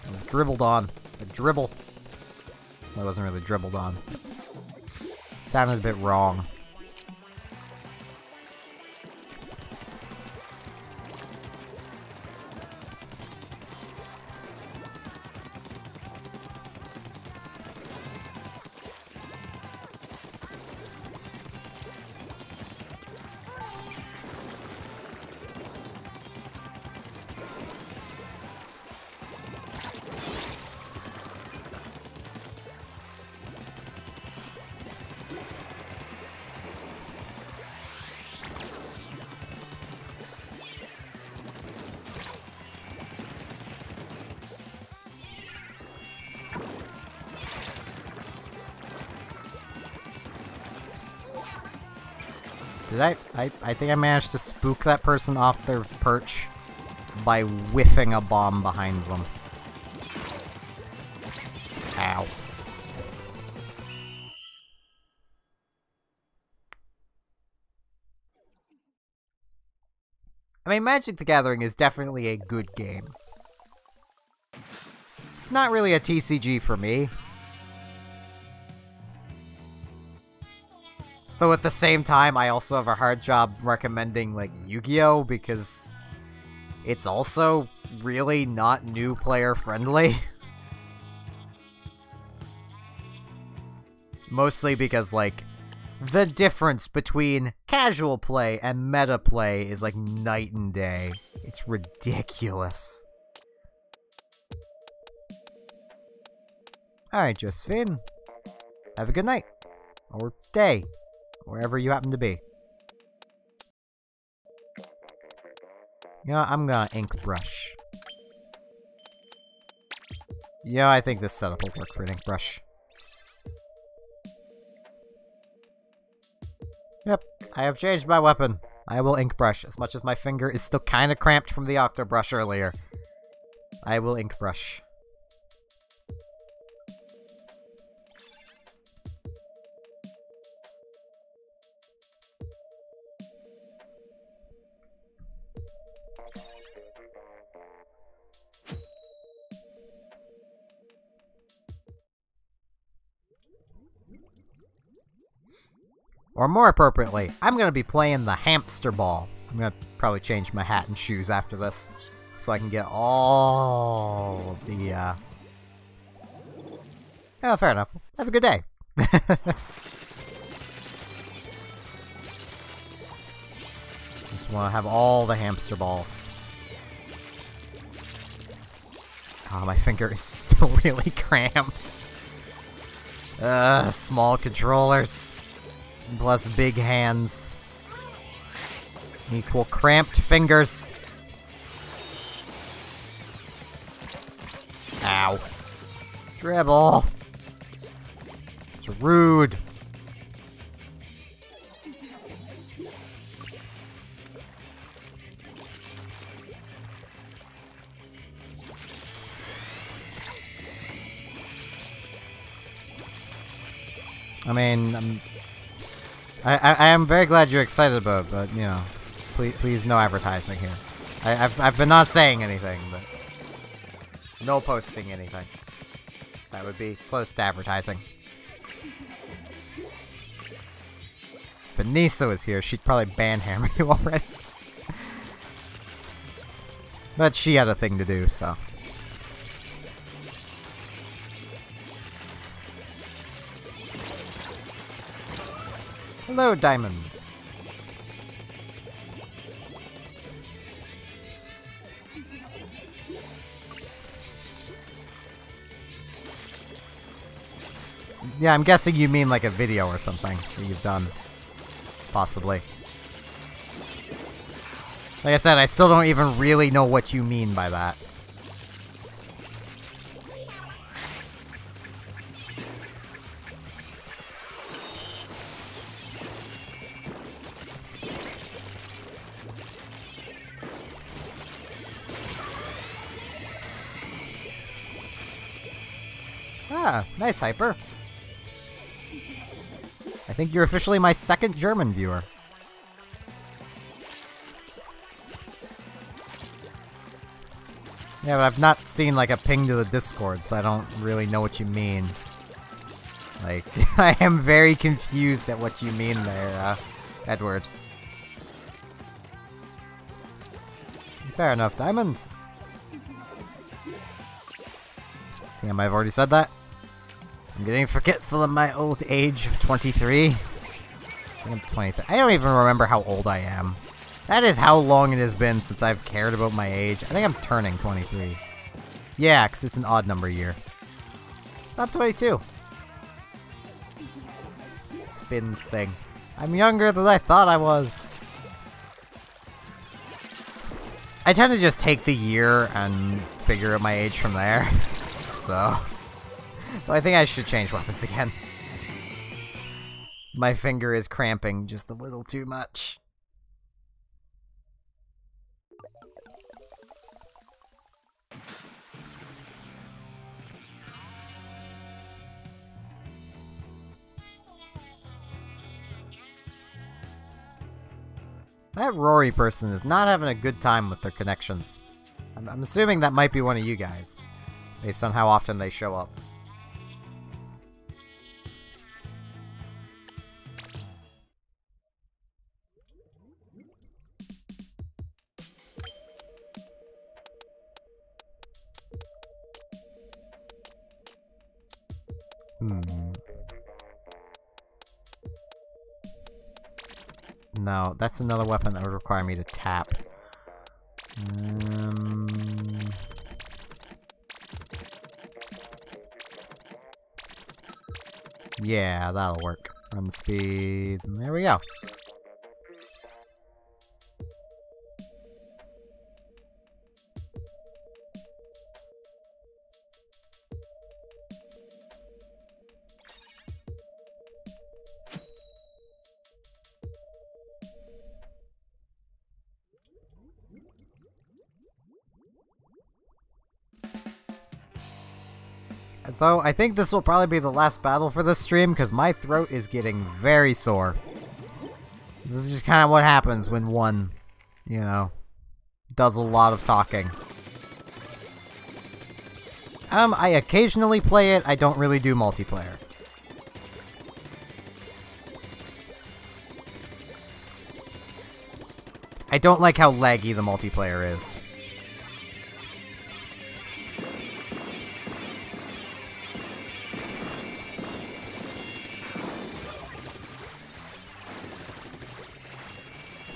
I was dribbled on. A dribble. Well, it wasn't really dribbled on. It sounded a bit wrong. Did I think I managed to spook that person off their perch by whiffing a bomb behind them. Ow. I mean, Magic the Gathering is definitely a good game. It's not really a TCG for me. Though at the same time, I also have a hard job recommending, like, Yu-Gi-Oh! Because it's also really not new player friendly. Mostly because, like, the difference between casual play and meta play is like night and day. It's ridiculous. Alright, Josephine. Have a good night. Or day. Wherever you happen to be. You know, I'm gonna ink brush. Yeah, I think this setup will work for an ink brush. Yep, I have changed my weapon. I will ink brush, as much as my finger is still kind of cramped from the octo brush earlier. I will ink brush. Or more appropriately, I'm going to be playing the hamster ball. I'm going to probably change my hat and shoes after this, so I can get all of the, Oh, fair enough. Have a good day. Just want to have all the hamster balls. Oh, my finger is still really cramped. Small controllers. Plus big hands. Equal cramped fingers. Ow. Dribble. It's rude. I mean, I am very glad you're excited about it, but, you know, please no advertising here. I've been not saying anything, but no posting anything. That would be close to advertising. If Nisa was here, she'd probably banhammer you already. But she had a thing to do, so. Hello, Diamond. Yeah, I'm guessing you mean like a video or something that you've done. Possibly. Like I said, I still don't even really know what you mean by that. Ah, nice, Hyper. I think you're officially my second German viewer. Yeah, but I've not seen like a ping to the Discord, so I don't really know what you mean. Like, I am very confused at what you mean there, Edward. Fair enough, Diamond. Damn, I've already said that. I'm getting forgetful of my old age of 23. I think I'm 23. I don't even remember how old I am. That is how long it has been since I've cared about my age. I think I'm turning 23. Yeah, because it's an odd number year. I'm 22. Spins thing. I'm younger than I thought I was. I tend to just take the year and figure out my age from there. So... But I think I should change weapons again. My finger is cramping just a little too much. That Rory person is not having a good time with their connections. I'm assuming that might be one of you guys, based on how often they show up. No, that's another weapon that would require me to tap. Yeah, that'll work. Run speed. There we go. Though, I think this will probably be the last battle for this stream, because my throat is getting very sore. This is just kind of what happens when one, you know, does a lot of talking. I occasionally play it, I don't really do multiplayer. I don't like how laggy the multiplayer is.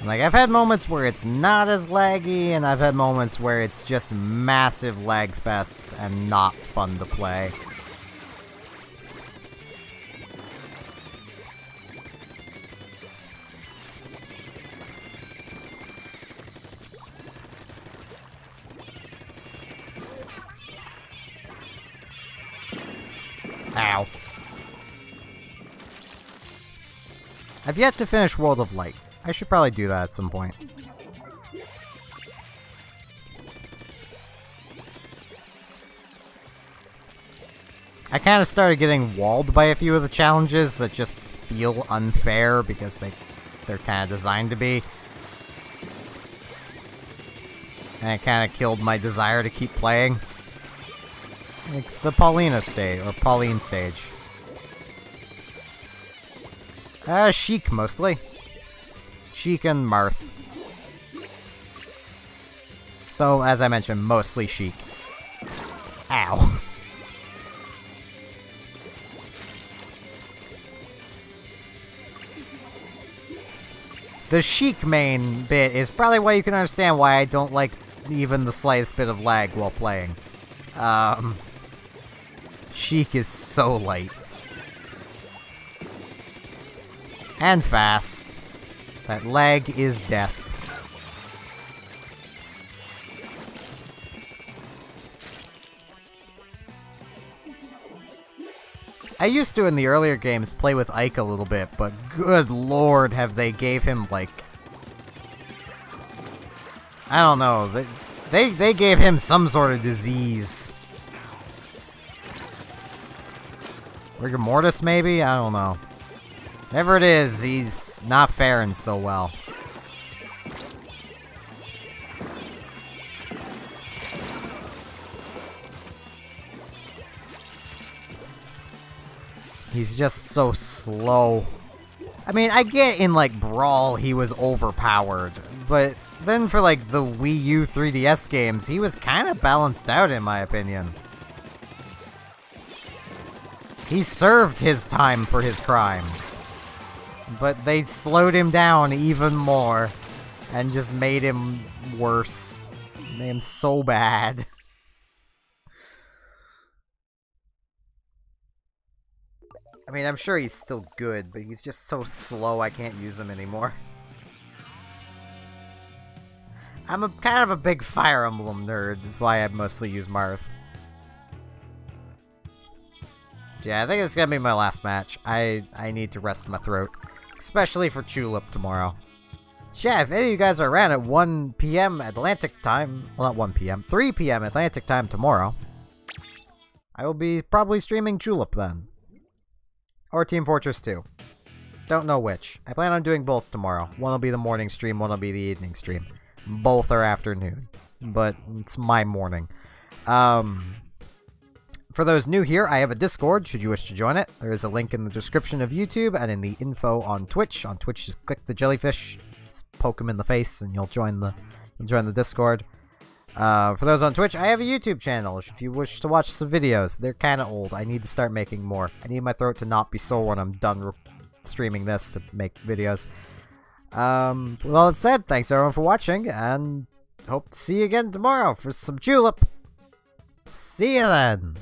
Like, I've had moments where it's not as laggy, and I've had moments where it's just massive lag fest and not fun to play. Ow. I've yet to finish World of Light. I should probably do that at some point. I kind of started getting walled by a few of the challenges that just feel unfair because they're kind of designed to be. And it kind of killed my desire to keep playing. Like the Pauline stage. Sheik mostly. Sheik and Marth. Though, as I mentioned, mostly Sheik. Ow. The Sheik main bit is probably why you can understand why I don't like even the slightest bit of lag while playing. Sheik is so light. And fast. That lag is death. I used to, in the earlier games, play with Ike a little bit, but good lord have they gave him, like... I don't know, they gave him some sort of disease. Rigor mortis, maybe? I don't know. Whatever it is, he's not faring so well. He's just so slow. I mean, I get in, like, Brawl he was overpowered, but then for, like, the Wii U 3DS games, he was kind of balanced out, in my opinion. He served his time for his crimes. But they slowed him down even more, and just made him worse. Made him so bad. I mean, I'm sure he's still good, but he's just so slow I can't use him anymore. I'm kind of a big Fire Emblem nerd, that's why I mostly use Marth. Yeah, I think it's gonna be my last match. I need to rest my throat. Especially for Tulip tomorrow. Yeah, if any of you guys are around at 1 PM Atlantic time, well, not 1 PM, 3 PM Atlantic time tomorrow, I will be probably streaming Tulip then. Or Team Fortress 2. Don't know which. I plan on doing both tomorrow. One will be the morning stream, one will be the evening stream. Both are afternoon. But it's my morning. For those new here, I have a Discord, should you wish to join it. There is a link in the description of YouTube and in the info on Twitch. On Twitch, just click the jellyfish, just poke him in the face, and you'll join the Discord. For those on Twitch, I have a YouTube channel if you wish to watch some videos. They're kind of old. I need to start making more. I need my throat to not be sore when I'm done streaming this to make videos. With all that said, thanks everyone for watching, and hope to see you again tomorrow for some Tulip. See you then!